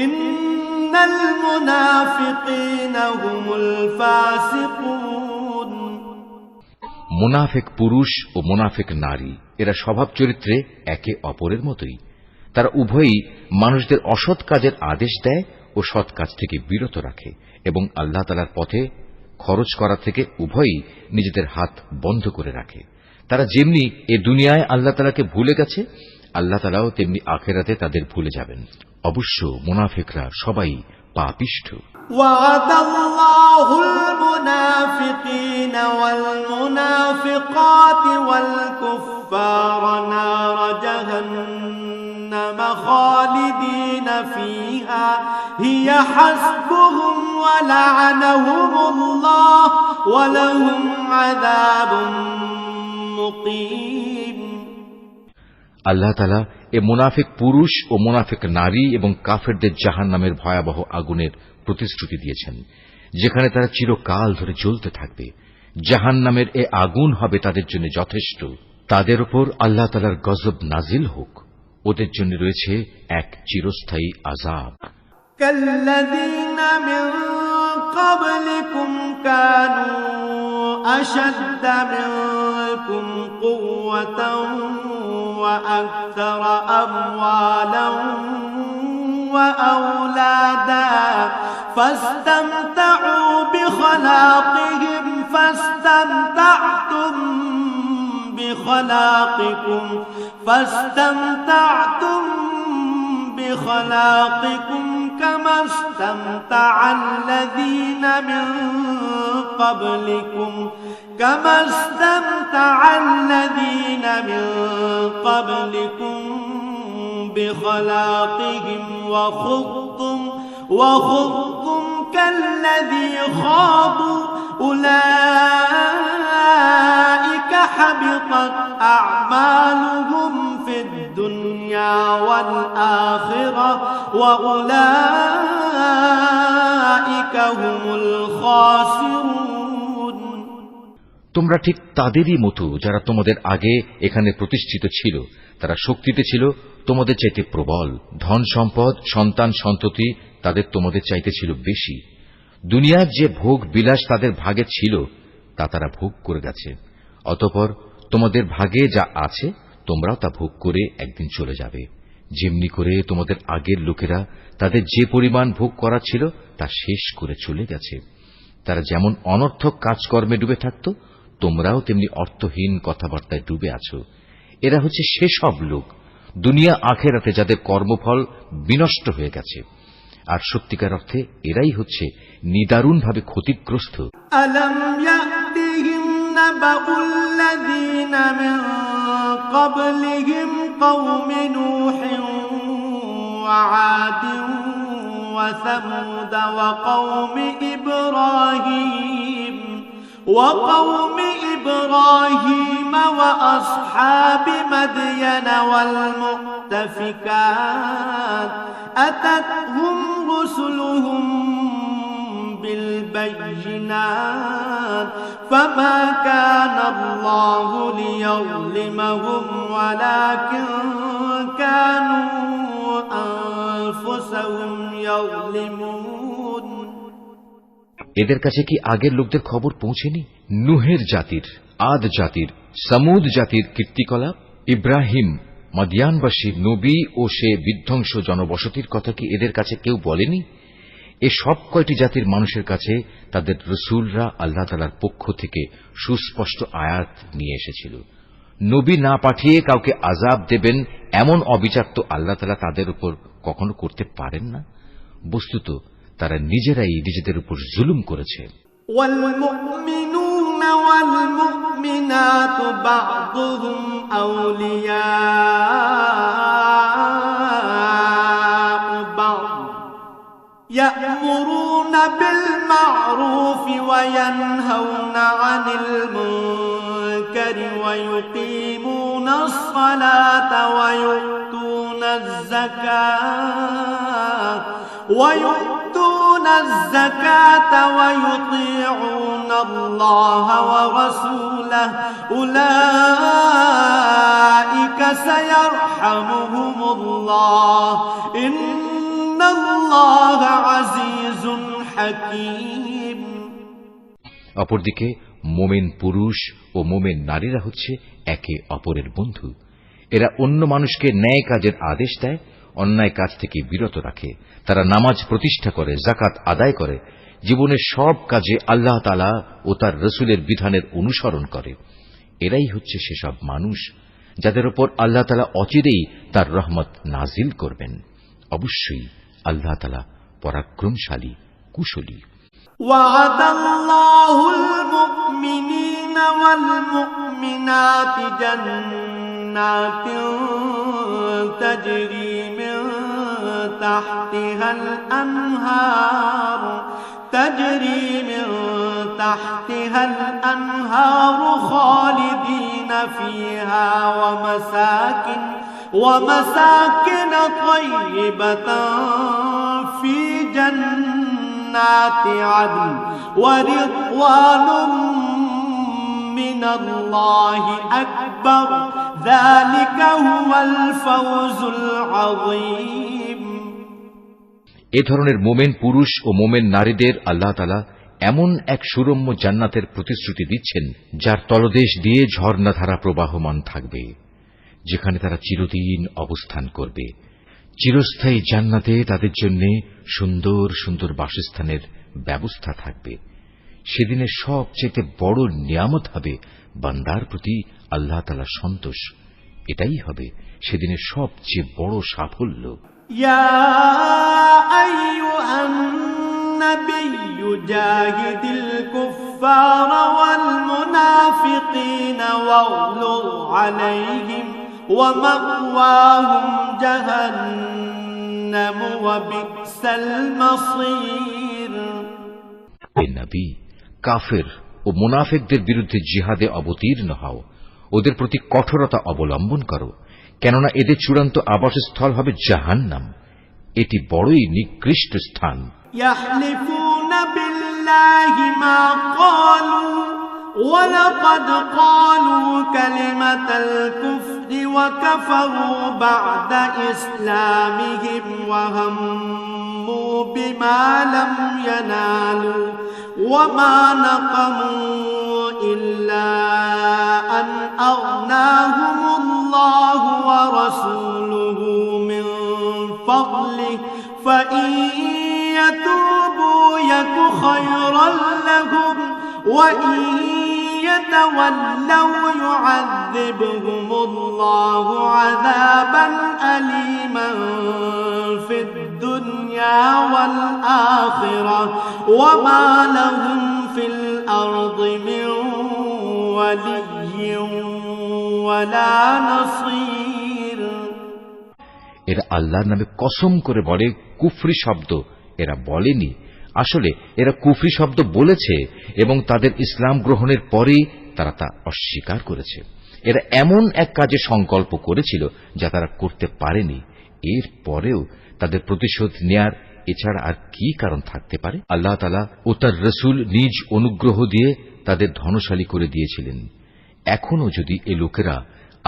إن المنافقين هم الفاسقون। মুনাফিক পুরুষ ও মুনাফিক নারী এরা স্বভাব চরিত্রে একে অপরের মতোই। তারা উভয়ই মানুষদের অসৎ কাজের আদেশ দেয় ও সৎ কাজ থেকে বিরত রাখে এবং আল্লাহ তাআলার পথে খরচ করা থেকে উভয়ই নিজেদের হাত বন্ধ করে রাখে। তারা যেমনি এ দুনিয়ায় আল্লাহ তাআলাকে ভুলে গেছে, আল্লাহ তাআলাও তেমনি আখিরাতে তাদের ভুলে যাবেন। অবশ্য মুনাফিকরা সবাই পাপিষ্ঠ। وعد الله المنافقين والمنافقات والكفار نار جهنم خالدين فيها هي حسبهم ولعنهم الله ولهم عذاب مقيم। আল্লাহ তাআলা এ মুনাফিক পুরুষ ও মুনাফিক নারী এবং কাফেরদের জাহান্নামের ভয়াবহ আগুনের প্রতিশ্রুতি দিয়েছেন, যেখানে তারা চিরকাল ধরে জ্বলতে থাকবে। জাহান্নামের এ আগুন হবে তাদের জন্য যথেষ্ট। তাদের উপর আল্লাহ তাআলার গজব নাজিল হোক। ওদের জন্য রয়েছে এক চিরস্থায়ী আযাব। كالذين من قبلكم كانوا أشد منكم قوة وأكثر أموالا وأولادا فاستمتعوا بخلاقهم فاستمتعتم بخلاقكم كما استمتع الذين من قبلكم بخلاقهم وخضتم كالذي خاضوا أولئك حبطت أعمالهم في الدنيا والآخرة وأولئك هم الخاسرون তোমরা ঠিক তাদেরই মতো যারা তোমাদের আগে এখানে প্রতিষ্ঠিত ছিল। তারা শক্তিতে ছিল তোমাদের চাইতে প্রবল, ধন সম্পদ, সন্তান সন্ততি তাদের তোমাদের চাইতে ছিল বেশি। দুনিয়ার যে ভোগ বিলাস তাদের ভাগে ছিল তা তারা ভোগ করে গেছে। অতঃপর তোমাদের ভাগে যা আছে তোমরাও তা ভোগ করে একদিন চলে যাবে। যেমনি করে তোমাদের আগের লোকেরা তাদের যে পরিমাণ ভোগ করা ছিল তা শেষ করে চলে গেছে। তারা যেমন অনর্থক কাজকর্মে ডুবে থাকত, তোমরাও তেমনি অর্থহীন কথাবার্তায় ডুবে আছো। এরা হচ্ছে সেসব লোক দুনিয়া আখেরাতে যাদের কর্মফল বিনষ্ট হয়ে গেছে, আর সত্যিকার অর্থে এরাই হচ্ছে নিদারুণভাবে ক্ষতিগ্রস্ত। ألم يأتهم نبأ الذين من قبلهم قوم نوح وعاد وثمود وقوم إبراهيم وأصحاب مدين والمؤتفكات أتتهم رسلهم بالبينات فما كان الله ليظلمهم ولكن كانوا أنفسهم يظلمون এদের কাছে কি আগের লোকদের খবর পৌঁছেনি? নুহের জাতির, আদ জাতির, সামুদ জাতির কীর্তিকলাপ, ইব্রাহিম, মাদিয়ানবাসী নবী ও সে বিধ্বংস জনবসতির কথা কি এদের কাছে কেউ বলেনি? এ সব কয়টি জাতির মানুষের কাছে তাদের রসুলরা আল্লাহ তাআলার পক্ষ থেকে সুস্পষ্ট আয়াত নিয়ে এসেছিল। নবী না পাঠিয়ে কাউকে আযাব দেবেন এমন অবিচার তো আল্লাহ তাআলা তাদের উপর কখনো করতে পারেন না। বস্তুত তারা নিজেরাই নিজেদের উপর জুলুম করেছে। والمؤمنون والمؤمنات بعضهم أولياء بعض يأمرون بالمعروف وينهون عن المنكر ويقيمون الصلاة ويؤتون الزكاة ويطيعون الله ورسوله أولئك سيرحمهم الله إن الله عزيز حكيم অপরদিকে মোমেন পুরুষ ও মোমেন নারীরা হচ্ছে একে অপরের বন্ধু। এরা অন্য মানুষকে ন্যায় কাজের আদেশ দেয়, অন্যায় কাজ থেকে বিরত রাখে। তারা নামাজ প্রতিষ্ঠা করে, যাকাত আদায় করে, জীবনের সব কাজে আল্লাহ তাআলা ও তার রসুলের বিধানের অনুসরণ করে। এরাই হচ্ছে সেসব মানুষ যাদের উপর আল্লাহ তাআলা অচিরেই তার রহমত নাজিল করবেন। অবশ্যই আল্লাহ তাআলা পরাক্রমশালী, কুশলী। وعد الله المؤمنين والمؤمنات جنات تجري من تحتها الأنهار خالدين فيها ومساكن طيبة في جنات عدن ورضوان من الله أكبر ذلك هو الفوز العظيم এ ধরনের মোমেন পুরুষ ও মোমেন নারীদের আল্লাহ তাআলা এমন এক সুরম্য জান্নাতের প্রতিশ্রুতি দিচ্ছেন যার তলদেশ দিয়ে ঝর্ণাধারা প্রবাহমান থাকবে, যেখানে তারা চিরদিন অবস্থান করবে। চিরস্থায়ী জান্নাতে তাদের জন্য সুন্দর সুন্দর বাসস্থানের ব্যবস্থা থাকবে। সেদিনের সবচেয়ে বড় নিয়ামত হবে বান্দার প্রতি আল্লাহ তাআলার সন্তোষ। এটাই হবে সেদিনের সবচেয়ে বড় সাফল্য। يا أيها النبي جاهد الكفار والمنافقين واغلظ عليهم ومأواهم جهنم وبئس المصير হে নবী, কাফের ও মুনাফিকদের বিরুদ্ধে জিহাদে অবতীর্ণ হও, ওদের প্রতি কঠোরতা অবলম্বন করো, কেননা এদের চূড়ান্ত আবাসস্থল হবে জাহান্নাম। এটি বড়ই নিকৃষ্ট স্থান। يحلفون بالله ما قالوا ولقد قالوا كلمة الكفر وكفروا بعد إسلامهم وهموا بما لم ينالوا وما نقموا إلا أن أغناهم الله ورسوله من فضله فإن يتوبوا يك خيرا لهم وإن يتولوا يعذبهم الله عذابا أليما في الدنيا والآخرة وما لهم في الأرض من ولي ولا نصير। এরা আল্লাহর নামে কসম করে বলে কুফরি শব্দ এরা বলেনি, আসলে এরা কুফরি শব্দ বলেছে এবং তাদের ইসলাম গ্রহণের পরেই তারা তা অস্বীকার করেছে। এরা এমন এক কাজে সংকল্প করেছিল যা তারা করতে পারেনি, এর পরেও তাদের প্রতিশোধ নেয়ার এছাড়া আর কি কারণ থাকতে পারে? আল্লাহ তাআলা ও তার রাসূল নিজ অনুগ্রহ দিয়ে তাদের ধনশালী করে দিয়েছিলেন। এখনো যদি এ লোকেরা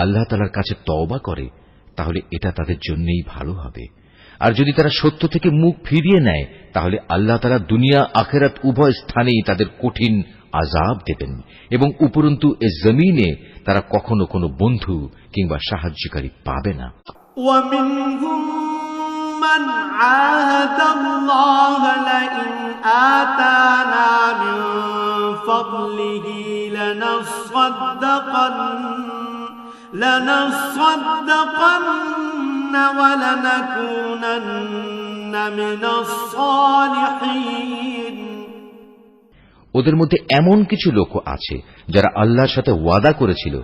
আল্লাহ তাআলার কাছে তওবা করে তাহলে এটা তাদের জন্যই ভালো হবে। আর যদি তারা সত্য থেকে মুখ ফিরিয়ে নেয় তাহলে আল্লাহ তাআলা দুনিয়া আখিরাত উভয় স্থানেই তাদের কঠিন আযাব দেবেন এবং উপরন্তু এ জমিনে তারা কখনো কোনো বন্ধু কিংবা সাহায্যকারী পাবে না। ومنهم من عاهد الله لئن آتانا من فضله لنصدقن ولنكونن من الصالحين। ওদের মধ্যে এমন কিছু লোক আছে যারা আল্লাহর সাথে ওয়াদা করেছিল,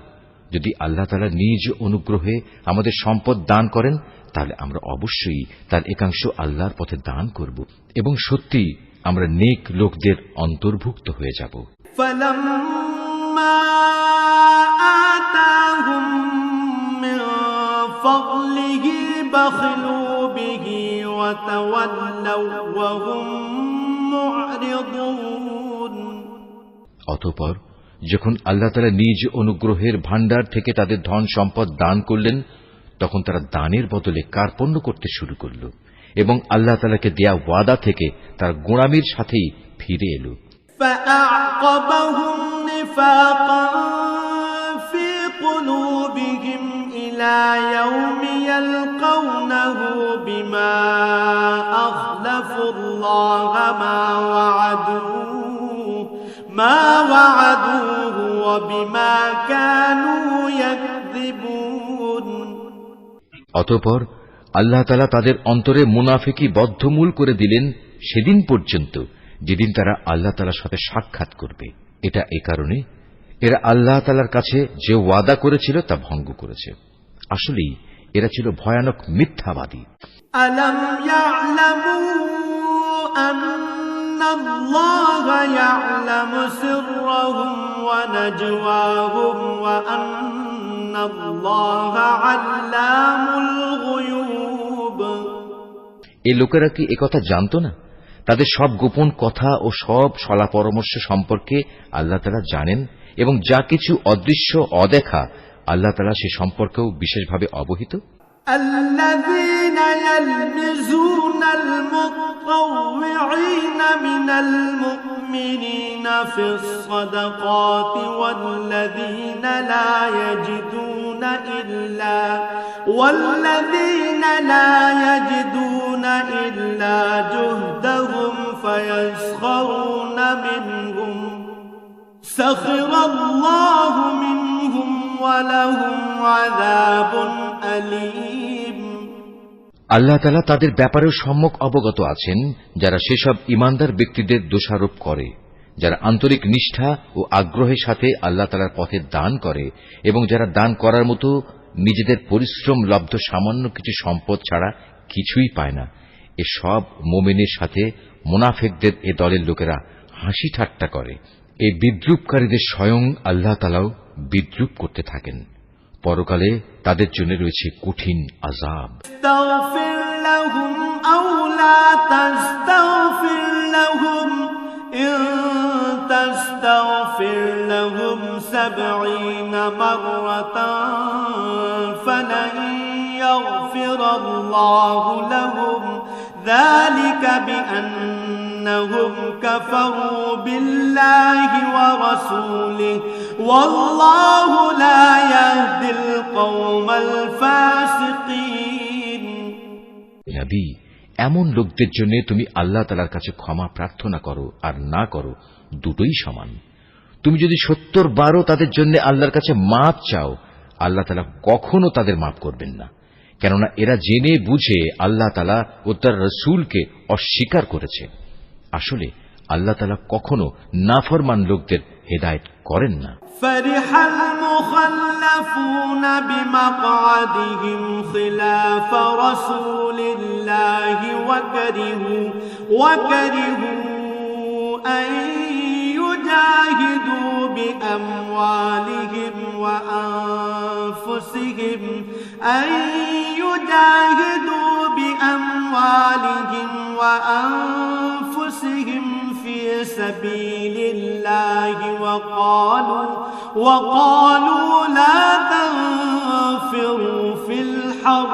যদি আল্লাহ তাআলা নিজ অনুগ্রহে আমাদের সম্পদ দান করেন তাহলে আমরা অবশ্যই তার একাংশ আল্লাহর পথে দান করব এবং সত্যি আমরা নেক লোকদের অন্তর্ভুক্ত হয়ে যাব। فلما آتاهم من فضله بخلوا به وتولوا وهم معرضون। অতঃপর যখন আল্লাহ তাআলা নিজ অনুগ্রহের ভাণ্ডার থেকে তাদের ধন সম্পদ দান করলেন তখন তারা দানের বদলে কার্পণ্য করতে শুরু করল এবং আল্লাহ তাআলাকে দেয়া ওয়াদা থেকে তার গোঁড়ামির সাথেই ফিরে এলো। فأعقبهم نفاقا في قلوبهم إلى يوم يلقونه بما أخلفوا الله ما وعدوه وبما كانوا يكذبون। অতঃপর আল্লাহ তাআলা তাদের অন্তরে মুনাফিকি বদ্ধমূল করে দিলেন সেদিন পর্যন্ত যেদিন তারা আল্লাহ তাআলার সাথে সাক্ষাৎ করবে। এটা এ কারণে এরা আল্লাহ তাআলার কাছে যে ওয়াদা করেছিল তা ভঙ্গ করেছে। আসলেই এরা ছিল ভয়ানক মিথ্যাবাদী। আলম ইয়ালামু আন্নাল্লাহা ইয়ালামু সিররাহুম ওয়া নাজওয়াহুম ওয়া আন্নাল্লাহা আল্লামুল গুয়ুব। এই লোকেরা কি একথা জানতো না? তাদের সব গোপন কথা ও সব সলা পরামর্শ সম্পর্কে আল্লাহ তাআলা জানেন এবং যা কিছু অদৃশ্য অদেখা আল্লাহ তাআলা সে সম্পর্কেও বিশেষভাবে অবহিত। الذين يلمزون المطوعين من المؤمنين في الصدقات والذين لا يجدون إلا جهدهم فيسخرون منهم سخر الله منهم ولهم عذاب أليم। আল্লাহ তাআলা তাদের ব্যাপারেও সম্যক অবগত আছেন যারা সেসব ইমানদার ব্যক্তিদের দোষারোপ করে, যারা আন্তরিক নিষ্ঠা ও আগ্রহের সাথে আল্লাহ তাআলার পথে দান করে এবং যারা দান করার মতো নিজেদের পরিশ্রম লব্ধ সামান্য কিছু সম্পদ ছাড়া কিছুই পায় না। এ সব মুমিনের সাথে মুনাফিকদের এ দলের লোকেরা হাসি ঠাট্টা করে। এই বিদ্রূপকারীদের স্বয়ং আল্লাহ তাআলাও বিদ্রূপ করতে থাকেন। পরকালে তাদের জন্য রয়েছে কঠিন আযাব। استغفر لهم أو لا تستغفر لهم إن تستغفر لهم 70 مرة فلن يغفر الله لهم ذلك بأنهم كفروا بالله ورسوله والله لا يهدي القوم الفاسقين নবী, এমন লোকদের জন্য তুমি আল্লাহ তাআলার কাছে ক্ষমা প্রার্থনা করো আর না করো, দুটোই সমান। তুমি যদি 70 বারও তাদের জন্য আল্লাহর কাছে মাপ চাও, আল্লাহ তাআলা কখনো তাদের মাপ করবেন না, কেননা এরা জেনে বুঝে আল্লাহ তাআলা ও তার রাসূলকে অস্বীকার করেছে। আসলে আল্লাহ তাআলা কখনো নাফরমান লোকদের হেদায়েত করেন না। فرح المخلفون بمقعدهم خلاف رسول الله وكرهوا أن يجاهدوا بأموالهم وأنفسهم في سبيل الله وقالوا لا تنفروا في الحر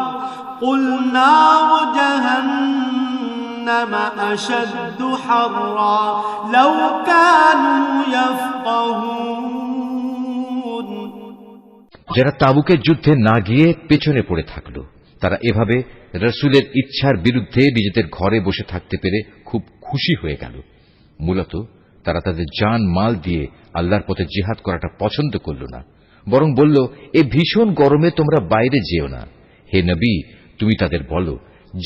قل نار جهنم أشد حرا لو كانوا يفقهون যারা তাবুকের যুদ্ধে না গিয়ে পেছনে পড়ে থাকল, তারা এভাবে রাসূলের ইচ্ছার বিরুদ্ধে নিজেদের ঘরে বসে থাকতে পেরে খুব খুশি হয়ে গেল। মূলত তারা তাদের জান মাল দিয়ে আল্লাহর পথে জিহাদ করাটা পছন্দ করল না, বরং বলল, এই ভীষণ গরমে তোমরা বাইরে যেও না। হে নবী, তুমি তাদের বলো,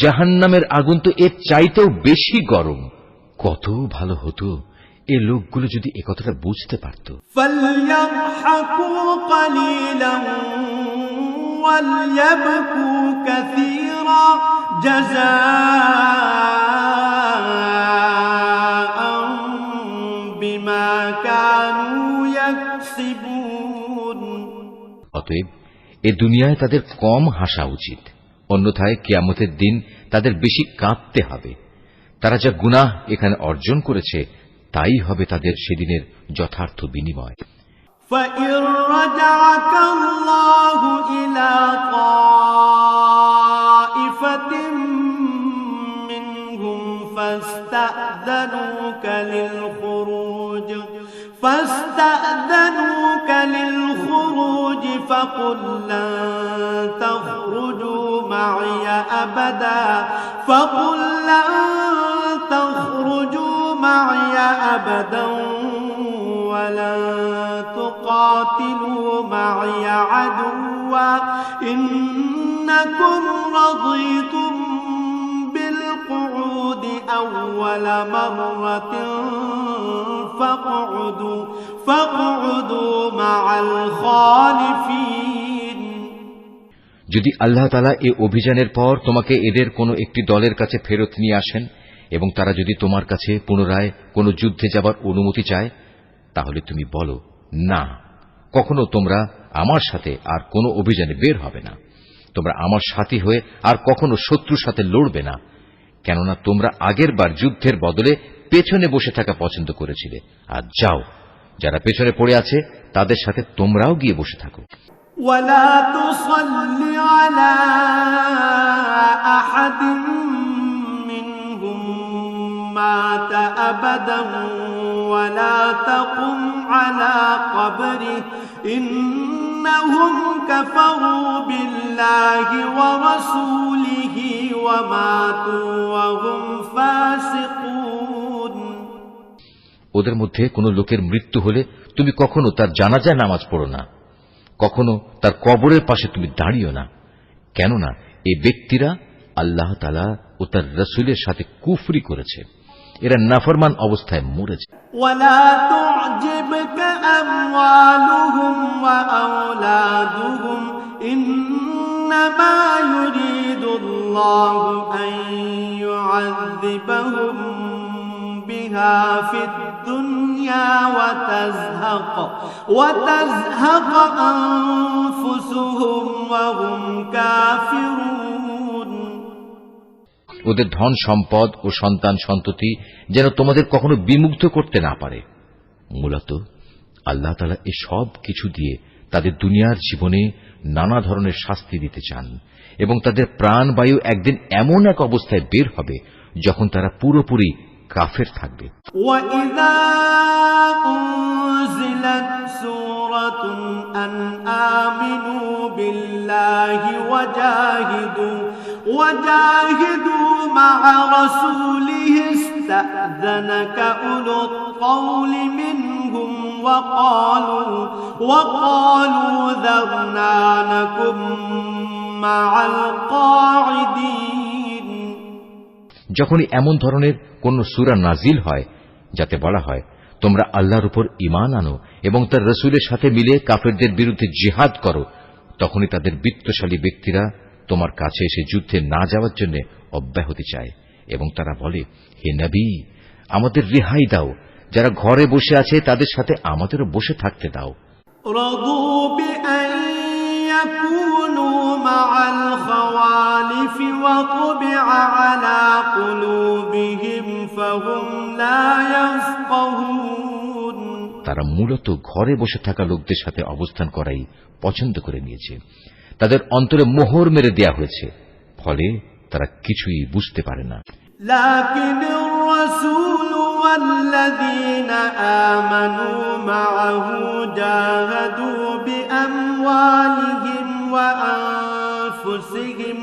জাহান্নামের আগুন তো এর চাইতেও বেশি গরম। কত ভালো হতো এই লোকগুলো যদি একথাটা বুঝতে পারত। فليضحكوا قليلا وليبكوا كثيرا جزاء بما كانوا يكسبون অতএব এ দুনিয়ায় তাদের কম হাসা উচিত, অন্যথায় কিয়ামতের দিন তাদের বেশি কাঁদতে হবে। তারা যা গুনাহ এখানে অর্জন করেছে তাই হবে তাদের সেদিনের যথার্থ বিনিময়। فإن رجعك الله إلى طائفة منهم فاستأذنوك للخروج فقل لن تخرجوا معي أبدا ولن تقاتلوا معي عدوا إنكم رضيتم بالقعود أول مرة فاقعدوا مع الخالفين যদি আল্লাহ তাআলা এই অভিযানের পর তোমাকে এদের কোনো একটি দলের কাছে ফেরত নিয়ে আসেন এবং তারা যদি তোমার কাছে পুনরায় কোনো যুদ্ধে যাবার অনুমতি চায়, তাহলে তুমি বলো, না, কখনো তোমরা আমার সাথে আর কোনো অভিযানে বের হবে না। তোমরা আমার সাথী হয়ে আর কখনো শত্রুর সাথে লড়বে না, কেননা তোমরা আগের বার যুদ্ধের বদলে পেছনে বসে থাকা পছন্দ করেছিলে। আর যাও, যারা পেছনে পড়ে আছে তাদের সাথে তোমরাও গিয়ে বসে থাকো। ولا تصل على أحد منهم مات أبدا ولا تقم على قبره إنهم كفروا بالله ورسوله وماتوا وهم فاسقون ওদের মধ্যে কোনো লোকের মৃত্যু হলে তুমি কখনো তার জানাজায় নামাজ পড়ো না, কখনো তার কবরের পাশে তুমি দাঁড়িও না, কেননা এই ব্যক্তিরা আল্লাহ তাআলা ও তার রাসূলের সাথে কুফরি করেছে, এরা নাফরমান অবস্থায় মরেছে। ولا تعجبك أموالهم وأولادهم إنما يريد الله أن يعذبهم بها في الدنيا وتزهق أنفسهم وهم كافرون ওদের ধন সম্পদ ও সন্তান সন্ততি যেন তোমাদের কখনো বিমুগ্ধ করতে না পারে। মূলত আল্লাহ তাআলা এই সব কিছু দিয়ে তাদের দুনিয়ার জীবনে নানা ধরনের শাস্তি দিতে চান এবং তাদের প্রাণবায়ু একদিন এমন এক অবস্থায় বের হবে যখন তারা পুরোপুরি কাফের থাকবে। وَإِذَا أُنزِلَتْ سُورَةٌ أَنْ آمِنُوا بِاللَّهِ وَجَاهِدُوا مَعَ رَسُولِهِ اسْتَأْذَنَكَ أُولُو الطَّوْلِ مِنْهُمْ وَقَالُوا ذَرْنَا نَكُن مَّعَ الْقَاعِدِينَ যখনই এমন ধরনের কোন সূরা নাজিল হয় যাতে বলা হয় তোমরা আল্লাহর উপর ঈমান আনো এবং তার রাসূলের সাথে মিলে কাফেরদের বিরুদ্ধে জিহাদ করো, তখনই তাদের বিত্তশালী ব্যক্তিরা তোমার কাছে এসে যুদ্ধে না যাওয়ার জন্য অব্যাহতি চায় এবং তারা বলে, হে নবী, আমাদের রেহাই দাও, যারা ঘরে বসে আছে তাদের সাথে আমাদেরও বসে থাকতে দাও। رضوا بأن يكونوا مع الخوالف وطبع على قلوبهم فهم لا يفقهون তারা মূলত ঘরে বসে থাকা লোকদের সাথে অবস্থান করাই পছন্দ করে নিয়েছে। তাদের অন্তরে মোহর মেরে দেয়া হয়েছে, ফলে তারা কিছুই বুঝতে পারে না। لكن الرسول والذين آمنوا معه جاهدوا بأموالهم وأنفسهم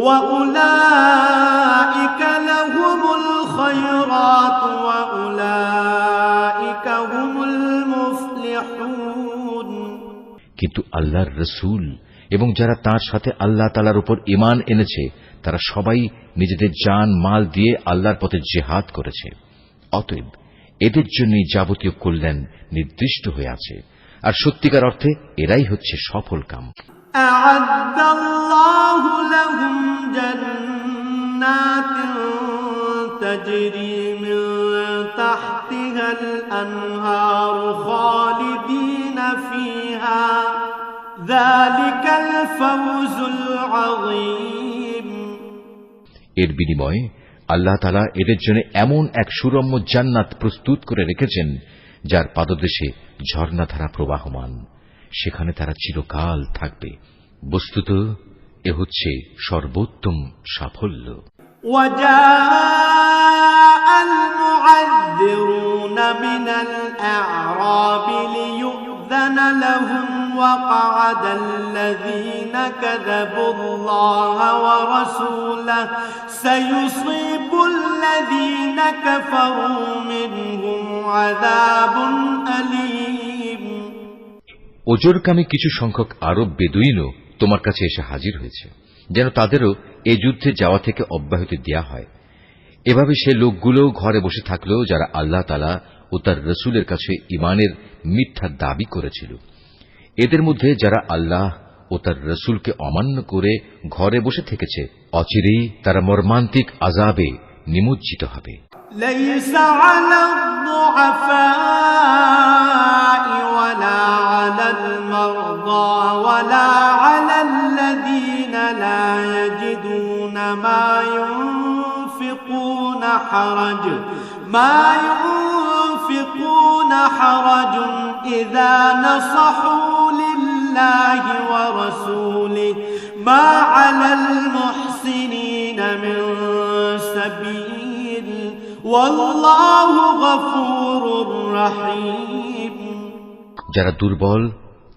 وأولئك لهم الخيرات وأولئك هم المفلحون কিন্তু আল্লাহর রাসূল এবং যারা তার সাথে আল্লাহ তাআলার উপর ঈমান এনেছে তারা সবাই নিজেদের জান মাল দিয়ে আল্লাহর পথে জিহাদ করেছে। অতএব এদের জন্যই যাবতীয় কল্যাণ নির্দিষ্ট হয়ে আছে, আর সত্যিকার অর্থে এরাই হচ্ছে সফল কাম। أعد الله لهم جنات تجري من تحتها الأنهار خالدين فيها ذلك الفوز العظيم এর বিনিময়ে আল্লাহ তাআলা এদের জন্য এমন এক সুরম্য জান্নাত প্রস্তুত করে রেখেছেন যার পাদদেশে ঝর্ণাধারা প্রবাহমান, সেখানে তারা চিরকাল থাকবে। বস্তুত এ হচ্ছে সর্বোত্তম সাফল্য। وجاء المعذرون من الأعراب ليؤذن لهم وقعد الذين كذبوا الله ورسوله سيصيب الذين كفروا منهم عذاب أليم ওজরকামী কিছু সংখ্যক আরব বেদুইনও তোমার কাছে এসে হাজির হয়েছে, যেন তাদেরও এ যুদ্ধে যাওয়া থেকে অব্যাহতি দেয়া হয়। এভাবে সে লোকগুলো ঘরে বসে থাকলো যারা আল্লাহ তাআলা ও তার রাসূলের কাছে ঈমানের মিথ্যা দাবি করেছিল। এদের মধ্যে যারা আল্লাহ ও তার রাসূলকে অমান্য করে ঘরে বসে থেকেছে, অচিরেই তারা মর্মান্তিক আযাবে নিমজ্জিত হবে। ليس على الضعفاء ولا على المرضى ولا على الذين لا يجدون ما ينفقون حرج إذا نصحوا لله ورسوله ما على المحسنين من سبيل والله غفور رحيم যারা দুর্বল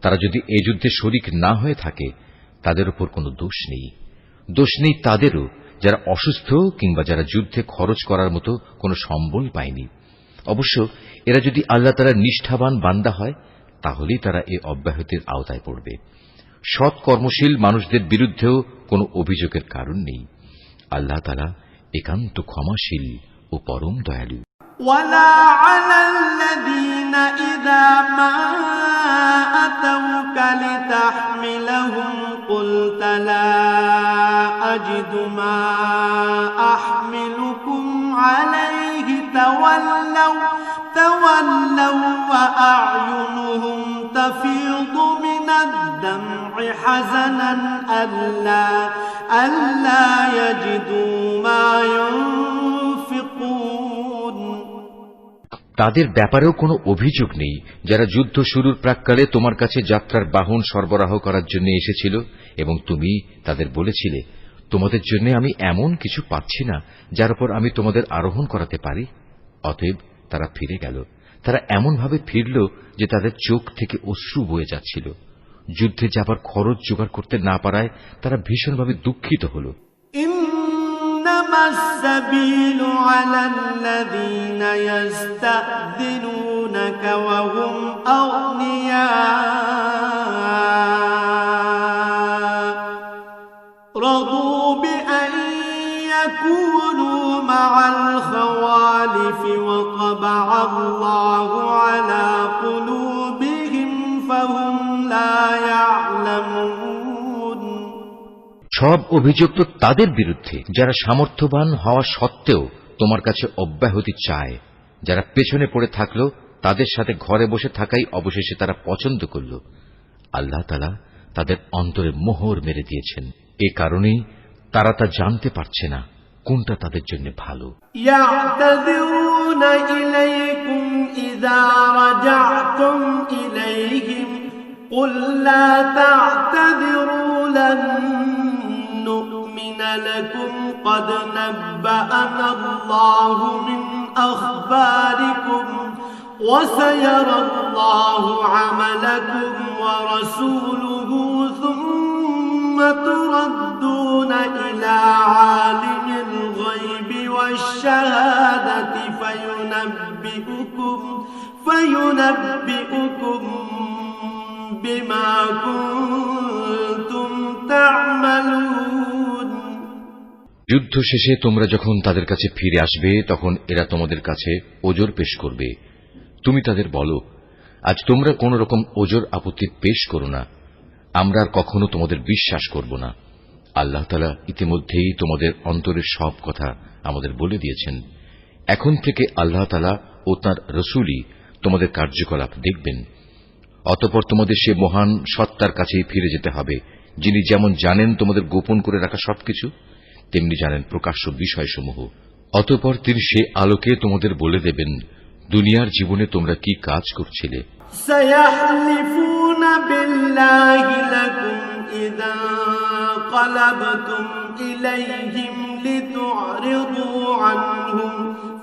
তারা যদি এই যুদ্ধে শরীক না হয়ে থাকে তাদের উপর কোনো দোষ নেই। দোষ নেই তাদেরও যারা অসুস্থ কিংবা যারা যুদ্ধে খরচ করার মতো কোনো সম্বল পায়নি। অবশ্য এরা যদি আল্লাহ তাআলার নিষ্ঠাবান বান্দা হয় তাহলেই তারা এই অব্যাহতির আওতায় পড়বে। সৎ কর্মশীল মানুষদের বিরুদ্ধেও কোনো অভিযোগের কারণ নেই। আল্লাহ তাআলা একান্ত ক্ষমাশীল ও পরম দয়ালু। ولا على الذين إذا ما أتوك لتحملهم قلت لا أجد ما أحملكم عليه تولوا أعينهم تفيض من الدمع حزنا ألا يجدوا ما ينفقون তাদের ব্যাপারেও কোনো অভিযোগ নেই যারা যুদ্ধ শুরুর প্রাক্কালে তোমার কাছে যাত্রার বাহন সরবরাহ করার জন্য এসেছিল এবং তুমি তাদের বলেছিলে, তোমাদের জন্য আমি এমন কিছু পাচ্ছি না যার উপর আমি তোমাদের আরোহণ করাতে পারি। অতএব তারা ফিরে গেল। তারা এমনভাবে ফিরল যে তাদের চোখ থেকে অশ্রু বয়ে যাচ্ছিল। যুদ্ধে যাবার খরচ জোগাড় করতে না পারায় তারা ভীষণভাবে দুঃখিত হল। إنما السبيل على الذين يستأذنونك وهم أغنياء رضوا بأن يكونوا مع الخوالف وطبع الله على قلوبهم فهم لا يعلمون সব অভিযোগ তো তাদের বিরুদ্ধে যারা সামর্থ্যবান হওয়া সত্ত্বেও তোমার কাছে অব্যাহতি চায়, যারা পেছনে পড়ে থাকলো তাদের সাথে ঘরে বসে থাকাই অবশেষে তারা পছন্দ করল। আল্লাহ তাআলা তাদের অন্তরে মোহর মেরে দিয়েছেন। এ কারণেই তারা তা জানতে পারছে না কোনটা তাদের জন্য ভালো। يعتذرون إليكم إذا رجعتم إليهم قل لا تعتذروا لن نؤمن لكم قد نبأنا الله من أخباركم وسيرى الله عملكم ورسوله ثم تردون إلى عالم الغيب والشهادة فينبئكم بما كنتم تعملون যুদ্ধ শেষে তোমরা যখন তাদের কাছে ফিরে আসবে তখন এরা তোমাদের কাছে ওজর পেশ করবে। তুমি তাদের বলো, আজ তোমরা কোন রকম ওজর আপত্তি পেশ করো না, আমরা আর কখনো তোমাদের বিশ্বাস করব না। আল্লাহ তাআলা ইতিমধ্যেই তোমাদের অন্তরের সব কথা আমাদের বলে দিয়েছেন। এখন থেকে আল্লাহ তাআলা ও তাঁর রাসূলই তোমাদের কার্যকলাপ দেখবেন। অতঃপর তোমাদের সে মহান সত্তার কাছেই ফিরে যেতে হবে, যিনি যেমন জানেন তোমাদের গোপন করে রাখা সবকিছু, তেমনি জানেন প্রকাশ্য বিষয়সমূহ। অতঃপর তিনি সে আলোকে তোমাদের বলে দেবেন দুনিয়ার জীবনে তোমরা কি কাজ করছিলে। سيحلفون بالله لكم إذا انقلبتم إليهم لتعرضوا عنهم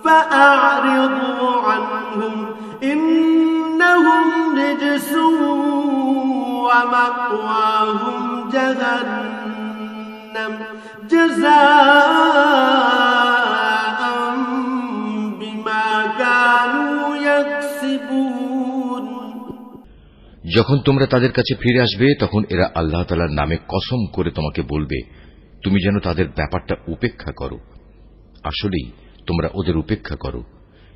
فأعرضوا عنهم إنهم رجس ومأواهم جهنم جزاء بما كانوا يكسبون যখন তোমরা তাদের কাছে ফিরে আসবে তখন এরা আল্লাহ তাআলার নামে কসম করে তোমাকে বলবে তুমি যেন তাদের ব্যাপারটা উপেক্ষা করো। আসলেই তোমরা ওদের উপেক্ষা করো,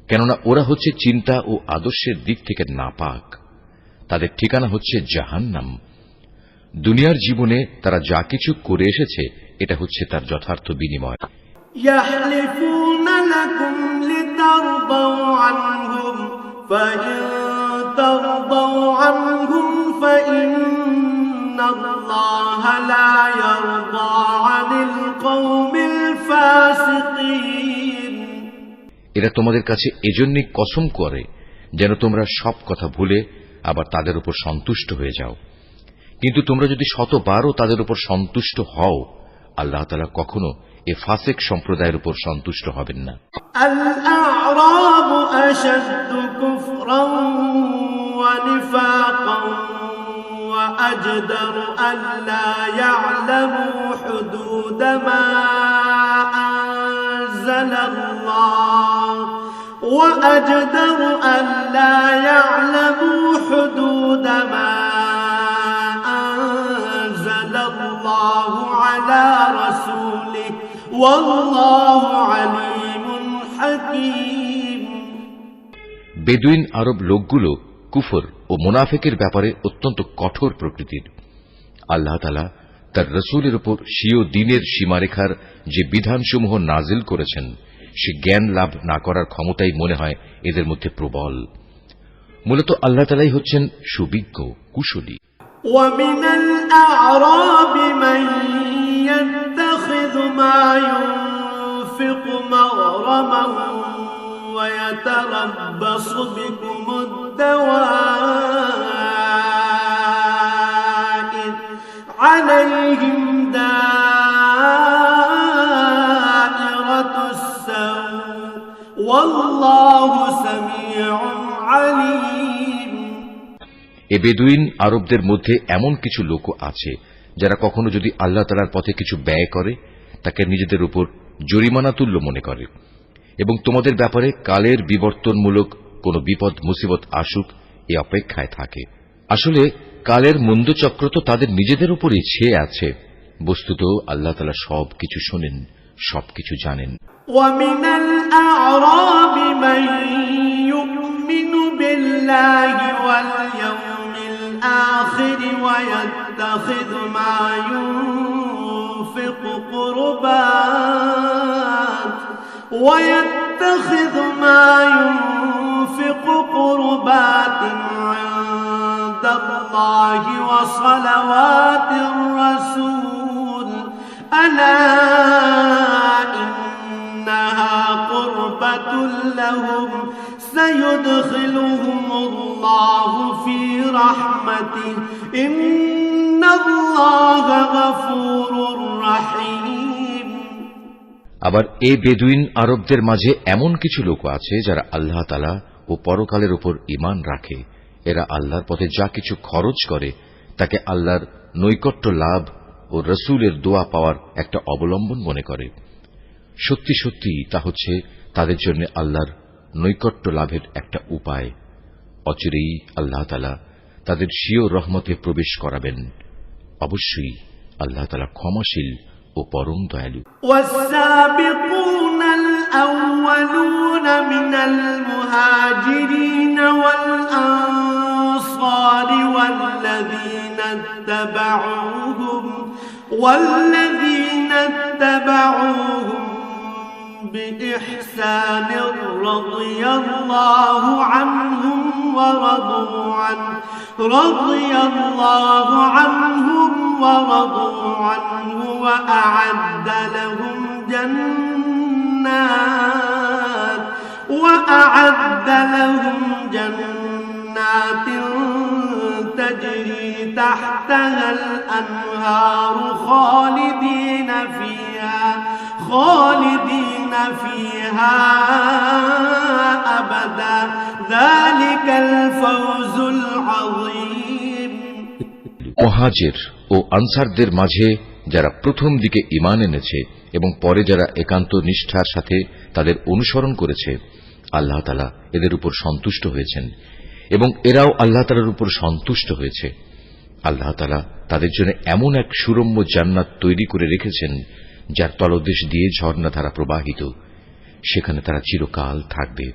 কেননা ওরা হচ্ছে চিন্তা ও আদর্শের দিক থেকে নাপাক। তাদের ঠিকানা হচ্ছে জাহান্নাম। দুনিয়ার জীবনে তারা যা কিছু করে এসেছে এটা হচ্ছে তার যথার্থ বিনিময়। يحلفون لكم لترضوا عنهم فإن ترضوا عنهم فإن الله لا يرضى عن القوم الفاسقين এরা তোমাদের কাছে এজন্যই কসম করে যেন তোমরা সব কথা ভুলে আবার তাদের উপর সন্তুষ্ট হয়ে যাও। কিন্তু তোমরা যদি শতবারও তাদের উপর সন্তুষ্ট হও, আল্লাহ তাআলা কখনো এ ফাসিক সম্প্রদায়ের উপর সন্তুষ্ট হবেন না। الأعراب أشد كفرا ونفاقا وأجدر ألا يعلموا حدود ما أنزل الله وأجدر ألا يعلموا حدود ما أنزل الله على رسوله والله عليم حكيم বেদুইন আরব লোকগুলো কুফর ও মুনাফিকের ব্যাপারে অত্যন্ত কঠোর প্রকৃতির। আল্লাহ তাআলা তার রাসূলের উপর স্বীয় দ্বীনের সীমারেখার যে বিধানসমূহ নাজিল করেছেন সে জ্ঞান লাভ না করার ক্ষমতাই মনে হয় এদের মধ্যে প্রবল। মূলত আল্লাহ তাআলাই হচ্ছেন সুবিজ্ঞ, কুশলী। ومن الأعراب من يتخذ ما ينفق مغرما ويتربص بكم الدوائر عليهم دائرة السوء والله سميع عليم। এ বেদুইন আরবদের মধ্যে এমন কিছু লোক আছে যারা কখনো যদি আল্লাহ তাআলার পথে কিছু ব্যয় করে তাকে নিজেদের উপর জরিমানা তুল্য মনে করে এবং তোমাদের ব্যাপারে কালের বিবর্তনমূলক কোনো বিপদ মুসিবত আসুক এ অপেক্ষায় থাকে। আসলে কালের মন্দচক্র তো তাদের নিজেদের উপরই ছেয়ে আছে। বস্তুত আল্লাহ তাআলা সবকিছু শোনেন, সবকিছু জানেন। ومن الأعراب من يؤمن بالله واليوم الآخر ويتخذ ما ينفق قربات عند الله وصلوات الرسول ألا إنها قربة لهم سيدخلهم الله في رحمته إن الله غفور رحيم। আবার এই বেদুইন আরবদের মাঝে এমন কিছু লোক আছে যারা আল্লাহ তাআলা ও পরকালের উপর ঈমান রাখে। এরা আল্লাহর পথে যা কিছু খরচ করে তাকে আল্লাহর নৈকট্য লাভ ও রাসূলের দোয়া পাওয়ার একটা অবলম্বন মনে করে। সত্যি সত্যি তা হচ্ছে তাদের জন্য আল্লাহর নৈকট্য লাভের একটা উপায়। অচিরেই আল্লাহ তাআলা তাদের স্বীয় রহমতে প্রবেশ করাবেন। অবশ্যই আল্লাহ তাআলা ক্ষমাশীল ও পরম দয়ালু। والسابقون الأولون من المهاجرين والأنصار والذين اتبعوهم بإحسان رضي الله عنهم ورضوا عنه وأعد لهم جنات تجري تحتها الأنهار خالدين فيها أبدا ذلك الفوز العظيم। মুহাজির ও আনসারদের মাঝে যারা প্রথম দিকে ঈমান এনেছে এবং পরে যারা একান্ত নিষ্ঠার সাথে তাদের অনুসরণ করেছে, আল্লাহ তাআলা এদের উপর সন্তুষ্ট হয়েছেন এবং এরাও আল্লাহ তাআলার উপর সন্তুষ্ট হয়েছে। আল্লাহ তাআলা তাদের জন্য এমন এক সুরম্য জান্নাত তৈরি করে রেখেছেন যার তলদেশ দিয়ে ঝর্ণাধারা প্রবাহিত। সেখানে তারা চিরকাল থাকবে,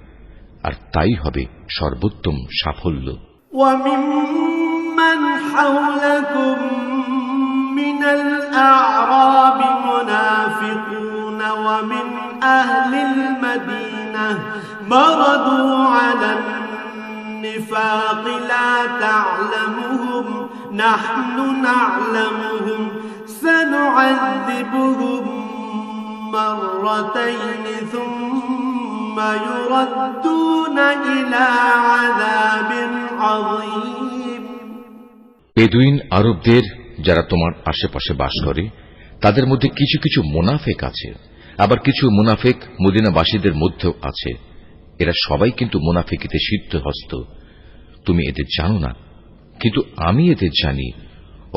আর তাই হবে সর্বোত্তম সাফল্য। وممن حولكم من الأعراب منافقون ومن أهل المدينة مردوا على النفاق لا تعلمهم نحن نعلمهم سنعذبهم مرتين ثم يردون إلى عذاب عظيم। বেদুইন আরবদের যারা তোমার আশেপাশে বাস করে তাদের মধ্যে কিছু কিছু মুনাফিক আছে, আবার কিছু মুনাফিক মদিনাবাসীদের মধ্যেও আছে। এরা সবাই কিন্তু মুনাফিকিতে সিদ্ধহস্ত। তুমি এদের জানো না, কিন্তু আমি এদের জানি।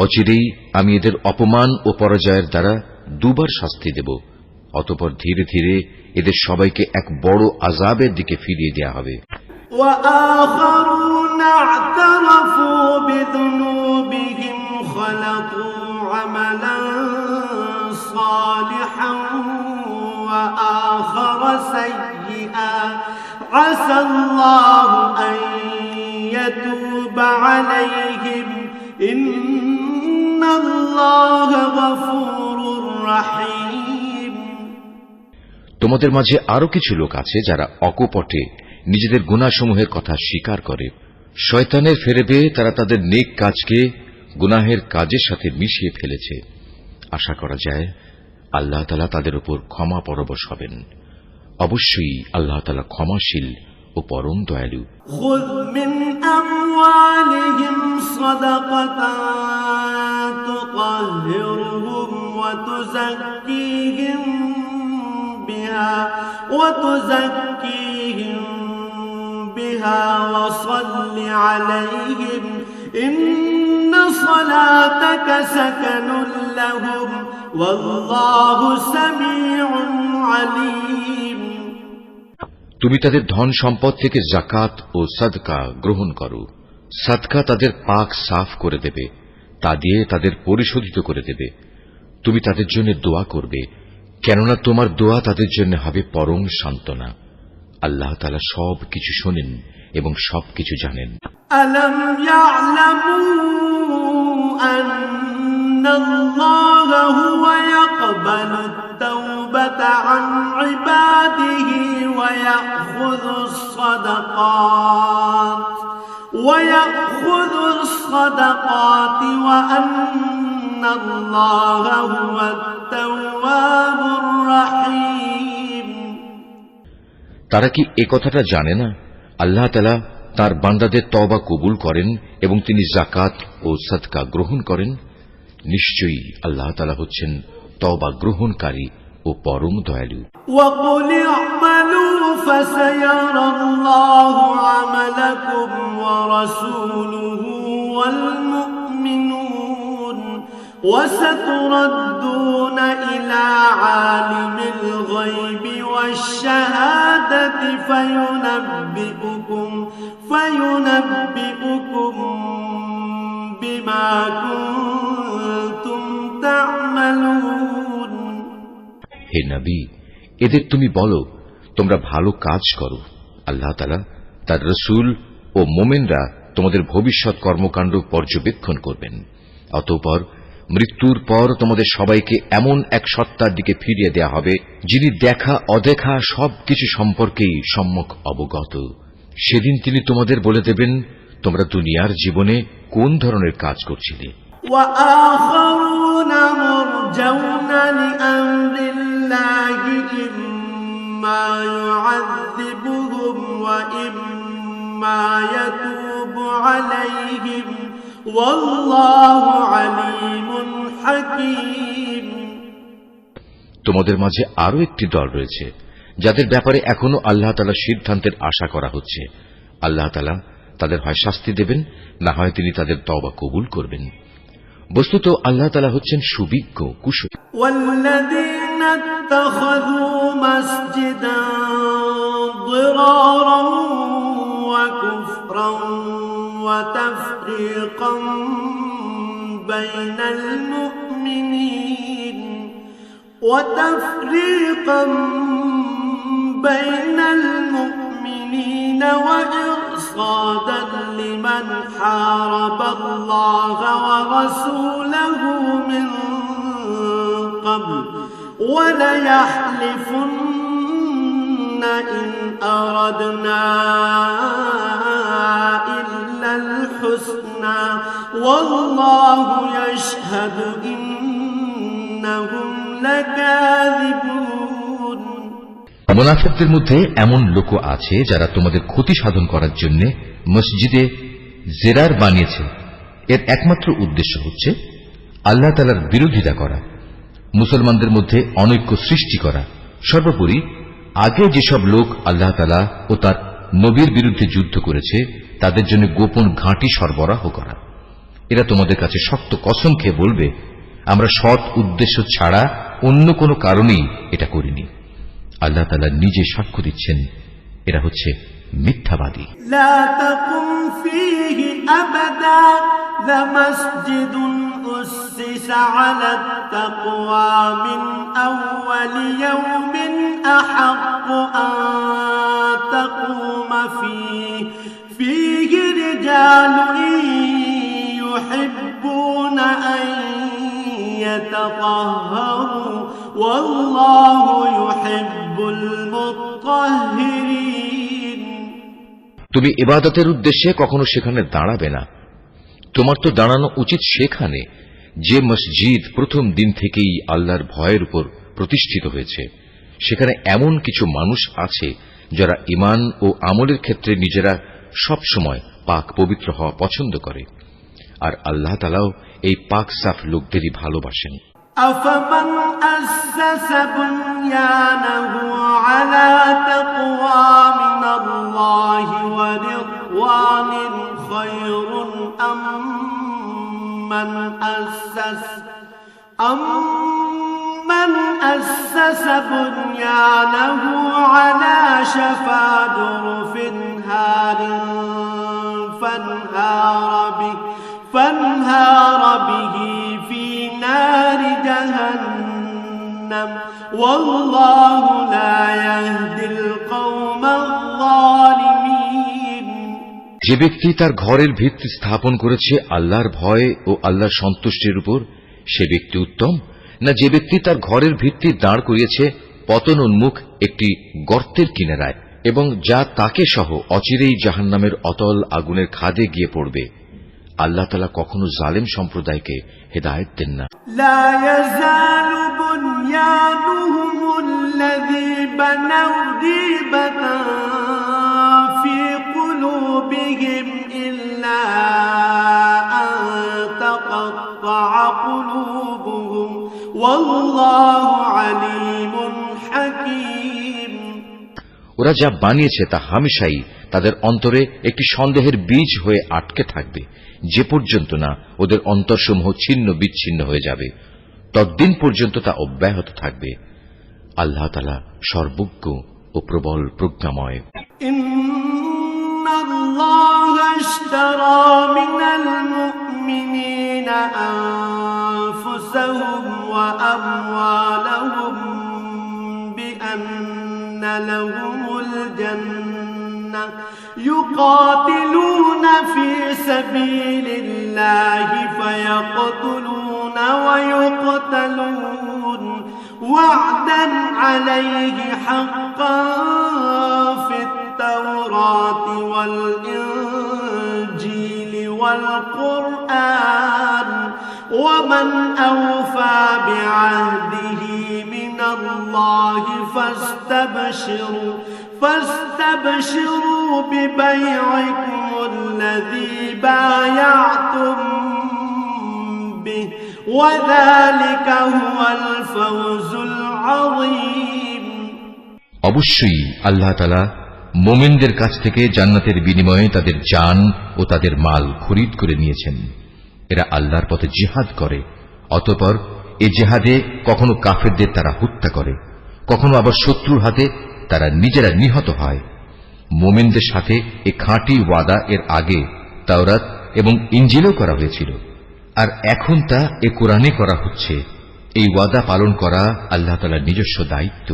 অচিরেই আমি এদের অপমান ও পরাজয়ের দ্বারা দুবার শাস্তি দেব। অতঃপর ধীরে ধীরে এদের সবাইকে এক বড় আযাবের দিকে ফিরিয়ে দেয়া হবে। وآخرون اعترفوا بذنوبهم خلقوا عملا صالحا وآخر سيئا عسى الله أن يتوب عليهم إن الله غفور رحيم। তোমাদের মাঝে আরো কিছু লোক আছে যারা অকপটে নিজেদের গুনাহসমূহের কথা স্বীকার করে। শয়তানের ফেরেবে তারা তাদের নেক কাজকে গুনাহের কাজের সাথে মিশিয়ে ফেলেছে। আশা করা যায় আল্লাহ তাআলা তাদের উপর ক্ষমা পরবশ হবেন। অবশ্যই আল্লাহ তাআলা ক্ষমাশীল ও পরম দয়ালু। خذ من أموالهم صدقة تطهرهم وتزكيهم بها وصل عليهم إن صلاتك سكن لهم والله سميع عليم। তুমি তাদের ধন সম্পদ থেকে যাকাত ও সাদকা গ্রহণ করো। সাদকা তাদের পাক সাফ করে দেবে, তা দিয়ে তাদের পরিশোধিত করে দেবে। তুমি তাদের জন্য দোয়া করবে, কেননা তোমার দোয়া তাদের জন্য হবে পরম সান্ত্বনা। আল্লাহ তাআলা সব কিছু শোনেন এবং সবকিছু জানেন। ألم يعلموا أن الله هو يقبل التوبة عن عباده ويأخذ الصدقات وأن الله هو التواب الرحيم। তারা কি এ কথাটা জানে না আল্লাহ তাআলা তার বান্দাদের তওবা কবুল করেন এবং তিনি যাকাত ও সাদকা গ্রহণ করেন? নিশ্চয়ই আল্লাহ তাআলা হচ্ছেন তওবা গ্রহণকারী ও পরম দয়ালু। وقل اعملوا فسيرى الله عملكم ورسوله والمؤمنون وستردون إلى عالم الغيب والشهادة فينبئكم بما كنتم تعملون। হে নবী, এদের তুমি বলো তোমরা ভালো কাজ করো, আল্লাহ তাআলা তার রাসূল ও মুমিনরা তোমাদের ভবিষ্যৎ কর্মকাণ্ড পর্যবেক্ষণ করবেন। অতঃপর মৃত্যুর পর তোমাদের সবাইকে এমন এক সত্তার দিকে ফিরিয়ে দেয়া হবে যিনি দেখা অদেখা সবকিছু সম্পর্কেই সম্যক অবগত। সেদিন তিনি তোমাদের বলে দেবেন তোমরা দুনিয়ার জীবনে কোন ধরনের কাজ করছিলে। وآخرون مرجون لأمر الله إما يعذبهم وإما يتوب عليهم والله عليم حكيم। তোমাদের মাঝে আরো একটি দল রয়েছে যাদের ব্যাপারে এখনো আল্লাহ তাআলার সিদ্ধান্তের আশা করা হচ্ছে। আল্লাহ তাআলা তাদের হয় শাস্তি দেবেন, না হয় তিনি তাদের তওবা কবুল করবেন। বস্তুত আল্লাহ তাআলা হচ্ছেন সুবিজ্ঞ কুশলী। والذين اتخذوا مسجدا ضرارا وكفرا وتفريقا بين المؤمنين وإرصادا لمن حارب الله ورسوله من قبل وليحلفن إن أردنا إلا الحسنى والله يشهد إنهم لكاذبون। মুনাফিকদের মধ্যে এমন লোক আছে যারা তোমাদের ক্ষতি সাধন করার জন্য মসজিদে জেরার বানিয়েছে। এর একমাত্র উদ্দেশ্য হচ্ছে আল্লাহ তাআলার বিরোধিতা করা, মুসলমানদের মধ্যে অনৈক্য সৃষ্টি করা। সর্বোপরি আগে যেসব লোক আল্লাহ তাআলা ও তার নবীর বিরুদ্ধে যুদ্ধ করেছে তাদের জন্য গোপন ঘাঁটি সরবরাহ করা। এরা তোমাদের কাছে শক্ত কসম খেয়ে বলবে আমরা সৎ উদ্দেশ্য ছাড়া অন্য কোনো কারণেই এটা করিনি। আল্লাহ তাআলা নিজে সাক্ষ্য দিচ্ছেন এরা হচ্ছে মিথ্যাবাদী। لا تقم فيه أبدا لمسجد أسس على التقوى من أول يوم أحق أن تقوم فيه رجال يحبون أن يتطهروا والله يحب المطهرين। তুমি ইবাদতের উদ্দেশ্যে কখনো সেখানে দাঁড়াবে না। তোমার তো দাঁড়ানো উচিত সেখানে যে মসজিদ প্রথম দিন থেকেই আল্লাহর ভয়ের উপর প্রতিষ্ঠিত হয়েছে। সেখানে এমন কিছু মানুষ আছে যারা ঈমান ও আমলের ক্ষেত্রে নিজেরা সব সময় পাক পবিত্র হওয়া পছন্দ করে, আর আল্লাহ তাআলাও এই পাক সাফ লোকদেরই ভালোবাসেন। أفمن أسس بنيانه على تقوى من الله ورضوان خير أم من أسس بنيانه على شفا جرف هار فانهار به في نار جهنم والله لا يهدي القوم الظالمين। যে ব্যক্তি তার ঘরের ভিত্তি স্থাপন করেছে আল্লাহর ভয় ও আল্লাহর সন্তুষ্টির উপর, সে ব্যক্তি উত্তম, না যে ব্যক্তি তার ঘরের ভিত্তি দাঁড় করিয়েছে পতন উন্মুখ একটি গর্তের কিনারায় এবং যা তাকে সহ অচিরেই জাহান্নামের অতল আগুনের খাদে গিয়ে পড়বে। আল্লাহ তাআলা কখনো জালেম সম্প্রদায়কে হেদায়েত দেন না। লা ইয়াজালু বুনয়ানুহুম আল্লাযী বানাউ রিবাতান ফি কুলুবিহিম ইল্লা আন তাকাত্তাআ কুলুবুহুম ওয়াল্লাহু আলীমুন হাকীম। ওরা যা বানিয়েছে তা হামেশাই তাদের অন্তরে একটি সন্দেহের বীজ হয়ে আটকে থাকবে, যে পর্যন্ত না ওদের অন্তরসমূহ ছিন্ন বিচ্ছিন্ন হয়ে যাবে, ততদিন পর্যন্ত তা অব্যাহত থাকবে। আল্লাহ তাআলা সর্বজ্ঞ ও প্রবল প্রজ্ঞাময়। ইন্নাল্লাহা ইশতারা মিনাল মুমিনিনা আনফুসাহুম ওয়া আমওয়ালাহুম বিআন্না লাহুমুল জান্নাহ يقاتلون في سبيل الله فيقتلون ويقتلون وعدا عليه حقا في التوراة والإنجيل والقرآن ومن أوفى بعهده من الله فاستبشروا ببيعكم الذي بايعتم به وذلك هو الفوز العظيم। অবশ্যই আল্লাহ তাআলা মুমিনদের কাছ থেকে জান্নাতের বিনিময়ে তাদের জান ও তাদের মাল খরিদ করে নিয়েছেন। এরা আল্লাহর পথে জিহাদ করে, অতঃপর এ জিহাদে কখনো কাফেরদের তারা হত্যা করে, কখনো আবার শত্রুর হাতে তারা নিজেরা নিহত হয়। মুমিনদের সাথে এ খাঁটি ওয়াদা এর আগে তাওরাত এবং ইনজিলেও করা হয়েছিল, আর এখন তা এ কোরআনে করা হচ্ছে। এই ওয়াদা পালন করা আল্লাহ তাআলার নিজস্ব দায়িত্ব,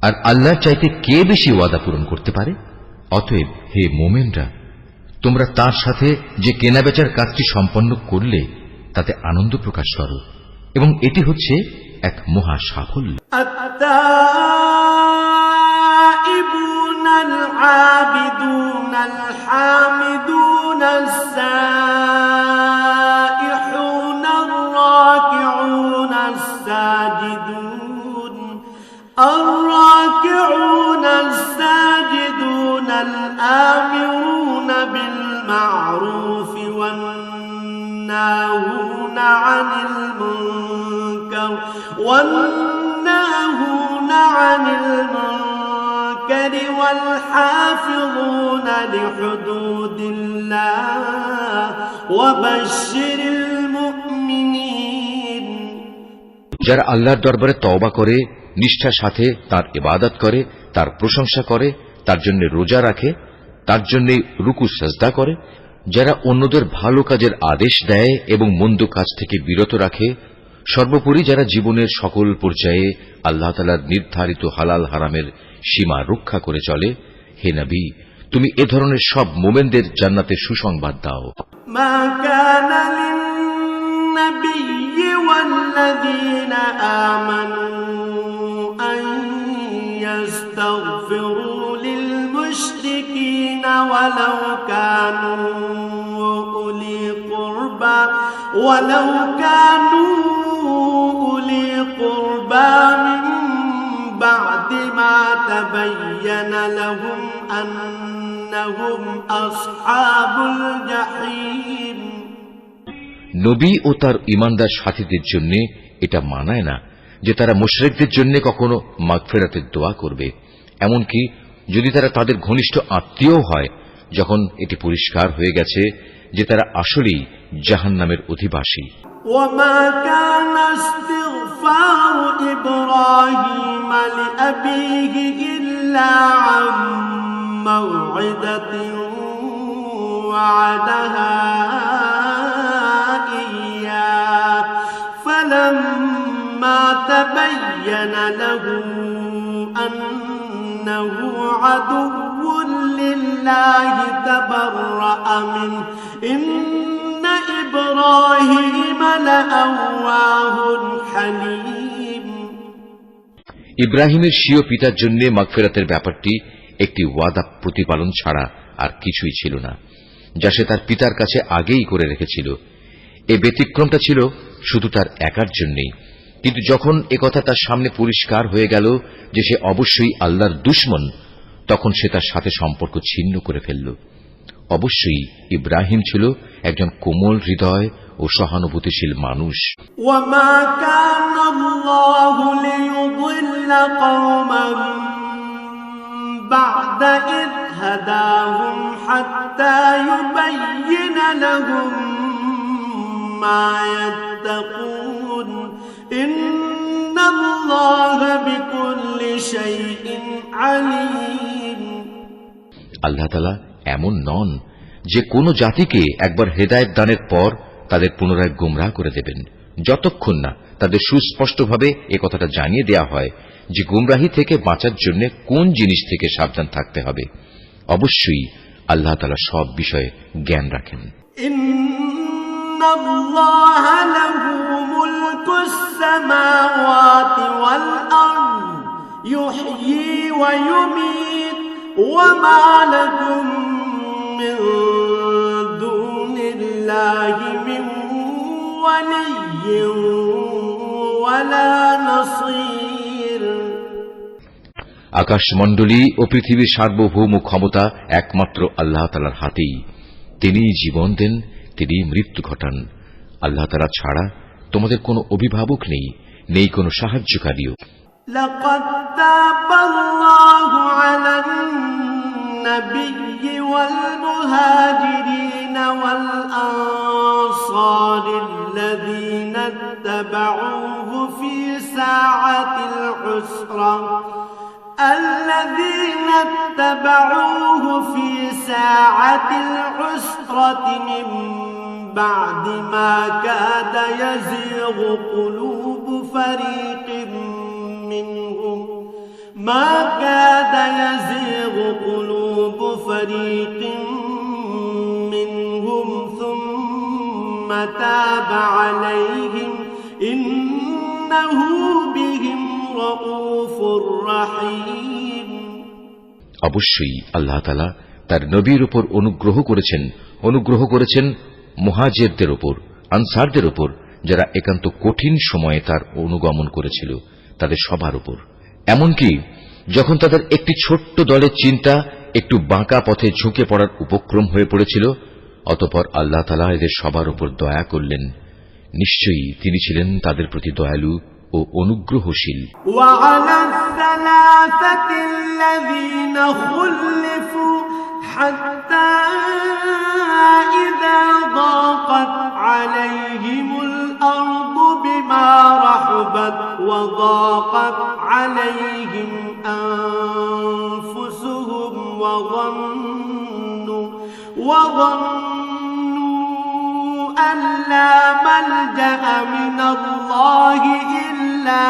আর আল্লাহর চাইতে কে বেশি ওয়াদা পূরণ করতে পারে? অতএব হে মুমিনরা, তোমরা তার সাথে যে কেনাবেচার কাজটি সম্পন্ন করলে তাতে আনন্দ প্রকাশ করো, এবং এটি হচ্ছে এক মহা সাফল্য। التائبون العابدون الحامدون السائحون الراكعون الساجدون الآمرون بالمعروف والناهون عن المنكر والحافظون لحدود الله وبشر المؤمنين। যারা আল্লাহর দরবারে তওবা করে, নিষ্ঠার সাথে তার ইবাদত করে, তার প্রশংসা করে, তার জন্য রোজা রাখে, তার জন্য রুকু সাজদা করে, যারা অন্যদের ভালো কাজের আদেশ দেয় এবং মন্দ কাজ থেকে বিরত রাখে, সর্বোপরি যারা জীবনের সকল পর্যায়ে আল্লাহ তাআলার নির্ধারিত হালাল হারামের সীমা রক্ষা করে চলে, হে নবী, তুমি এ ধরনের সব মুমিনদের জান্নাতের সুসংবাদ দাও। মা কানা লিন-নাবিয়্যি ওয়াল্লাযীনা আমানু আন ইস্তাগফিরু লিল-মুশরিকিনা ولو كانوا أولي قربى من بعد ما تبين لهم أنهم أصحاب الجحيم নবী ও তার ঈমানদার সাথীদের জন্য এটা মানায় না যে তারা মুশরিকদের জন্য কখনো মাগফিরাতের দোয়া করবে, এমনকি যদি তারা তাদের ঘনিষ্ঠ আত্মীয় হয়, যখন এটি পরিষ্কার হয়ে গেছে যে তারা আসলেই জাহান্নামের অধিবাসী। وما كان استغفار إبراهيم لأبيه إلا عن موعدة وعدها إياه فلما تبين له أنه عدو لله تبرأ منه إن إبراهيم لأواه حليم ইব্রাহিমের স্বীয় পিতার জন্য মাগফিরাতের ব্যাপারটি একটি ওয়াদা প্রতিপালন ছাড়া আর কিছুই ছিল না, যা সে তার পিতার কাছে আগেই করে রেখেছিল। এই ব্যতিক্রমটা ছিল শুধু তার একার জন্যই, কিন্তু যখন একথা তার সামনে পরিষ্কার হয়ে গেল যে সে অবশ্যই আল্লাহর দুশমন, তখন সে তার সাথে সম্পর্ক ছিন্ন করে ফেলল। অবশ্যই ইব্রাহিম ছিল একজন কোমল হৃদয় ও সহানুভূতিশীল মানুষ। وما كان الله ليضل قوما بعد إذ هداهم حتى يبين لهم ما يتقون إن الله بكل شيء عليم আল্লাহ তাআলা এমন নন যে কোন জাতিকে একবার হেদায়েত দানের পর তাদের পুনরায় গোমরাহ করে দেবেন, যতক্ষণ না তাদের সুস্পষ্টভাবে এ কথাটা জানিয়ে দেয়া হয় যে গোমরাহি থেকে বাঁচার জন্য কোন জিনিস থেকে সাবধান থাকতে হবে। অবশ্যই আল্লাহ তাআলা সব বিষয়ে জ্ঞান রাখেন। ইন্নাল্লাহ লাহু মুলকুস সামাওয়াতি ওয়াল আরদ ইউহয়ী ওয়া ইউমীত ওয়া মা লাকুম মিন দুনিল্লাহি মিন ওয়ালিয়্যিন ওয়ালা নাসীর। আকাশমণ্ডলী ও পৃথিবীর সার্বভৌম ক্ষমতা একমাত্র আল্লাহ তাআলার হাতেই। তিনিই জীবন দেন, তিনিই মৃত্যু ঘটান। আল্লাহ তাআলা ছাড়া তোমাদের কোনো অভিভাবক নেই, নেই কোনো সাহায্যকারীও। লাকাদ তাবাল্লাহু আলান নাবিয়্যি ওয়াল মুহাজিরিন ওয়াল আনসারিল্লাযীনা ইত্তাবাউহু ফি সাআতিল উসরা الذين اتبعوه في ساعة العسرة من بعد ما كاد يزيغ قلوب فريق منهم ثم تاب عليهم إنه بهم رؤوف رحيم। অবশ্যই আল্লাহ তাআলা তার নবীর উপর অনুগ্রহ করেছেন মুহাজিরদের উপর, আনসারদের উপর, যারা একান্ত কঠিন সময়ে তার অনুগমন করেছিল, তাদের সবার উপর। এমনকি যখন তাদের একটি ছোট্ট দলের চিন্তা একটু বাঁকা পথে ঝুঁকে পড়ার উপক্রম হয়ে পড়েছিল, অতঃপর আল্লাহ তাআলা এদের সবার উপর দয়া করলেন। নিশ্চয়ই তিনি ছিলেন তাদের প্রতি দয়ালু ও অনুগ্রহশীল। وعلى الثلاثة الذين خلفوا حتى إذا ضاقت عليهم الأرض بما رحبت وضاقت عليهم أنفسهم وظنوا أن لا ملجأ من الله إلا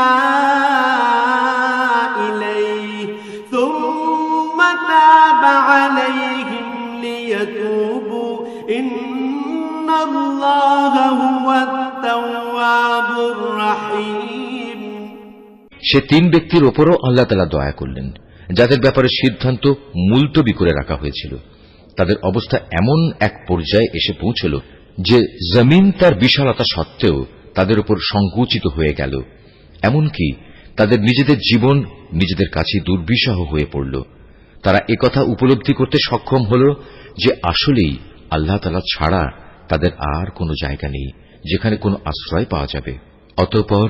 إليه ثم تاب عليهم ليتوبوا إن الله هو التواب الرحيم। সে তিন ব্যক্তির ওপরও আল্লাহ তাআলা দয়া করলেন, যাদের ব্যাপারে সিদ্ধান্ত মুলতবি করে রাখা হয়েছিল। তাদের অবস্থা এমন এক পর্যায়ে এসে পৌঁছল যে জমিন তার বিশালতা সত্ত্বেও তাদের উপর সংকুচিত হয়ে গেল, এমনকি তাদের নিজেদের জীবন নিজেদের কাছে দুর্বিষহ হয়ে পড়ল। তারা একথা উপলব্ধি করতে সক্ষম হল যে আসলেই আল্লাহ তাআলা ছাড়া তাদের আর কোনো জায়গা নেই যেখানে কোনো আশ্রয় পাওয়া যাবে। অতঃপর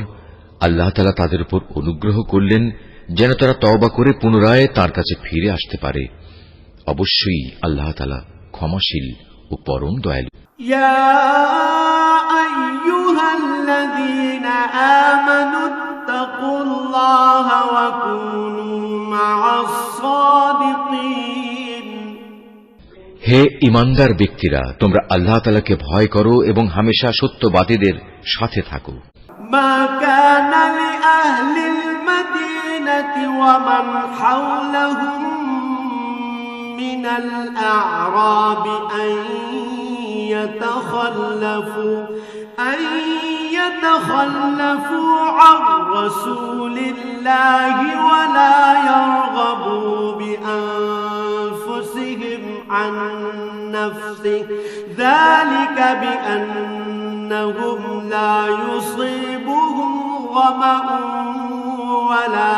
আল্লাহ তাআলা তাদের উপর অনুগ্রহ করলেন যেন তারা তওবা করে পুনরায় তাঁর কাছে ফিরে আসতে পারে। অবশ্যই আল্লাহ তাআলা ক্ষমাশীল ও পরম দয়ালু। يا أيها الذين آمنوا اتقوا الله وكونوا مع الصادقين। হে ঈমানদার ব্যক্তিরা, তোমরা আল্লাহ তাআলাকে ভয় করো এবং হামেশা সত্যবাদীদের সাথে থাকো। ما كان لأهل المدينة ومن حولهم من الأعراب أن يتخلفوا عن رسول الله ولا يرغبوا بأنفسهم عن نفسه ذلك بأنهم لا يصيبهم ظمأ ولا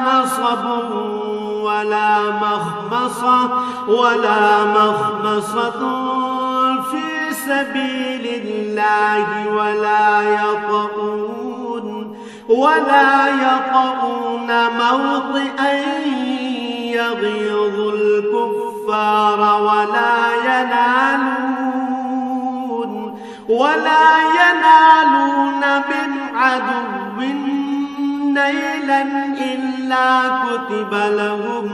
نصب ولا مخمصة في سبيل الله ولا يطؤون موطئا يغيظ الكفار ولا ينالون من عدو نيلا إلا كتب لهم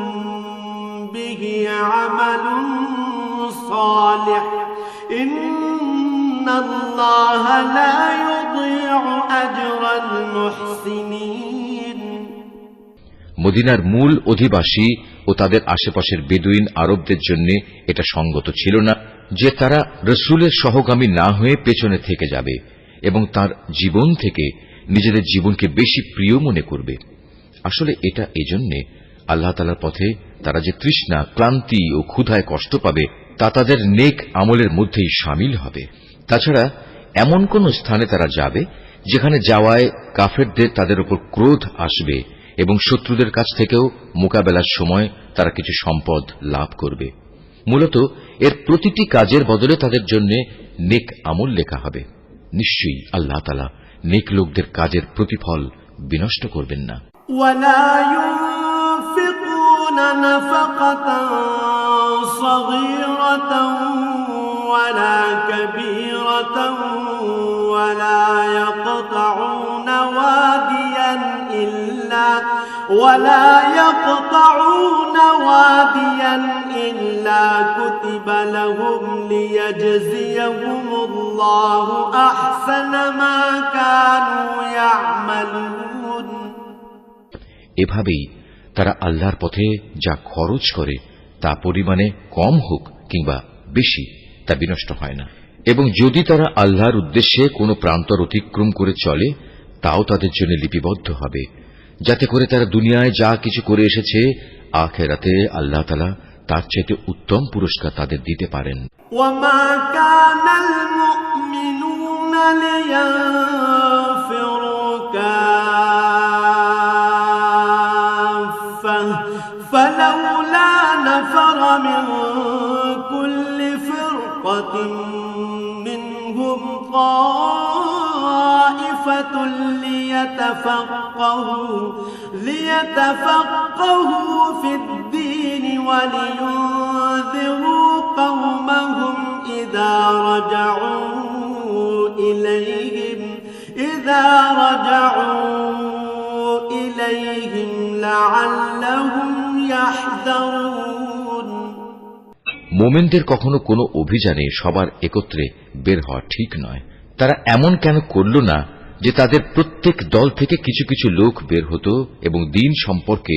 به عمل صالح إن الله لا يضيع أجر المحسنين। মদিনার মূল অধিবাসী ও তাদের আশেপাশের বেদুইন আরবদের জন্য এটা সঙ্গত ছিল না যে তারা রসুলের সহগামী না হয়ে পেছনে থেকে যাবে এবং তার জীবন থেকে নিজেদের জীবনকে বেশি প্রিয় মনে করবে। আসলে এটা এজন্যে আল্লাহ তাআলার পথে তারা যে তৃষ্ণা, ক্লান্তি ও ক্ষুধায় কষ্ট পাবে তা তাদের নেক আমলের মধ্যেই শামিল হবে। তাছাড়া এমন কোন স্থানে তারা যাবে যেখানে যাওয়ায় কাফেরদের তাদের উপর ক্রোধ আসবে এবং শত্রুদের কাছ থেকেও মোকাবেলার সময় তারা কিছু সম্পদ লাভ করবে। মূলত এর প্রতিটি কাজের বদলে তাদের জন্য নেক আমল লেখা হবে। নিশ্চয়ই আল্লাহ তাআলা নেক লোকদের কাজের প্রতিফল বিনষ্ট করবেন না। ولا ينفقون نفقة صغيرة ولا كبيرة ولا يقطعون واديا إلا كتب لهم ليجزيهم الله أحسن ما كانوا يعملون। এভাবেই তারা আল্লাহর পথে যা খরচ করে তা পরিমাণে কম হোক কিংবা বেশি তা বিনষ্ট হয় না, এবং যদি তারা আল্লাহর উদ্দেশ্যে কোনো প্রান্তর অতিক্রম করে চলে তাও তাদের জন্য লিপিবদ্ধ হবে, যাতে করে তারা দুনিয়ায় যা কিছু করে এসেছে আখিরাতে আল্লাহ তাআলা তার চাইতে উত্তম পুরস্কার তাদের দিতে পারেন। وما كان المؤمنون لينفروا كافة فلولا نفر من كل فرقة منهم طائفة ليتفقهوا في الدين ولينذروا قومهم إذا رجعوا إليهم لعلهم يحذرون। মোমেনদের কখনো কোনো অভিযানে সবার একত্রে বের হওয়া ঠিক নয়। তারা এমন কেন করল না যে তাদের প্রত্যেক দল থেকে কিছু কিছু লোক বের হতো এবং দ্বীন সম্পর্কে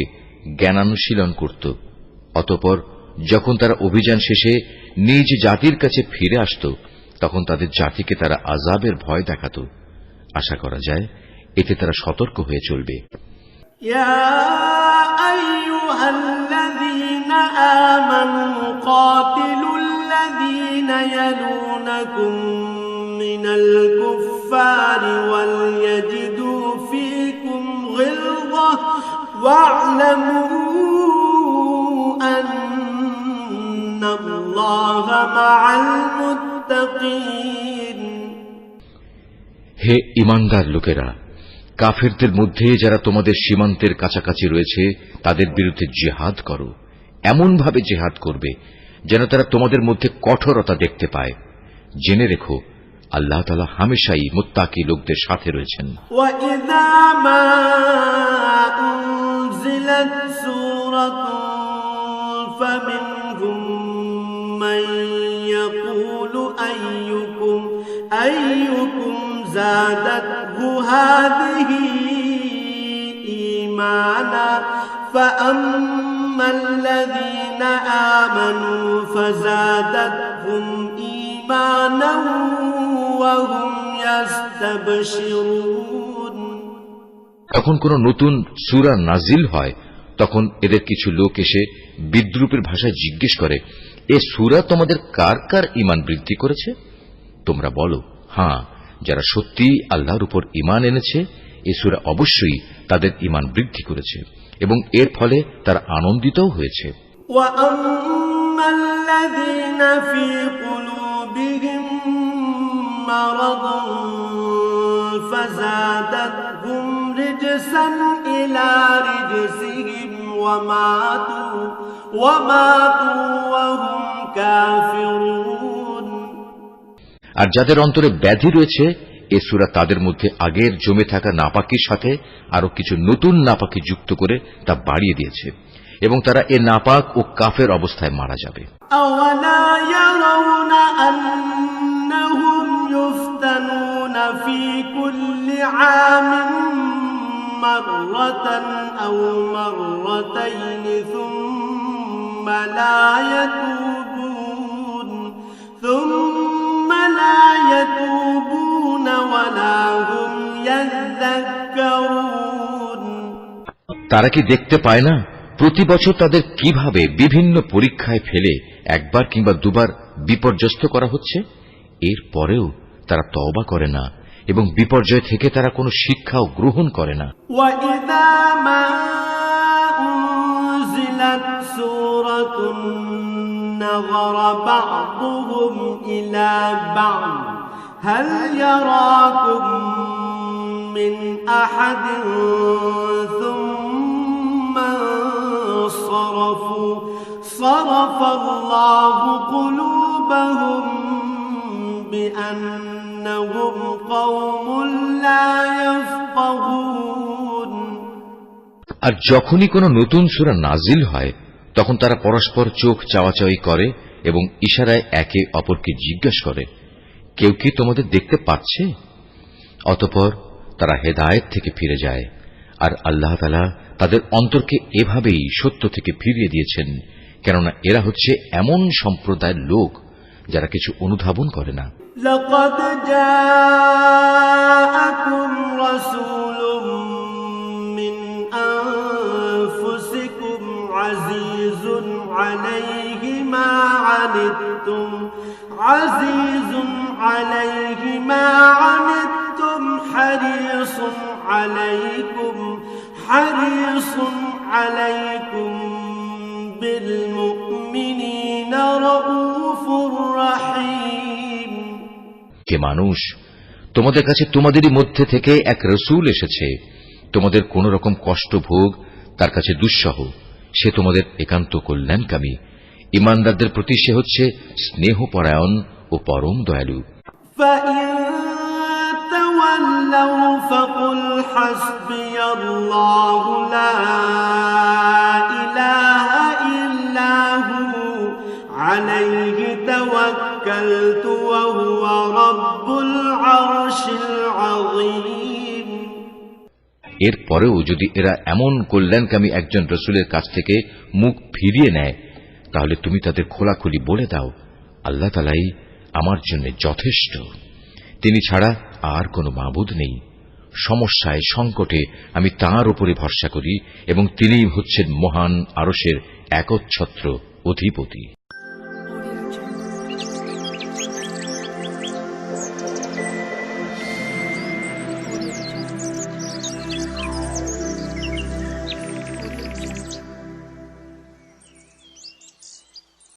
জ্ঞানানুশীলন করত। অতঃপর যখন তারা অভিযান শেষে নিজ জাতির কাছে ফিরে আসত তখন তাদের জাতিকে তারা আযাবের ভয় দেখাত। আশা করা যায় এতে তারা সতর্ক হয়ে চলবে। يا أيها الذين آمنوا قاتلوا الذين يلونكم من الكفار وليجدوا فيكم غلظة واعلموا أن الله مع المتقين হে ঈমানদার লোকেরা, কাফেরদের মধ্যে যারা তোমাদের সীমান্তের কাছাকাছি রয়েছে তাদের বিরুদ্ধে জিহাদ করো। এমনভাবে জিহাদ করবে যেন তারা তোমাদের মধ্যে কঠোরতা দেখতে পায়। জেনে রেখো, আল্লাহ তাআলা হামেশাই মুত্তাকি লোকদের সাথে রয়েছেন। وَإِذَا مَا أُنزِلَتْ سُورَةٌ فَمِنْهُم مَّن يَقُولُ أَيُّكُمْ زَادَتْهُ هَٰذِهِ إِيمَانًا فَأَمَّا الَّذِينَ آمَنُوا فَزَادَتْهُمْ إِيمَانًا وَهُمْ يَسْتَبْشِرُونَ যখন কোন নতুন সূরা নাজিল হয় তখন এদের কিছু লোক এসে বিদ্রূপের ভাষায় জিজ্ঞেস করে, এ সূরা তোমাদের কার কার ঈমান বৃদ্ধি করেছে? তোমরা বলো, হ্যাঁ, যারা সত্যিই আল্লাহর উপর ঈমান এনেছে এ সূরা অবশ্যই তাদের ঈমান বৃদ্ধি করেছে এবং এর ফলে তারা আনন্দিতও হয়েছে। وَأَمَّا الَّذِينَ فِي قُلُوبِهِم مَّرَضٌ فَزَادَتْهُمْ رِجْسًا إِلَىٰ رِجْسِهِمْ وَمَاتُوا وَهُمْ كَافِرُونَ আর যাদের অন্তরে ব্যাধি রয়েছে এ সূরা তাদের মধ্যে আগের জমে থাকা নাপাকির সাথে আরো কিছু নতুন নাপাকি যুক্ত করে তা বাড়িয়ে দিয়েছে এবং তারা এ নাপাক ও কাফের অবস্থায় মারা যাবে। أَوَلَا يَرَوْنَ أَنَّهُمْ يُفْتَنُونَ فِي كُلِّ عَامٍ مَّرَّةً أَوْ مَرَّتَيْنِ ثُمَّ لا يتوبون ولا هم يذكرون তারা কি দেখতে পায় না প্রতি বছর তাদের কিভাবে বিভিন্ন পরীক্ষায় ফেলে একবার কিংবা দুবার বিপর্যস্ত করা হচ্ছে? এর পরেও তারা তওবা করে না এবং বিপর্যয় থেকে তারা কোনো শিক্ষাও গ্রহণ করে না। وَإِذَا مَا أُنزِلَتْ سُورَةٌ نَظَرَ بَعْضُهُمْ إِلَى بَعْضٍ هَلْ يَرَاكُم مِّنْ أَحَدٍ ثُمَّ انصَرَفُوا صَرَفَ اللَّهُ قُلُوبَهُم بِأَنَّهُمْ قَوْمٌ لَّا يَفْقَهُونَ আর যখনই কোনো নতুন সূরা নাজিল হয় তখন তারা পরস্পর চোখ চাওয়াচাওয়ি করে এবং ইশারায় একে অপরকে জিজ্ঞাসা করে, কেউ কি তোমাদের দেখতে পাচ্ছে? অতঃপর তারা হেদায়েত থেকে ফিরে যায় আর আল্লাহ তাআলা তাদের অন্তরকে এভাবেই সত্য থেকে ফিরিয়ে দিয়েছেন, কেননা এরা হচ্ছে এমন সম্প্রদায়ের লোক যারা কিছু অনুধাবন করে না। لقد جاءكم رسول من أنفسكم عزيز عليه ما عنتم حريص عليكم بالمؤمنين رؤوف رحيم কে মানুষ, তোমাদের কাছে তোমাদেরই মধ্যে থেকে এক রসূল এসেছে, তোমাদের কোন রকম কষ্ট ভোগ তার কাছে দুঃসহ, সে তোমাদের একান্ত কল্যাণকামী। ঈমানদারদের প্রতি সে হচ্ছে স্নেহপরায়ণ ও পরম দয়ালু। فإن تولوا فقل حسبي الله لا إله إلا هو عليه توكلت وهو رب العرش العظيم এরপরেও যদি এরা এমন কল্যাণকামী একজন রসূলের কাছ থেকে মুখ ফিরিয়ে নেয় তাহলে তুমি তাদের খোলাখুলি বলে দাও, আল্লাহ তাআলাই আমার জন্য যথেষ্ট, তিনি ছাড়া আর কোনো মাবুদ নেই, সমস্যায় সংকটে আমি তাঁর উপরে ভরসা করি এবং তিনিই হচ্ছেন মহান আরশের একচ্ছত্র অধিপতি।